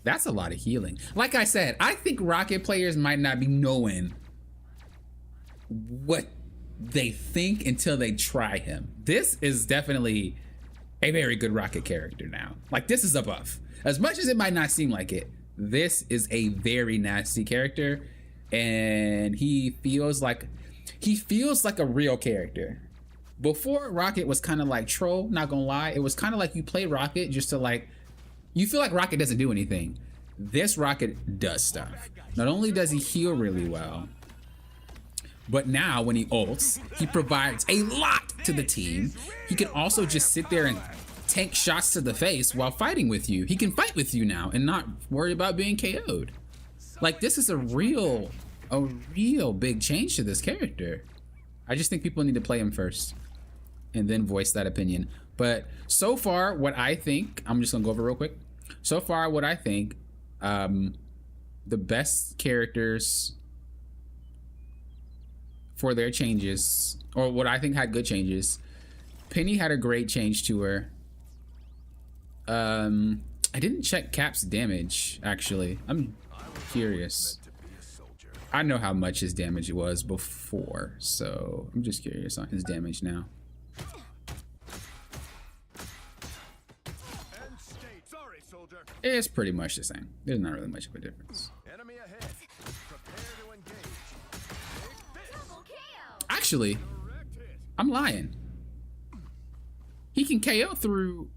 that's a lot of healing. Like I said, I think Rocket players might not be knowing what they think until they try him. This is definitely a very good Rocket character now. Like, this is a buff. As much as it might not seem like it, this is a very nasty character, and he feels like a real character. Before, Rocket was kind of like troll, not gonna lie. It was kind of like you play Rocket just to like, you feel like Rocket doesn't do anything. This Rocket does stuff. Not only does he heal really well, but now when he ults, he provides a lot to the team. He can also just sit there and tank shots to the face while fighting with you. He can fight with you now and not worry about being KO'd. Like, this is a real big change to this character. I just think people need to play him first and then voice that opinion. But so far, what I think, I'm just gonna go over real quick. So far, what I think, the best characters for their changes, or what I think had good changes, Penny had a great change to her. I didn't check Cap's damage, actually. I'm curious. I know how much his damage was before, so I'm just curious on his damage now. End state. Sorry, soldier. It's pretty much the same. There's not really much of a difference. Enemy ahead. Prepare to Actually, I'm lying. He can KO through.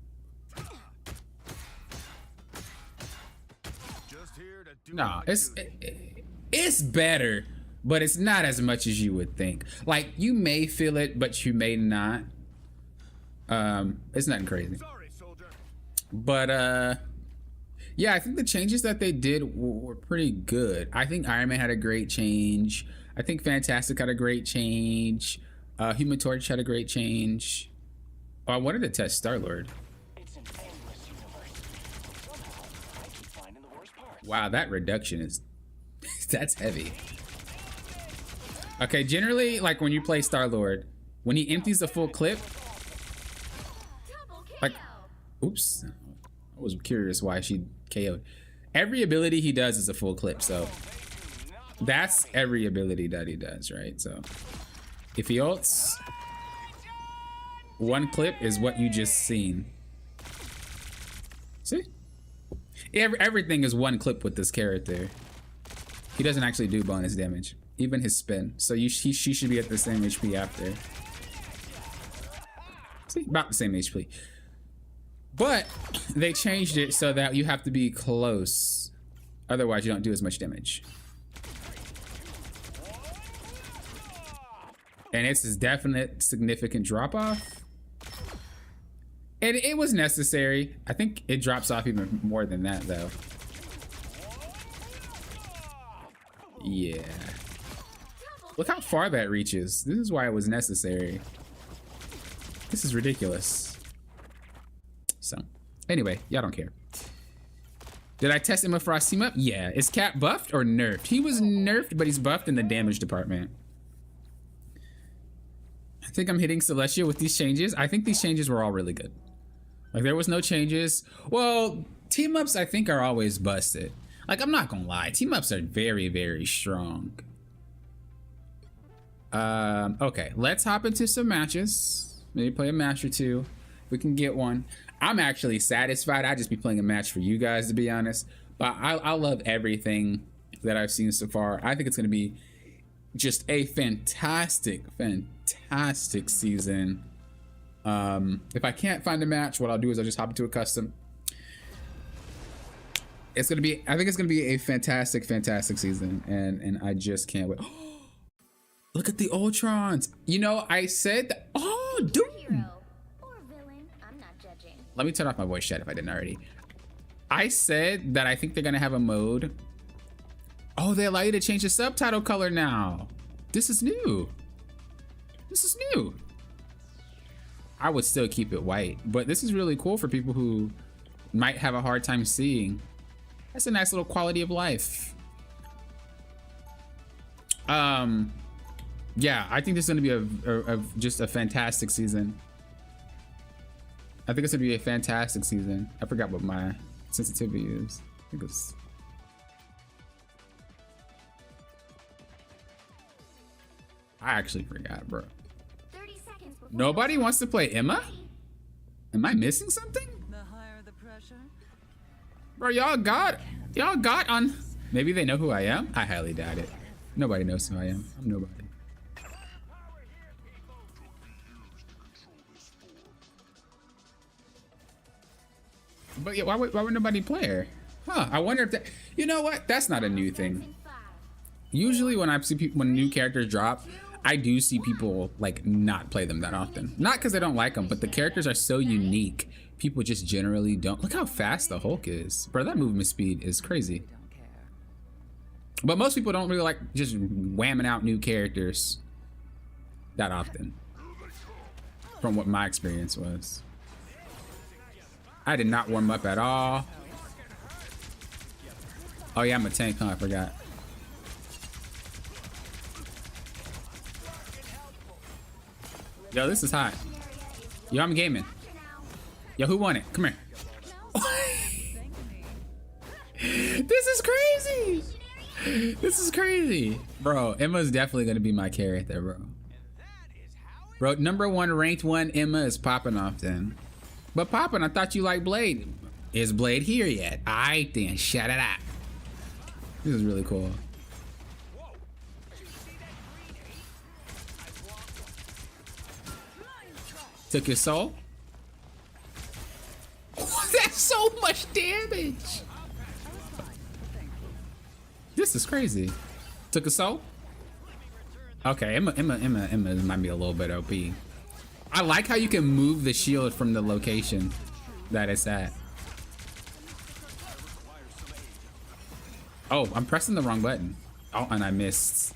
Just here to do No, my it's duty. it's better, but it's not as much as you would think. Like, you may feel it, but you may not. It's nothing crazy. Sorry, soldier. But yeah, I think the changes that they did were pretty good. I think Iron Man had a great change. I think Fantastic had a great change. Human Torch had a great change. Oh, I wanted to test Star-Lord. It's an endless universe. Somehow, I keep finding the worst parts. Wow, that reduction is that's heavy. Okay, generally, like when you play Star-Lord, when he empties the full clip, Double KO. like, oops, I was curious why she KO'd. Every ability he does is a full clip, so that's every ability that he does, right? So if he ults, one clip is what you just seen. See? Everything is one clip with this character. He doesn't actually do bonus damage, even his spin. So she should be at the same HP after. See, about the same HP. But they changed it so that you have to be close. Otherwise, you don't do as much damage. And it's a definite significant drop off. And it was necessary. I think it drops off even more than that, though. Yeah. Look how far that reaches. This is why it was necessary. This is ridiculous. So, anyway, y'all don't care. Did I test Emma Frost team up? Yeah. Is Cap buffed or nerfed? He was nerfed, but he's buffed in the damage department. I think I'm hitting Celestia with these changes. I think these changes were all really good. Like, there was no changes. Well, team ups I think are always busted. Like, I'm not gonna lie, team ups are very, very strong. Okay, let's hop into some matches. Maybe play a match or two. We can get one. I'm actually satisfied. I just be playing a match for you guys, to be honest. But I love everything that I've seen so far. I think it's gonna be just a fantastic season. If I can't find a match, what I'll do is I'll just hop into a custom. It's gonna be, I think it's gonna be a fantastic season, and I just can't wait. Look at the Ultrons. You know, I said that, oh, dude. Hero or villain, I'm not judging. Let me turn off my voice chat if I didn't already. I said that I think they're gonna have a mode. Oh, they allow you to change the subtitle color now. This is new. This is new. I would still keep it white, but this is really cool for people who might have a hard time seeing. That's a nice little quality of life. Yeah, I think this is gonna be just a fantastic season. I think it's gonna be a fantastic season. I forgot what my sensitivity is. I think it's. I actually forgot, bro. 30 seconds before Nobody wants to play Emma? Am I missing something? The higher the pressure, Bro, y'all got on. Maybe they know who I am? I highly doubt it. Nobody knows who I am. I'm nobody. But yeah, why would nobody play her? Huh, I wonder if that, you know what? That's not a new thing. in 5, Usually when I see people, when new characters drop, I do see people like not play them that often. Not because I don't like them, but the characters are so unique. People just generally don't. Look how fast the Hulk is. Bro, that movement speed is crazy. don't care. But most people don't really like just whamming out new characters that often. From what my experience was. I did not warm up at all. Oh yeah, I'm a tank, huh? I forgot. Yo, this is hot. Yo, I'm gaming. Yo, who won it? Come here. This is crazy. This is crazy. Bro, Emma's definitely gonna be my character, bro. Bro, #1 ranked 1 Emma is popping off then. But popping, I thought you liked Blade. Is Blade here yet? Aight then, shut it up. This is really cool. Took your soul. That's so much damage. This is crazy. Took a soul. Okay, Emma might be a little bit OP. I like how you can move the shield from the location that it's at. Oh, I'm pressing the wrong button. Oh, and I missed.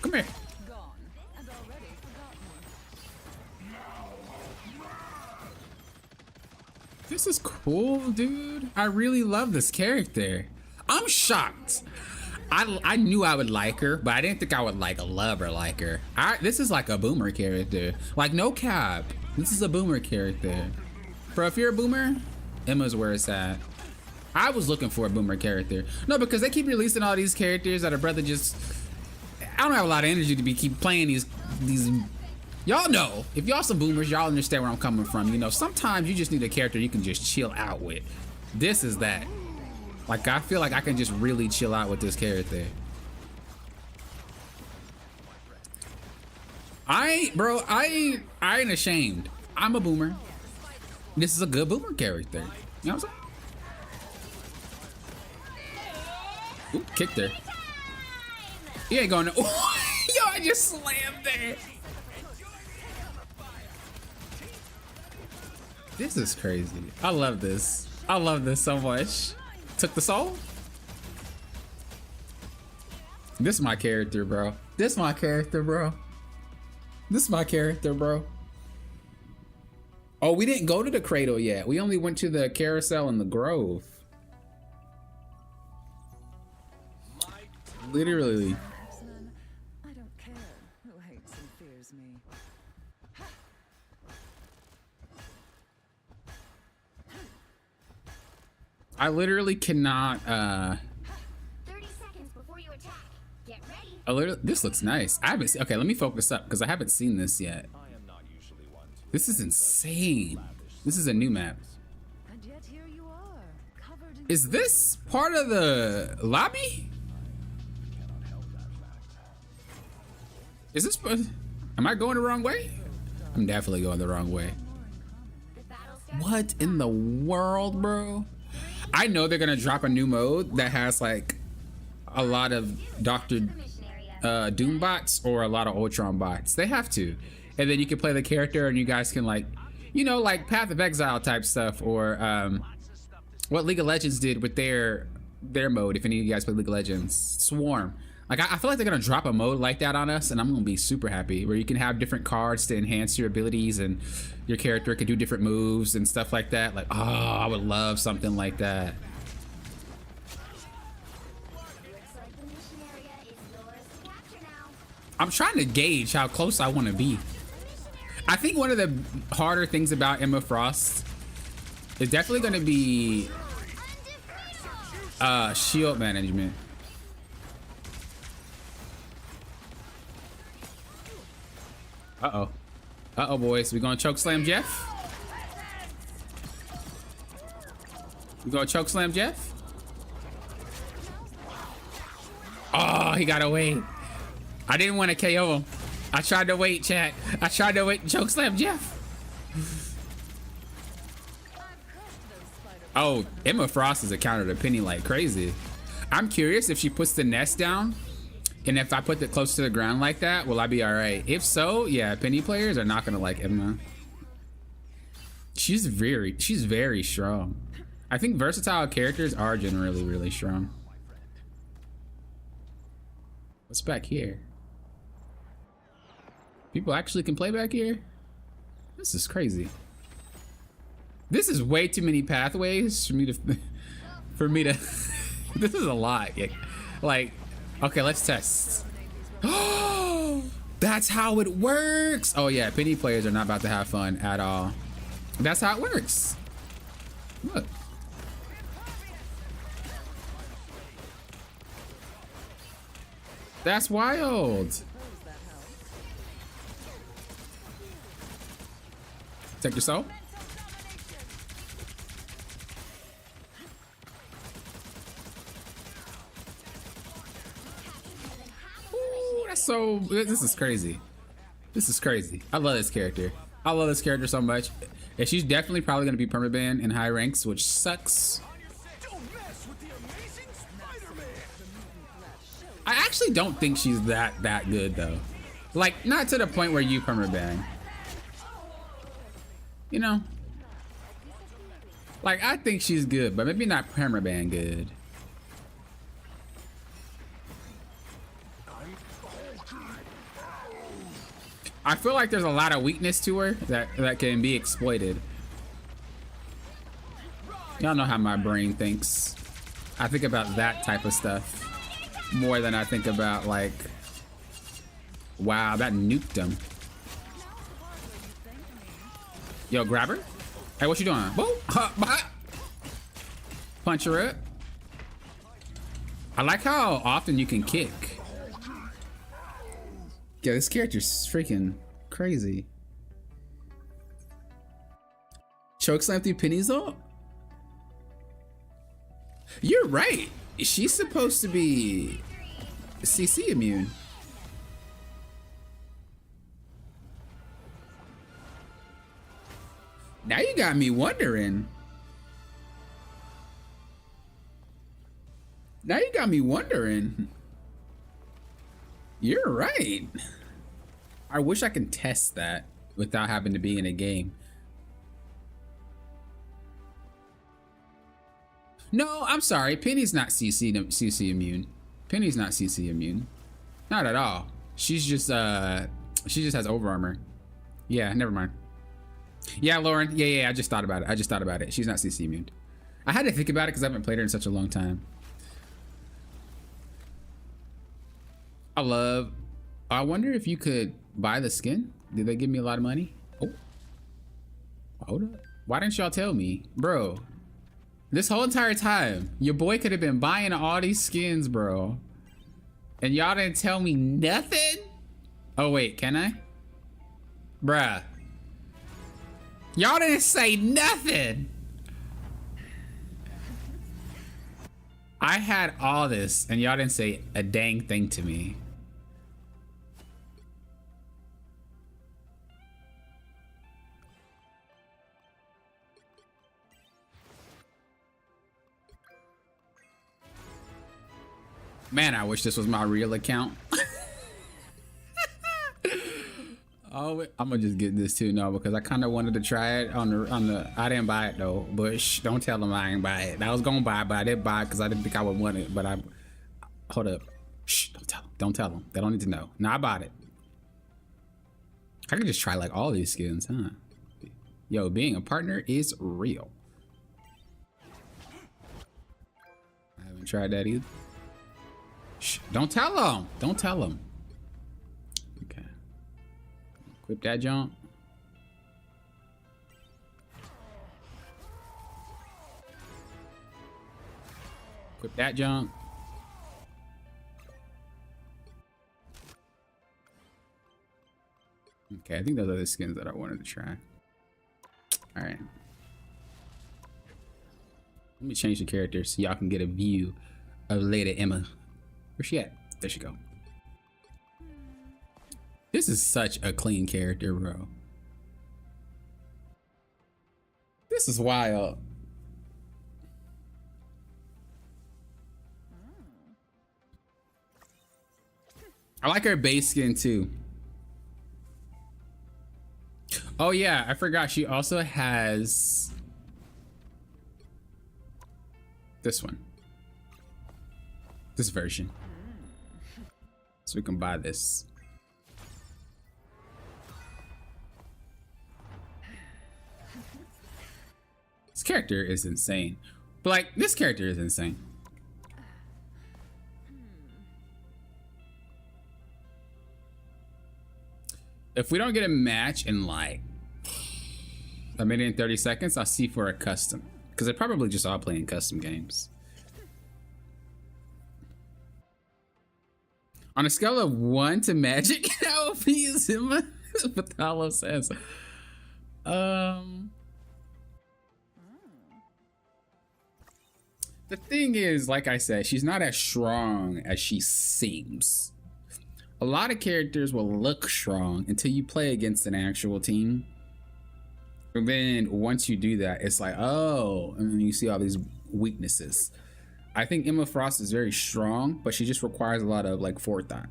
Come here. Gone and already forgotten. This is cool, dude. I really love this character. I'm shocked. I knew I would like her, but I didn't think I would like love her like her. This is like a boomer character. Like, no cap. This is a boomer character. Bro, if you're a boomer, Emma's where it's at. I was looking for a boomer character. No, because they keep releasing all these characters that a brother just... I don't have a lot of energy to be keep playing these... Y'all know. If y'all some boomers, y'all understand where I'm coming from. You know, sometimes you just need a character you can just chill out with. This is that. Like, I feel like I can just really chill out with this character. Bro, I ain't ashamed. I'm a boomer. This is a good boomer character. You know what I'm saying? Ooh, kicked her. You ain't going to... Yo, I just slammed there. This is crazy. I love this. I love this so much. Took the soul? This is my character, bro. This is my character, bro. This is my character, bro. Oh, we didn't go to the cradle yet. We only went to the carousel in the grove. Literally. X-Men, I don't care who hates and fears me. I literally cannot 30 seconds before you attack. Get ready. This looks nice. I haven't seen, okay, let me focus up because I haven't seen this yet. This is insane. This is a new map. And yet here you are, covered in Is this part of the lobby? Is this, am I going the wrong way? I'm definitely going the wrong way. The battle starts. What in the world, bro? I know they're gonna drop a new mode that has like a lot of Dr. Doom bots or a lot of Ultron bots. They have to. And then you can play the character and you guys can, like, you know, like Path of Exile type stuff, or what League of Legends did with their mode, if any of you guys play League of Legends. Swarm. Like, I feel like they're gonna drop a mode like that on us, and I'm gonna be super happy, where you can have different cards to enhance your abilities and your character can do different moves and stuff like that. Like, oh, I would love something like that. Looks like the mission area is yours to capture now. I'm trying to gauge how close I want to be. I think one of the harder things about Emma Frost is definitely going to be shield management. Uh-oh. Uh-oh, boys. We gonna choke slam Jeff? We gonna choke slam Jeff? Oh, he got away. I didn't want to KO him. I tried to wait, chat. I tried to wait and choke slam Jeff. Oh, Emma Frost is a counter to Penny like crazy. I'm curious if she puts the nest down, and if I put it close to the ground like that, will I be all right? If so, yeah, Penny players are not gonna like Emma. She's very strong. I think versatile characters are generally really strong. What's back here? People actually can play back here? This is crazy. This is way too many pathways for me to this is a lot. Like, okay, let's test. Oh, that's how it works. Oh yeah, Penny players are not about to have fun at all. That's how it works. Look. That's wild. Take your soul. Ooh, that's so. This is crazy. This is crazy. I love this character. I love this character so much. And she's definitely probably gonna be permabanned in high ranks, which sucks. Don't mess with the amazing Spider-Man. I actually don't think she's that good though. Like, not to the point where you permaban. You know? Like, I think she's good, but maybe not permaban good. I feel like there's a lot of weakness to her that can be exploited. Y'all know how my brain thinks. I think about that type of stuff more than I think about, like, wow, that nuked him. Yo, grab her. Hey, what you doing? Whoa. Punch her up. I like how often you can kick. Yeah, this character's freaking crazy. Chokeslam through pennies though? You're right. She's supposed to be CC immune. Now you got me wondering. Now you got me wondering. You're right. I wish I could test that without having to be in a game. No, I'm sorry. Penny's not CC immune. Penny's not CC immune. Not at all. She just has over armor. Yeah, never mind. Yeah, Lauren. Yeah, I just thought about it. She's not CC immune. I had to think about it because I haven't played her in such a long time. I wonder if you could buy the skin. Did they give me a lot of money? Oh, hold up. Why didn't y'all tell me? Bro, this whole entire time, your boy could have been buying all these skins, bro. And y'all didn't tell me nothing? Oh, wait, can I? Bruh. Y'all didn't say nothing. I had all this and y'all didn't say a dang thing to me. Man, I wish this was my real account. Oh, I'm gonna just get this too now because I kind of wanted to try it on the. I didn't buy it though, but shh, don't tell them I ain't buy it. I was gonna buy it, but I didn't buy it because I didn't think I would want it. But hold up, shh, don't tell them. Don't tell them. They don't need to know. No, I bought it. I could just try like all these skins, huh? Yo, being a partner is real. I haven't tried that either. Shh, don't tell them. Don't tell them. Okay. Equip that jump. Equip that jump. Okay, I think those are the skins that I wanted to try. All right. Let me change the character so y'all can get a view of Lady Emma. Where's she at? There she go. This is such a clean character, bro. This is wild. I like her base skin too. Oh yeah, I forgot she also has this one. This version. So we can buy this. This character is insane. But like, this character is insane. If we don't get a match in like a minute and 30 seconds, I'll see for a custom. Because they're probably just all playing custom games. On a scale of 1 to magic, how OP is him? Patalo says. The thing is, like I said, she's not as strong as she seems. A lot of characters will look strong until you play against an actual team. And then once you do that, it's like, oh, and then you see all these weaknesses. I think Emma Frost is very strong, but she just requires a lot of like forethought.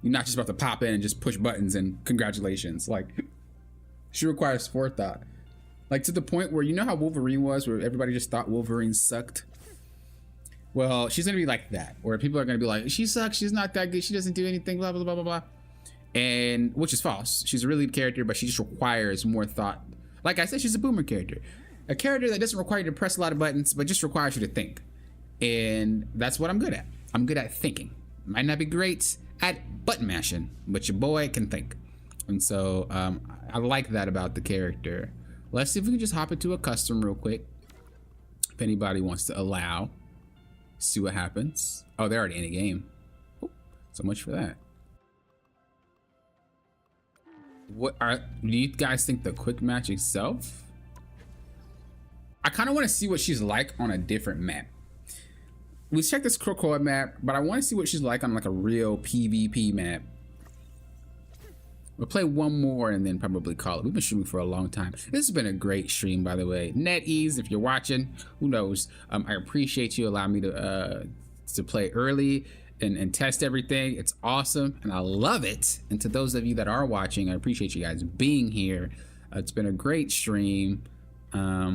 You're not just about to pop in and just push buttons and congratulations. Like, she requires forethought. Like, to the point where, you know how Wolverine was, where everybody just thought Wolverine sucked? Well, she's gonna be like that, where people are gonna be like, she sucks, she's not that good, she doesn't do anything, blah, blah, blah, blah, blah. And, which is false. She's a really good character, but she just requires more thought. Like I said, she's a boomer character. A character that doesn't require you to press a lot of buttons, but just requires you to think. And that's what I'm good at. I'm good at thinking. Might not be great at button mashing, but your boy can think. And so I like that about the character. Let's see if we can just hop into a custom real quick. If anybody wants to allow. See what happens. Oh, they're already in a game. Oh, so much for that. Do you guys think the quick match itself? I kind of want to see what she's like on a different map. We checked this Krakoa map, but I want to see what she's like on like a real PvP map. We'll play one more and then probably call it. We've been streaming for a long time. This has been a great stream, by the way. NetEase, if you're watching, who knows? I appreciate you allowing me to play early and test everything. It's awesome and I love it. And to those of you that are watching, I appreciate you guys being here. It's been a great stream. I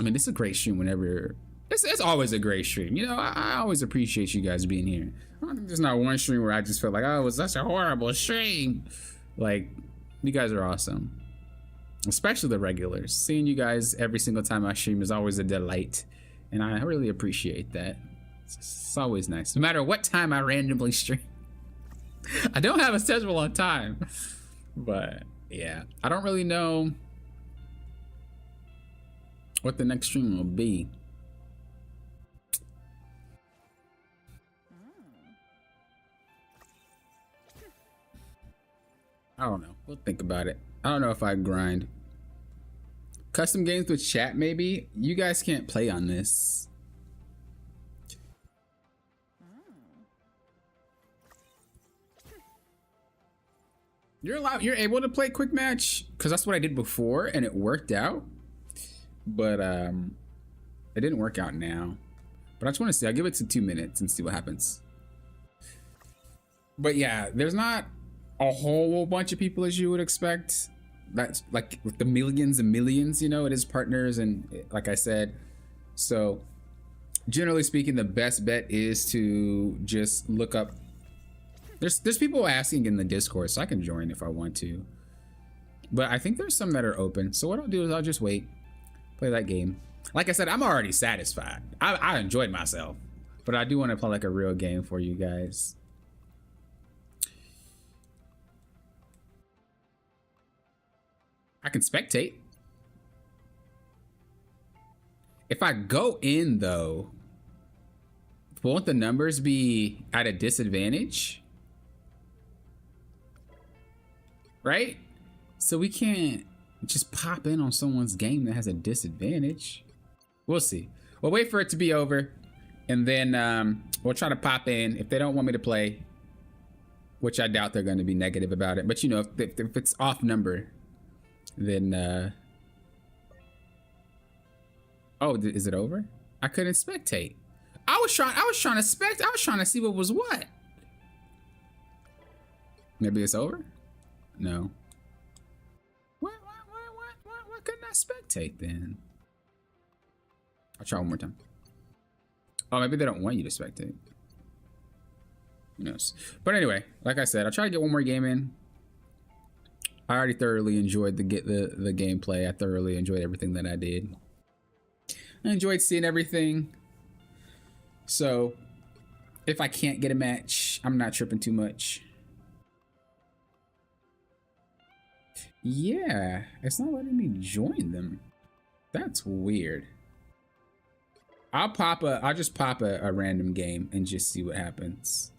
mean, this is a great stream whenever. It's always a great stream. You know, I always appreciate you guys being here. I don't think there's not one stream where I just felt like, oh, it was such a horrible stream. Like, you guys are awesome. Especially the regulars. Seeing you guys every single time I stream is always a delight. And I really appreciate that. It's always nice. No matter what time I randomly stream. I don't have a schedule on time. But, yeah. I don't really know what the next stream will be. I don't know. We'll think about it. I don't know if I grind. Custom games with chat, maybe? You guys can't play on this. You're able to play quick match? Because that's what I did before and it worked out. But it didn't work out now. But I just want to see. I'll give it to 2 minutes and see what happens. But yeah, there's not a whole bunch of people as you would expect. That's like with the millions and millions, you know, it is partners and like I said. So generally speaking, the best bet is to just look up. There's people asking in the Discord, so I can join if I want to. But I think there's some that are open. So what I'll do is I'll just wait, play that game. Like I said, I'm already satisfied. I enjoyed myself, but I do want to play like a real game for you guys. I can spectate. If I go in though, won't the numbers be at a disadvantage? Right? So we can't just pop in on someone's game that has a disadvantage. We'll see. We'll wait for it to be over and then we'll try to pop in. If they don't want me to play, which I doubt they're going to be negative about it, but you know, if it's off number, then oh, is it over? I couldn't spectate. I was trying to see what was what. Maybe it's over? No. Why couldn't I spectate then? I'll try one more time. Oh, maybe they don't want you to spectate. Who knows? But anyway, like I said, I'll try to get one more game in. I already thoroughly enjoyed the gameplay. I thoroughly enjoyed everything that I did. I enjoyed seeing everything. So if I can't get a match, I'm not tripping too much. Yeah, it's not letting me join them. That's weird. I'll just pop a random game and just see what happens.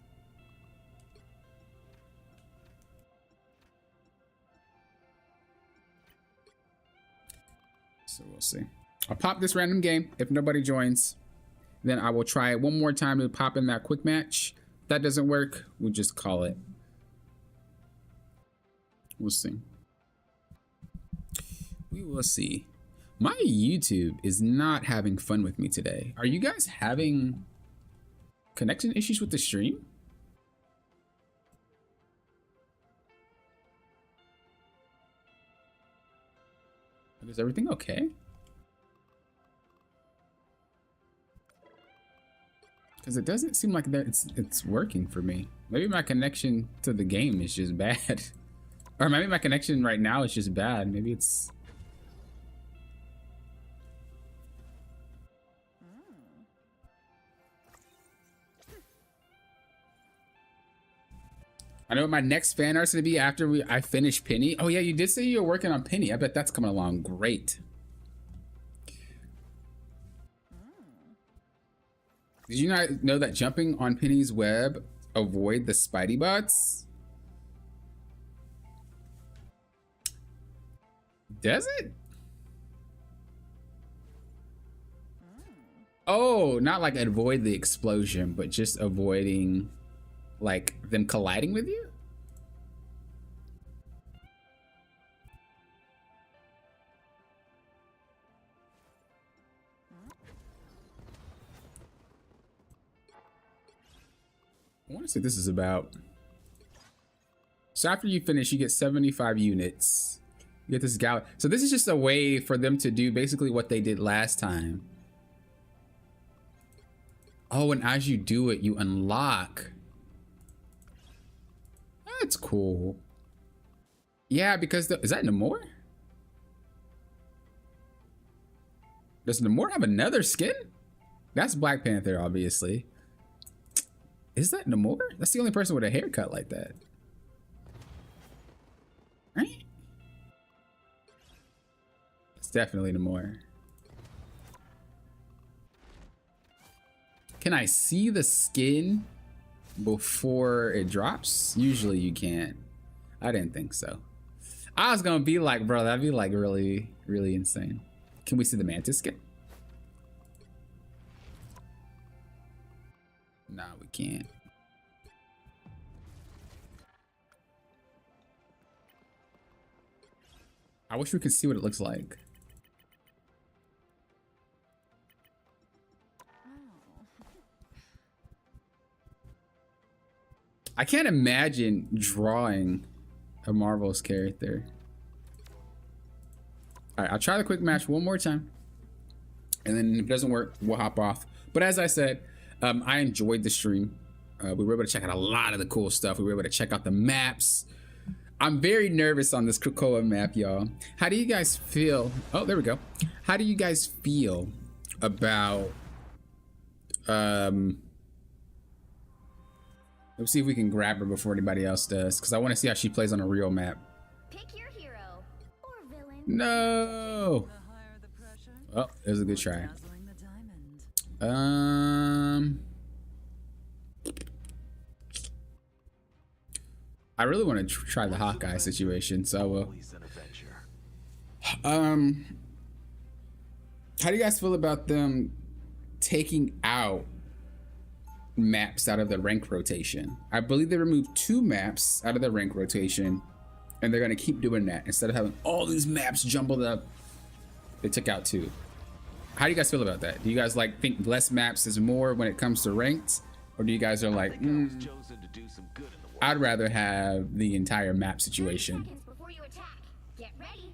So we'll see. I'll pop this random game. If nobody joins, then I will try it one more time to pop in that quick match. If that doesn't work, we'll just call it. We'll see. We will see. My YouTube is not having fun with me today. Are you guys having connection issues with the stream? Is everything okay? Because it doesn't seem like that it's working for me. Maybe my connection to the game is just bad. Or maybe my connection right now is just bad. Maybe it's... I know what my next fan art's gonna be after I finish Penny. Oh yeah, you did say you were working on Penny. I bet that's coming along great. Did you not know that jumping on Penny's web avoid the Spidey bots? Does it? Oh, not like avoid the explosion, but just avoiding like them colliding with you? I want to say this is about. So after you finish, you get 75 units. You get this Gala. So this is just a way for them to do basically what they did last time. Oh, and as you do it, you unlock. That's cool. Yeah, because is that Namor? Does Namor have another skin? That's Black Panther, obviously. Is that Namor? That's the only person with a haircut like that. Right? It's definitely Namor. Can I see the skin before it drops? Usually you can't. I didn't think so. I was gonna be like, bro, that'd be like really, really insane. Can we see the Mantis skin? Nah, we can't. I wish we could see what it looks like. I can't imagine drawing a Marvel's character. All right, I'll try the quick match one more time. And then if it doesn't work, we'll hop off. But as I said, I enjoyed the stream. We were able to check out a lot of the cool stuff. We were able to check out the maps. I'm very nervous on this Krakoa map, y'all. How do you guys feel? Oh, there we go. How do you guys feel about... Let's see if we can grab her before anybody else does, because I want to see how she plays on a real map. Pick your hero or villain. No! The higher the pressure, Oh, it was a good try. dazzling the diamond. I really want to try the Hawkeye situation, so I will. Always an adventure. How do you guys feel about them taking out maps out of the rank rotation? I believe they removed 2 maps out of the rank rotation, and they're gonna keep doing that. Instead of having all these maps jumbled up, they took out 2. How do you guys feel about that? Do you guys like think less maps is more when it comes to ranked, or do you guys are like, chosen to do some good in the world. I'd rather have the entire map 30 situation? seconds before you attack. Get ready.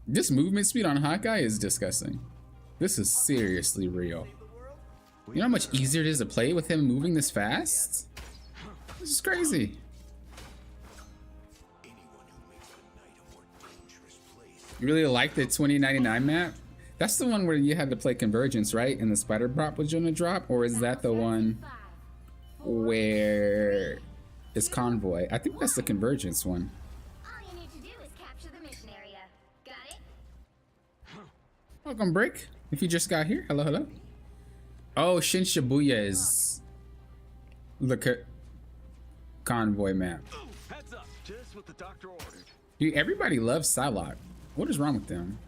This movement speed on Hawkeye is disgusting. This is seriously real. You know how much easier it is to play with him moving this fast? This is crazy. You really like the 2099 map? That's the one where you had to play Convergence, right? And the spider prop was gonna drop? Or is that the one where it's Convoy? I think that's the Convergence one. All you need to do is capture the mission area. Got it? Welcome, Brick. If you just got here, hello, hello. Oh, Shin Shibuya is the Convoy map. Heads up, just what the doctor ordered. Dude, everybody loves Psylocke. What is wrong with them?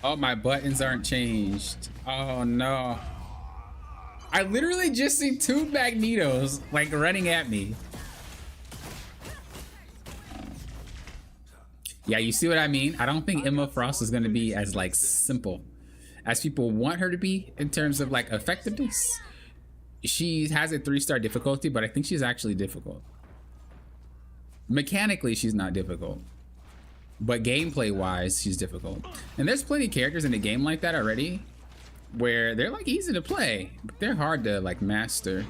Oh, my buttons aren't changed. Oh no. I literally just see two Magnetos like running at me. Yeah, you see what I mean? I don't think Emma Frost is gonna be as like simple as people want her to be in terms of like effectiveness. She has a 3-star difficulty, but I think she's actually difficult. Mechanically, she's not difficult, but gameplay wise, she's difficult. And there's plenty of characters in the game like that already, where they're like easy to play, but they're hard to like master.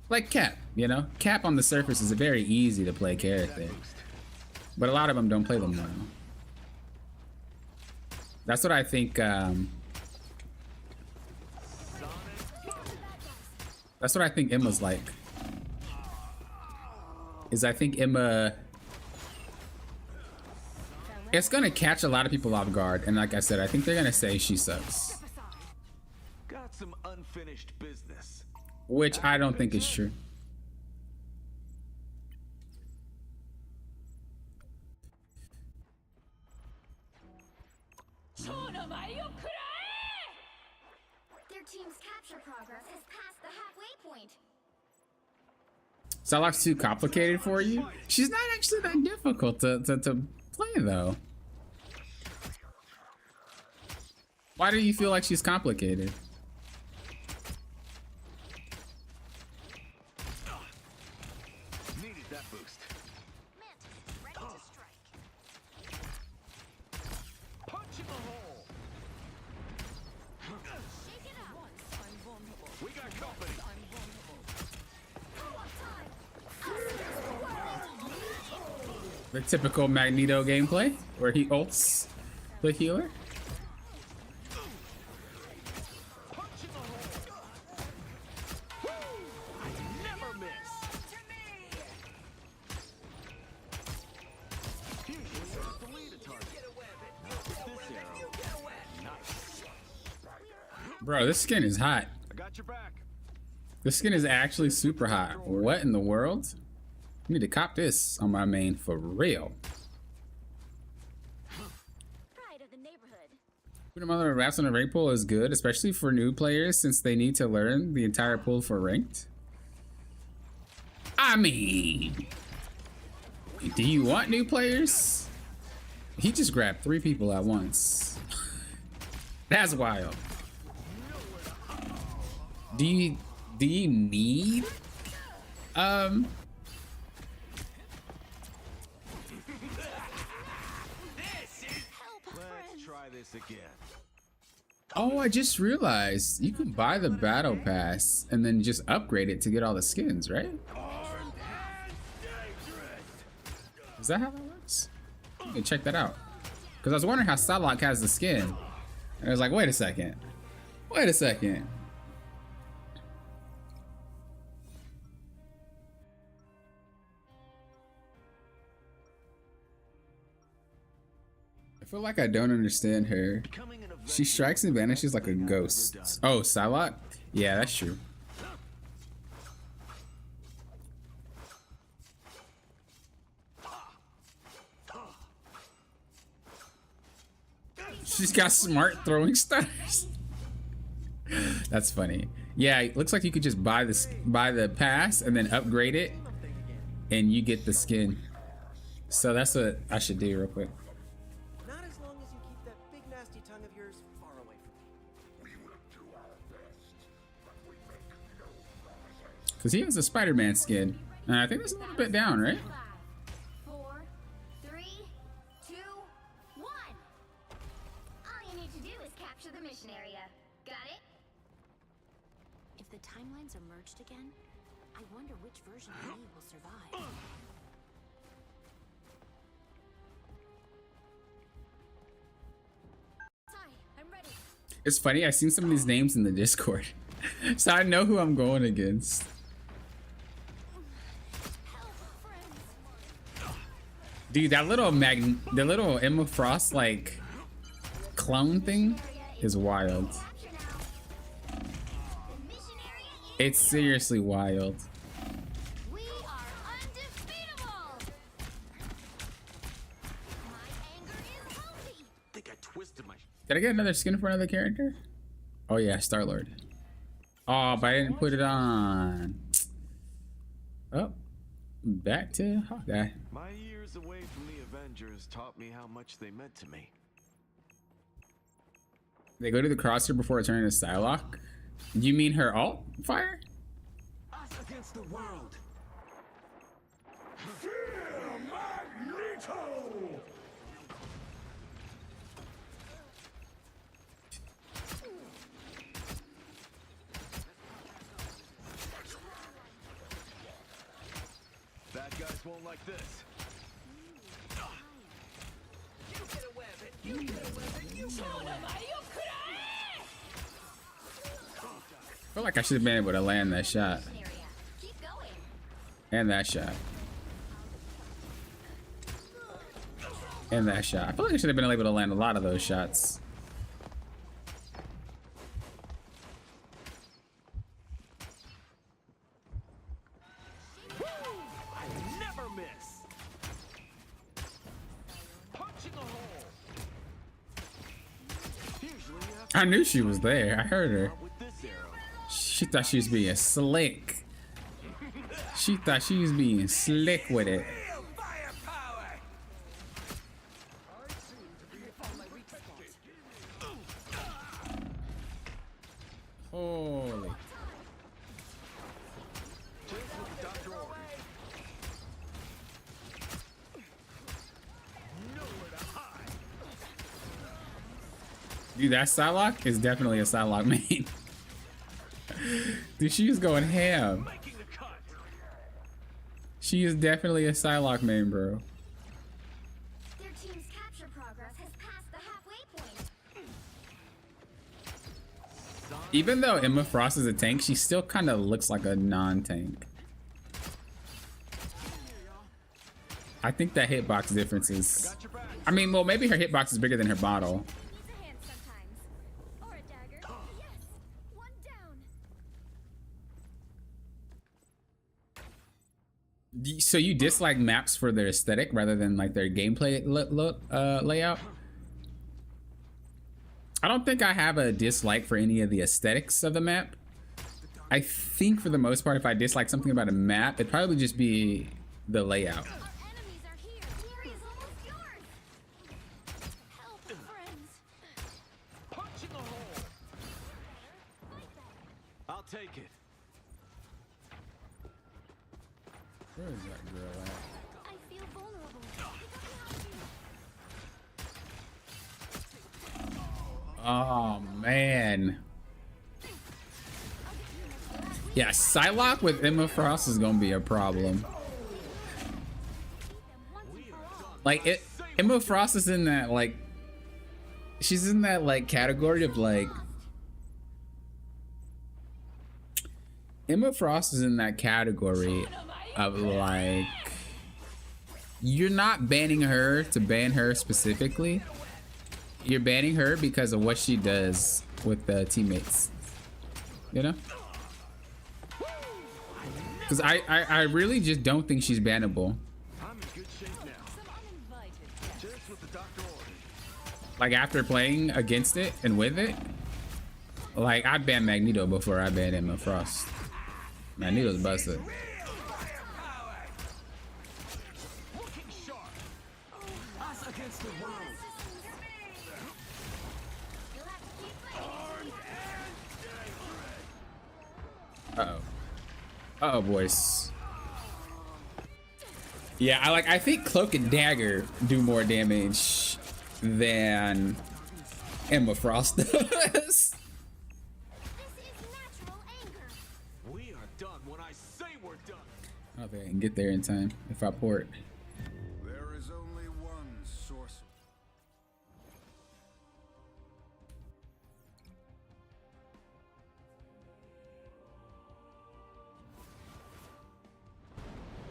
Like Cap, you know? Cap on the surface is a very easy to play character, but a lot of them don't play them well. That's what I think, that's what I think Emma's like. Is I think Emma, it's gonna catch a lot of people off guard, and like I said, I think they're gonna say she sucks. Got some unfinished business. Which I don't think is true. Their team's capture progress has passed the halfway point. Psylocke's too complicated for you? She's not actually that difficult to play though. Why do you feel like she's complicated? Needed that boost. Mantis, ready to strike. Punch in the hole. Shake it up. I'm vulnerable. We got company. I'm vulnerable. The typical Magneto gameplay, where he ults the healer. Punch in the hole. I never miss. Usually you have to lead a target. This arrow. Nice. Bro, this skin is hot. I got your back. This skin is actually super hot. What in the world? I need to cop this on my main for real. Pride of the neighborhood. Putting mother of wraps on a rank pool is good, especially for new players since they need to learn the entire pool for ranked. I mean, do you want new players? He just grabbed 3 people at once. That's wild. Do you need Let's try this again. Oh, I just realized you can buy the battle pass and then just upgrade it to get all the skins, right? Is that how that works? You can check that out. Because I was wondering how Psylocke has the skin. And I was like, wait a second. Wait a second. I feel like I don't understand her. She strikes and vanishes like a ghost. Oh, Psylocke? Yeah, that's true. She's got smart throwing stars. That's funny. Yeah, it looks like you could just buy the pass and then upgrade it, and you get the skin. So that's what I should do real quick. Not as long as you keep that big nasty tongue of yours far away from me. Because he has a Spider-Man skin. And I think that's a little bit down, right? 4, 3, 2, 1. All you need to do is capture the mission area. Got it? If the timelines are merged again, I wonder which version of me will survive. Sorry, I'm ready. It's funny, I've seen some of these names in the Discord. So I know who I'm going against. Help, friends. Dude, that little the little Emma Frost like clone thing is wild. Capture now. The mission area is It's seriously wild. We are undefeatable. My anger is healthy. Think I twisted my. Did I get another skin for another character? Oh yeah, Star-Lord. Oh, but I didn't put it on. Oh, back to Hawkeye. My years away from the Avengers taught me how much they meant to me. They go to the crosshair before turning to Psylocke. You mean her alt fire? Us against the world. Bad guys won't like this. I feel like I should have been able to land that shot. Area. Keep going. And that shot. And that shot. I feel like I should have been able to land a lot of those shots. I never miss. Punching a hole. Usually you have to I knew she was there. I heard her. with this arrow. She thought she was being slick. She thought she was being slick with it. Holy. Just with the doctor ordered. Nowhere to hide. Dude, that Psylocke is definitely a Psylocke main. Dude, she is going ham. Making the cut. She is definitely a Psylocke main, bro. Their team's capture progress has passed the halfway point. Even though Emma Frost is a tank, she still kind of looks like a non-tank. I think that hitbox difference is... Got your back. I mean, well, maybe her hitbox is bigger than her bottle. Needs a hand sometimes. Or a dagger. Yes! One down. So you dislike maps for their aesthetic rather than like their gameplay layout? I don't think I have a dislike for any of the aesthetics of the map. I think for the most part, if I dislike something about a map, it'd probably just be the layout. Our enemies are here. The area's almost yours. Help, friends. Punching a hole. I'll take it. Where is that girl at? I feel vulnerable. Oh man. Yeah, Psylocke with Emma Frost is gonna be a problem. Like Emma Frost is in that like, she's in that like category of like. Emma Frost is in that category of like, you're not banning her to ban her specifically. You're banning her because of what she does with the teammates. You know? Because I really just don't think she's bannable. I'm in good shape now. Just with the doctor ordered. Like after playing against it and with it, like I'd ban Magneto before I banned Emma Frost. Magneto's busted. Looking sharp. Us against the world. You'll have to keep fighting. Uh-oh. Uh-oh, boys. Yeah, I think Cloak and Dagger do more damage than Emma Frost does. This is natural anger. We are done when I say we're done. I don't think I can get there in time if I port. There is only one source.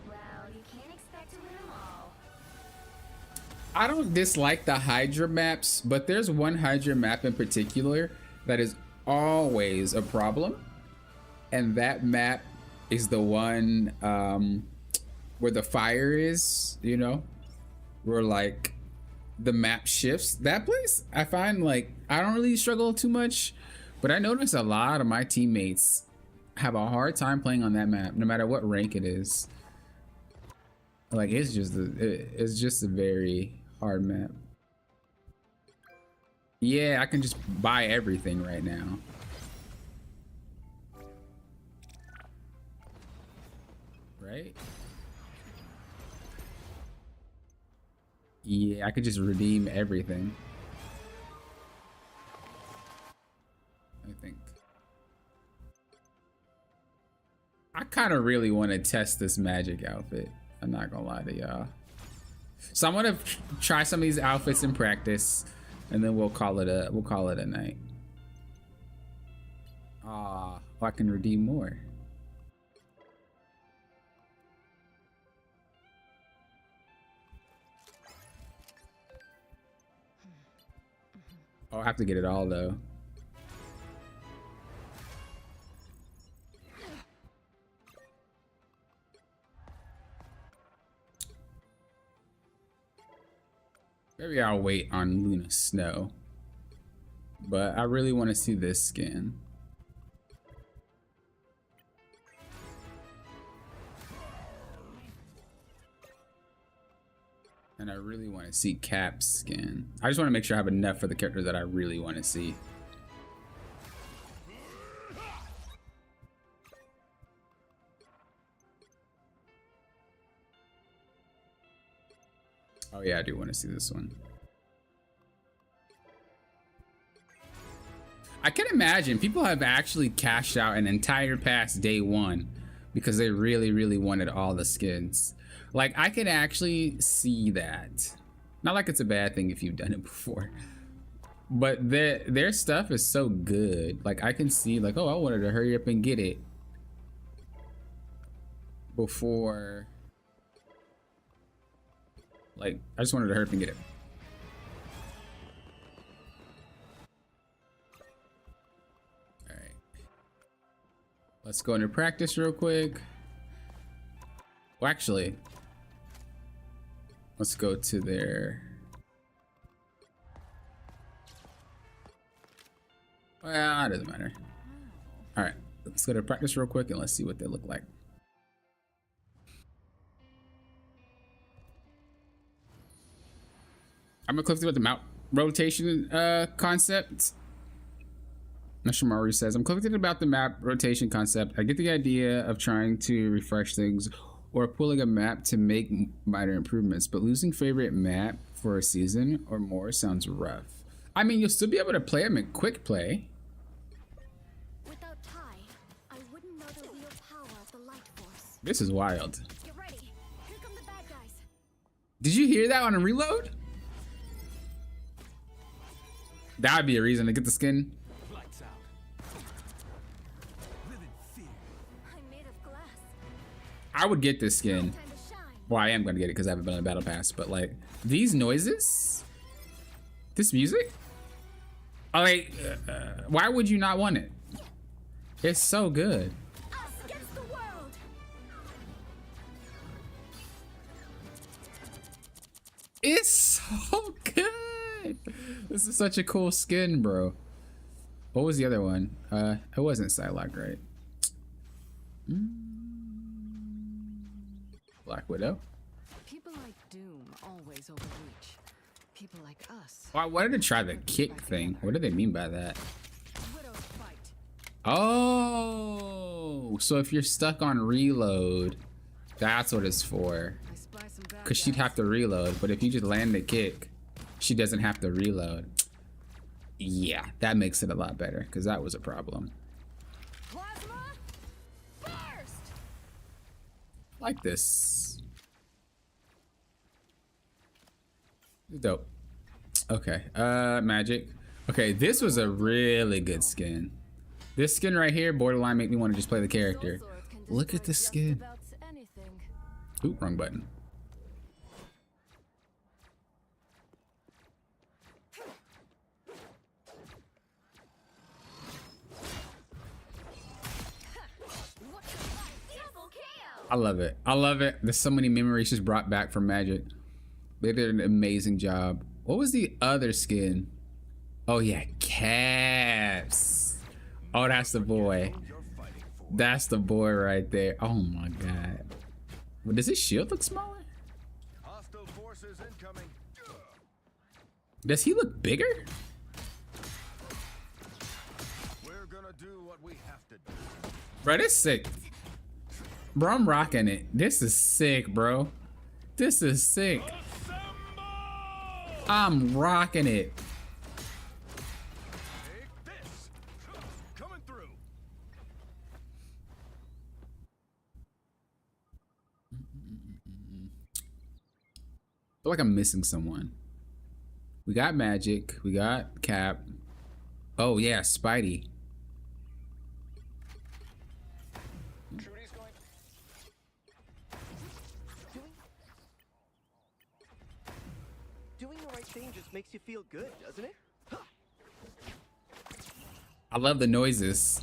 Well, you can't expect to win them all. I don't dislike the Hydra maps, but there's one Hydra map in particular that is always a problem. And that map is the one where the fire is, you know, where like the map shifts. That place, I find like, I don't really struggle too much, But I noticed a lot of my teammates have a hard time playing on that map, no matter what rank it is. Like it's just a very hard map. Yeah, I can just buy everything right now. Right? Yeah, I could just redeem everything. I think. I kind of really want to test this magic outfit. I'm not gonna lie to y'all. So I'm gonna try some of these outfits in practice, and then we'll call it a night. Ah, I can redeem more. I'll have to get it all though. Maybe I'll wait on Luna Snow. But I really want to see this skin. And I really want to see Cap's skin. I just want to make sure I have enough for the character that I really want to see. Oh yeah, I do want to see this one. I can imagine people have actually cashed out an entire past day one because they really wanted all the skins. Like I can actually see that. Not like it's a bad thing if you've done it before, but their stuff is so good. Like I can see like, oh, I wanted to hurry up and get it before. Like, I just wanted to hurry up and get it. All right. Let's go into practice real quick. Well, actually, let's go to their... Well, it doesn't matter. All right, let's go to practice real quick and let's see what they look like. I'm gonna click about the map rotation concept. Not sure Mario says. I'm conflicted about the map rotation concept. I get the idea of trying to refresh things or pulling a map to make minor improvements, but losing favorite map for a season or more sounds rough. I mean, you'll still be able to play them in quick play. Without Ty, I wouldn't know the real power of the light force. This is wild. Get ready. Here come the bad guys. Did you hear that on a reload? That would be a reason to get the skin. Lights out. Live in fear. I'm made of glass. I would get this skin. Time to shine. Well, I am gonna get it because I haven't been on a battle pass, but like these noises, this music, like, why would you not want it? It's so good. Us against the world. It's so good. This is such a cool skin, bro. What was the other one? It wasn't Psylocke, right? Black Widow. People like Doom always overreach. People like us. Well, I wanted to try the kick thing. What do they mean by that? Widows fight. Oh, so if you're stuck on reload, that's what it's for. I spy some bad Because she'd guys. have to reload, but if you just land the kick, she doesn't have to reload. Yeah, that makes it a lot better, because that was a problem. Plasma burst. Like this. Dope. Okay, magic. Okay, this was a really good skin. This skin right here, borderline, make me want to just play the character. Soul Sword can Look at destroy this just skin. about anything. Ooh, wrong button. Double KO! I love it. I love it. There's so many memories just brought back from Magic. They did an amazing job. What was the other skin? Oh yeah, Caps. Oh, that's the boy. You're fighting for. That's the boy right there. Oh my god. Well, does his shield look smaller? Hostile forces incoming. Does he look bigger? We're gonna do what we have to do. Bro, this is sick. Bro, I'm rocking it. This is sick, bro. This is sick. I'm rocking it. Take this. Coming through. I feel like I'm missing someone. We got Magic. We got Cap. Oh yeah, Spidey. Trudy's going. Doing the right thing just makes you feel good, doesn't it? I love the noises.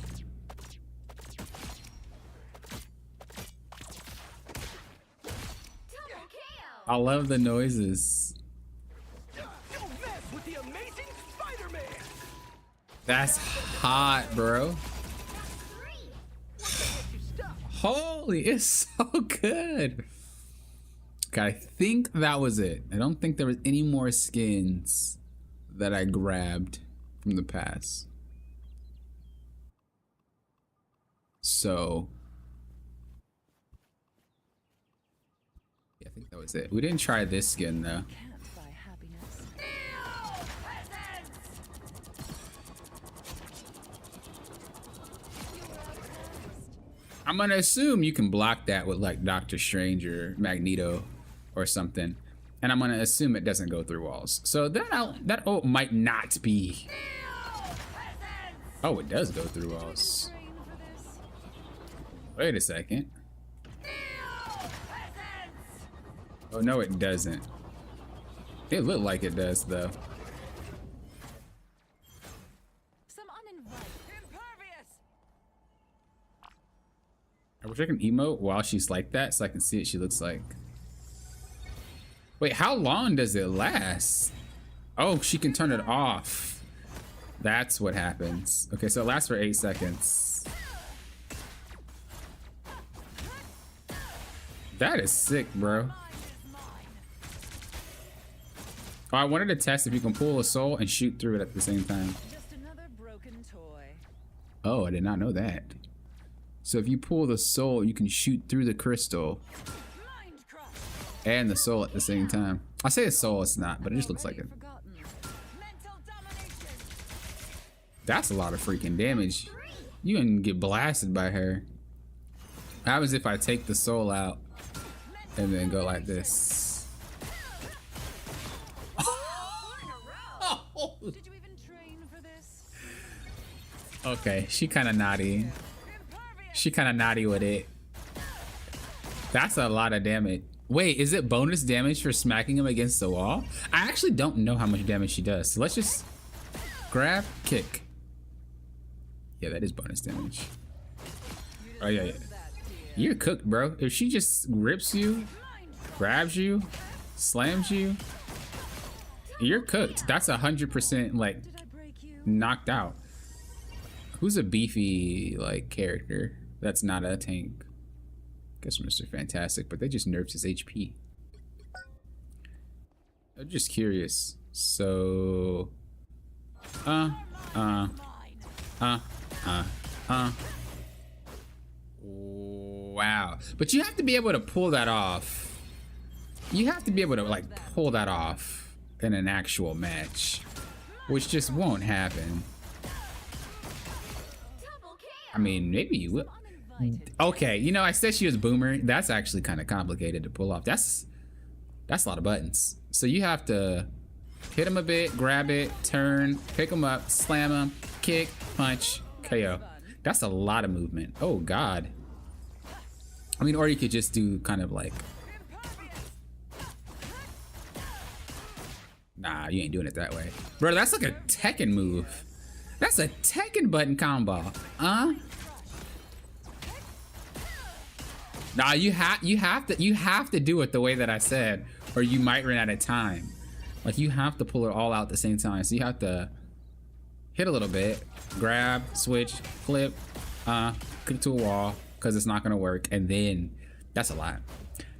Double KO. I love the noises. Don't mess with the amazing Spider-Man! That's hot, bro. Holy, it's so good. Okay, I think that was it. I don't think there was any more skins that I grabbed from the past. So, yeah, I think that was it. We didn't try this skin though. Can't buy happiness. I'm gonna assume you can block that with like Doctor Strange or Magneto or something, and I'm gonna assume it doesn't go through walls. So that ult might not be. Oh, it does go through walls. Train for this. Wait a second. Oh no, it doesn't. It looked like it does though. Some uninvited. Impervious. I wish I can emote while she's like that so I can see what she looks like. Wait, how long does it last? Oh, she can turn it off. That's what happens. Okay, so it lasts for 8 seconds. That is sick, bro. Oh, I wanted to test if you can pull a soul and shoot through it at the same time. Just another broken toy. Oh, I did not know that. So if you pull the soul, you can shoot through the crystal Mind crush. and the soul at the same time. I say a soul, it's not, but it just looks like it. Forgotten. Mental domination. That's a lot of freaking damage. You can get blasted by her. How happens if I take the soul out and then go like this? Did you even train for this? Okay, she kind of naughty. Impervious. She kind of naughty with it. That's a lot of damage. Wait, is it bonus damage for smacking him against the wall? I actually don't know how much damage she does. So let's just grab, kick. Yeah, that is bonus damage. Oh yeah, yeah. You're cooked, bro. If she just rips you, grabs you, slams you, you're cooked. That's 100% like Did I break you? knocked out. Who's a beefy like character that's not a tank? Guess Mr. Fantastic, but they just nerfed his HP. I'm just curious. So wow. But you have to be able to pull that off. You have to be able to like pull that off in an actual match, which just won't happen. Double KO. I mean, maybe you will. Okay, you know, I said she was boomer. That's actually kind of complicated to pull off. That's a lot of buttons. So you have to hit him a bit, grab it, turn, pick him up, slam him, kick, punch, KO. That's a lot of movement. Oh God. I mean, or you could just do kind of like, nah, you ain't doing it that way. Bro, that's like a Tekken move. That's a Tekken button combo. Nah, you have to do it the way that I said, or you might run out of time. Like you have to pull it all out at the same time. So you hit a little bit, grab, switch, flip, click to a wall because it's not gonna work, and then that's a lot.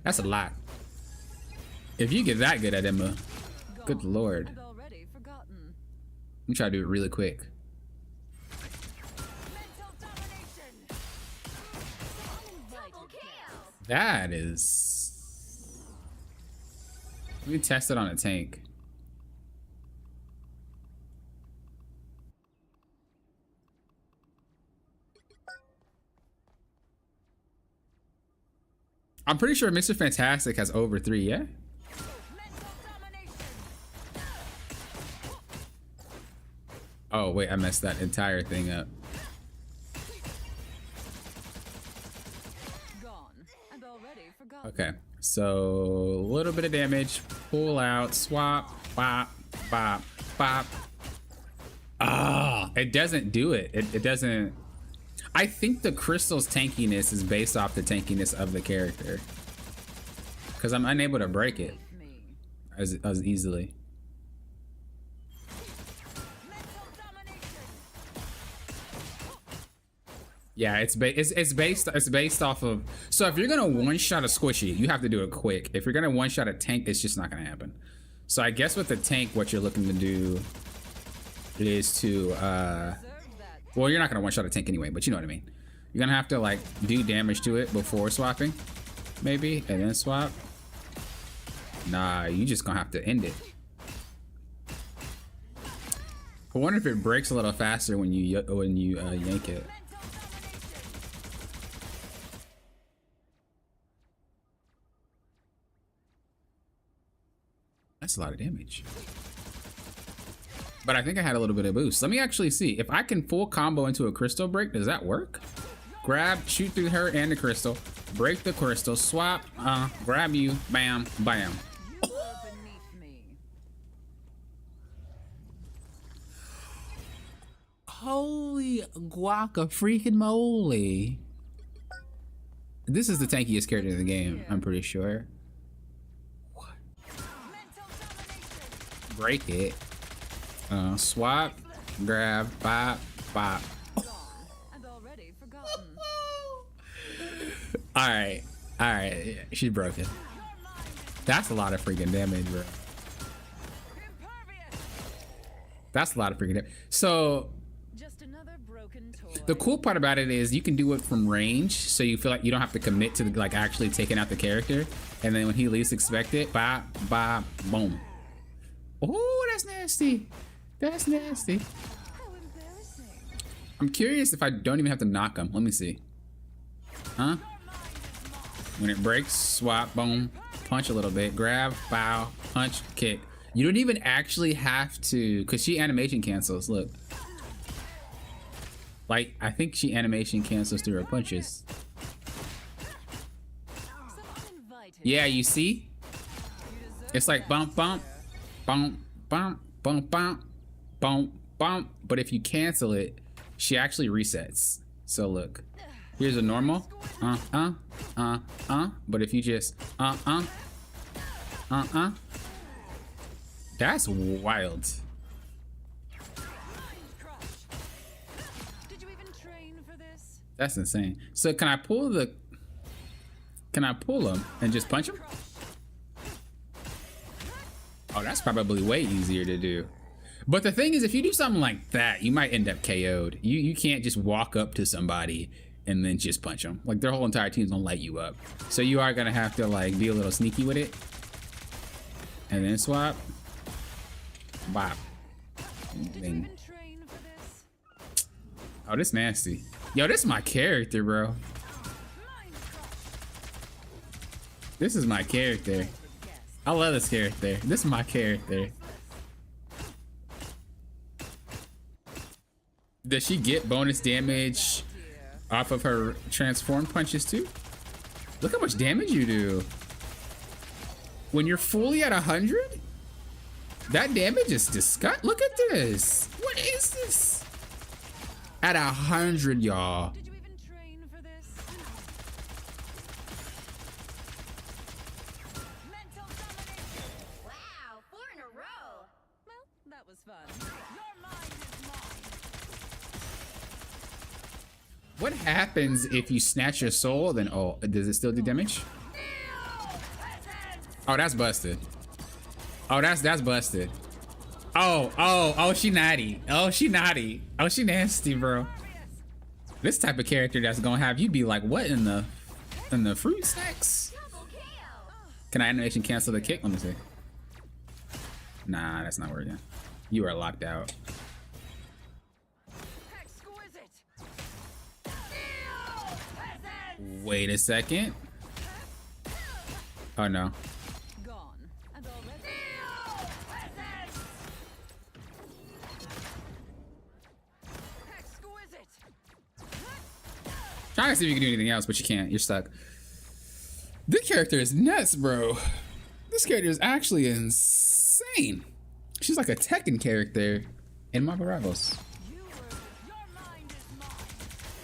That's a lot. If you get that good at Emma, good lord. And already forgotten. Let me try to do it really quick. Mental domination. Double kill. That is. Let me test it on a tank. I'm pretty sure Mr. Fantastic has over 3, yeah? Mental domination. Oh, wait, I messed that entire thing up. Gone. And already forgotten. Okay, so a little bit of damage, pull out, swap, bop, bop, bop. Ah, it doesn't do it. It doesn't. I think the crystal's tankiness is based off the tankiness of the character, because I'm unable to break it Me. as easily. Mental domination. Yeah, it's based off of. So if you're gonna one shot a squishy, you have to do it quick. If you're gonna one shot a tank, it's just not gonna happen. So I guess with the tank, what you're looking to do is to Serve that. well, you're not gonna one shot a tank anyway, but you know what I mean. You're gonna have to like do damage to it before swapping, maybe, and then swap. Nah, you just gonna have to end it. I wonder if it breaks a little faster when you yank it. That's a lot of damage. But I think I had a little bit of boost. Let me actually see. If I can full combo into a crystal break, does that work? Grab, shoot through her and the crystal. Break the crystal, swap, grab you, bam, bam. You are beneath me. Holy guaca freaking moly. This is the tankiest character in the game, I'm pretty sure. Mental domination. Break it. Swap, grab, bop, bop. Gone. And already forgotten. Alright, alright, she's broken. That's a lot of freaking damage, bro. Impervious. That's a lot of freaking damage. So, Just another broken toy. the cool part about it is you can do it from range, so you feel like you don't have to commit to like actually taking out the character. And then when he least expect it, bop, bop, boom. Oh, that's nasty. That's nasty. How embarrassing. I'm curious if I don't even have to knock him. Let me see. Huh? When it breaks, swap, boom, punch a little bit, grab, bow, punch, kick. You don't even actually have to, because she animation cancels, look. Like, I think she animation cancels through her punches. So uninvited. Yeah, you see? It's like bump, bump, bump, bump, bump, bump, bump, bump. But if you cancel it, she actually resets. So look, here's a normal, but if you just, that's wild. Did you even train for this? That's insane. So can I pull him and just punch him? Oh, that's probably way easier to do. But the thing is, if you do something like that, you might end up KO'd. You can't just walk up to somebody and then just punch them. Like, their whole entire team's gonna light you up. So you are gonna have to like be a little sneaky with it. And then swap. Bop. Did you Bing. even train for this? Oh, this nasty. Yo, this is my character, bro. Mind crush. This is my character. Yes. I love this character. This is my character. Does she get bonus damage off of her transform punches too? Look how much damage you do. When you're fully at 100? That damage is disgusting. Look at this. What is this? At 100, y'all. Did you even train for this? Mental domination. Wow, 4 in a row. Well, that was fun. Your mind is mine. What happens if you snatch your soul? Then oh, does it still do damage? Oh, that's busted. Oh, that's busted. Oh, she naughty. Oh, she naughty. Oh, she nasty, bro. This type of character that's gonna have you be like, what in the fruit snacks? Can I animation cancel the kick? Let me see. Nah, that's not working. You are locked out. Wait a second. Oh no. Trying to see if you can do anything else, but you can't. You're stuck. This character is nuts, bro. This character is actually insane. She's like a Tekken character in Marvel Rivals.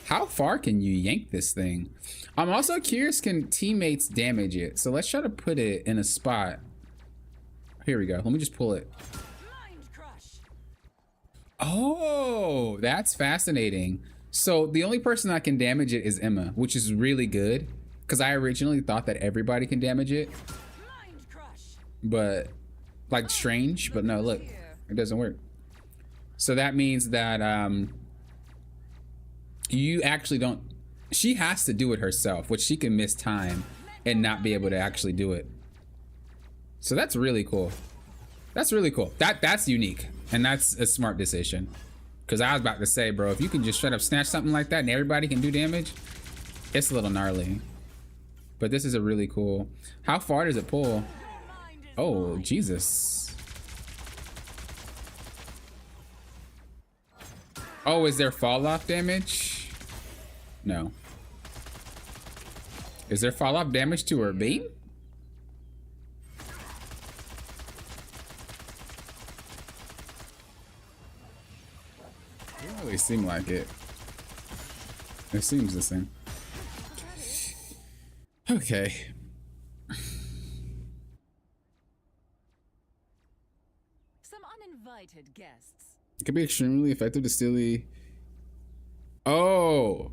How far can you yank this thing? I'm also curious, can teammates damage it? So let's try to put it in a spot. Here we go. Let me just pull it. Oh, that's fascinating. So the only person that can damage it is Emma, which is really good because I originally thought that everybody can damage it, but like strange, but no, look, it doesn't work. So that means that you actually don't, she has to do it herself, which she can miss time and not be able to actually do it. So that's really cool. That's really cool. That's unique, and that's a smart decision. Because I was about to say, bro, if you can just straight up snatch something like that and everybody can do damage, it's a little gnarly. But this is a really cool. How far does it pull? Oh, Jesus. Oh, is there fall off damage? No. Is there fall off damage to her beam? They seem like it. It seems the same. Okay. Some uninvited guests. It could be extremely effective to steal the... Oh.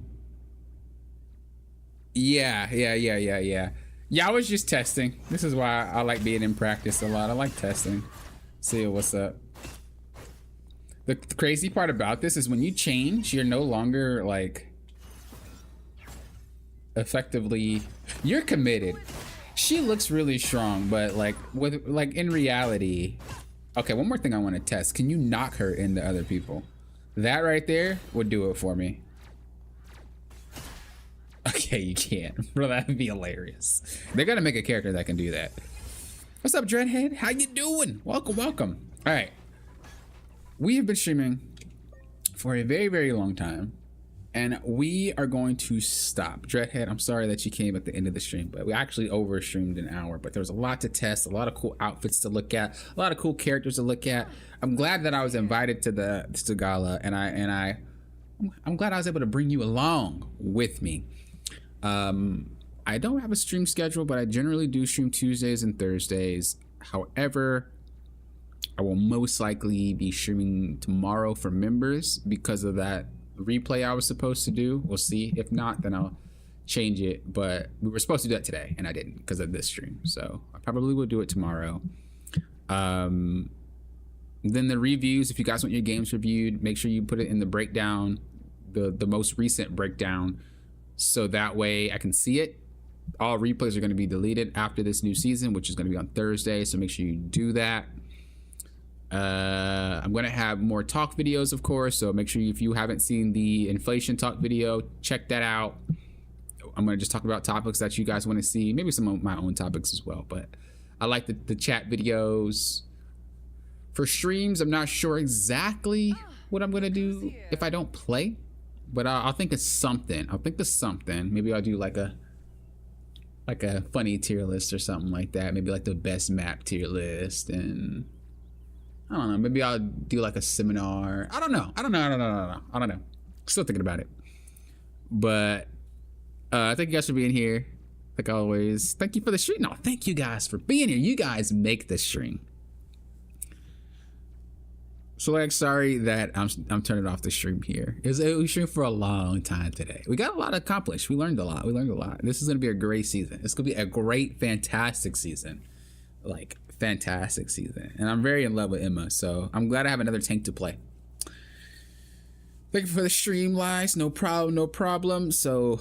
Yeah. Yeah, I was just testing. This is why I like being in practice a lot. I like testing. See what's up. The crazy part about this is when you change, you're no longer like effectively, you're committed. She looks really strong, but like in reality, okay, one more thing I want to test. Can you knock her into other people? That right there would do it for me. Okay, you can't. Bro, that'd be hilarious. They gotta make a character that can do that. What's up, Dreadhead? How you doing? Welcome. All right. We have been streaming for a very, very long time, and we are going to stop. Dreadhead, I'm sorry that you came at the end of the stream, but we actually over streamed an hour, but there was a lot to test, a lot of cool outfits to look at, a lot of cool characters to look at. I'm glad that I was invited to Gala, and I'm glad I was able to bring you along with me. I don't have a stream schedule, but I generally do stream Tuesdays and Thursdays. However, I will most likely be streaming tomorrow for members because of that replay I was supposed to do. We'll see. If not, then I'll change it. But we were supposed to do that today, and I didn't because of this stream. So I probably will do it tomorrow. Then the reviews, if you guys want your games reviewed, make sure you put it in the breakdown, the most recent breakdown, so that way I can see it. All replays are going to be deleted after this new season, which is going to be on Thursday. So make sure you do that. I'm going to have more talk videos, of course, so make sure if you haven't seen the inflation talk video, check that out. I'm going to just talk about topics that you guys want to see, maybe some of my own topics as well, but I like the chat videos. For streams, I'm not sure exactly what I'm going to do if I don't play, but I'll think of something. Maybe I'll do like a funny tier list or something like that, maybe like the best map tier list, and I don't know. Maybe I'll do like a seminar. I don't know. Still thinking about it. But thank you guys for being here. Like always. Thank you for the stream. No, thank you guys for being here. You guys make this stream. So like, sorry that I'm turning off the stream here. We streamed for a long time today. We got a lot accomplished. We learned a lot. This is gonna be a great season. It's gonna be a great, fantastic season. Like fantastic season. And I'm very in love with Emma. So I'm glad I have another tank to play. Thank you for the stream, Lies. No problem, no problem. So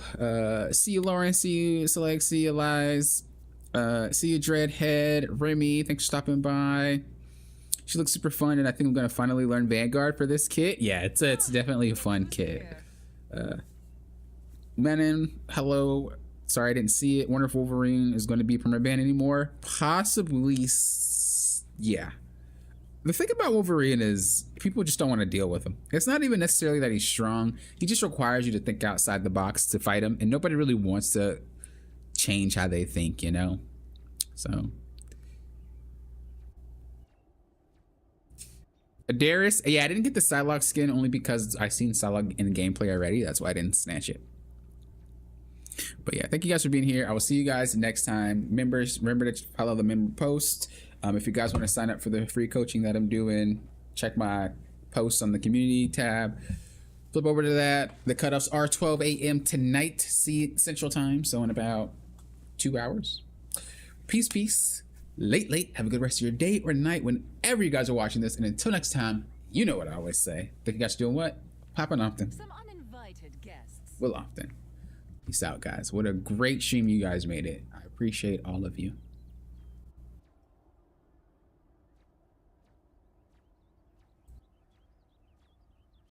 see you, Lauren. See you, Select. See you, Lies. See you, Dreadhead. Remy, thanks for stopping by. She looks super fun, and I think I'm gonna finally learn Vanguard for this kit. Yeah, it's definitely a fun kit. Menon, hello. Sorry I didn't see it. Wonder if Wolverine is going to be permaban anymore. Possibly, yeah. The thing about Wolverine is people just don't want to deal with him. It's not even necessarily that he's strong. He just requires you to think outside the box to fight him, and nobody really wants to change how they think, you know? So. Darius, yeah, I didn't get the Psylocke skin only because I seen Psylocke in gameplay already. That's why I didn't snatch it. But yeah, thank you guys for being here. I will see you guys next time. Members, remember to follow the member post. If you guys want to sign up for the free coaching that I'm doing, check my posts on the community tab. Flip over to that. The cutoffs are 12 a.m. tonight, Central Time. So in about 2 hours. Peace, peace. Late. Have a good rest of your day or night whenever you guys are watching this. And until next time, you know what I always say. Thank you guys for doing what? Popping often. Some uninvited guests. Will often. Peace out, guys. What a great stream you guys made it. I appreciate all of you.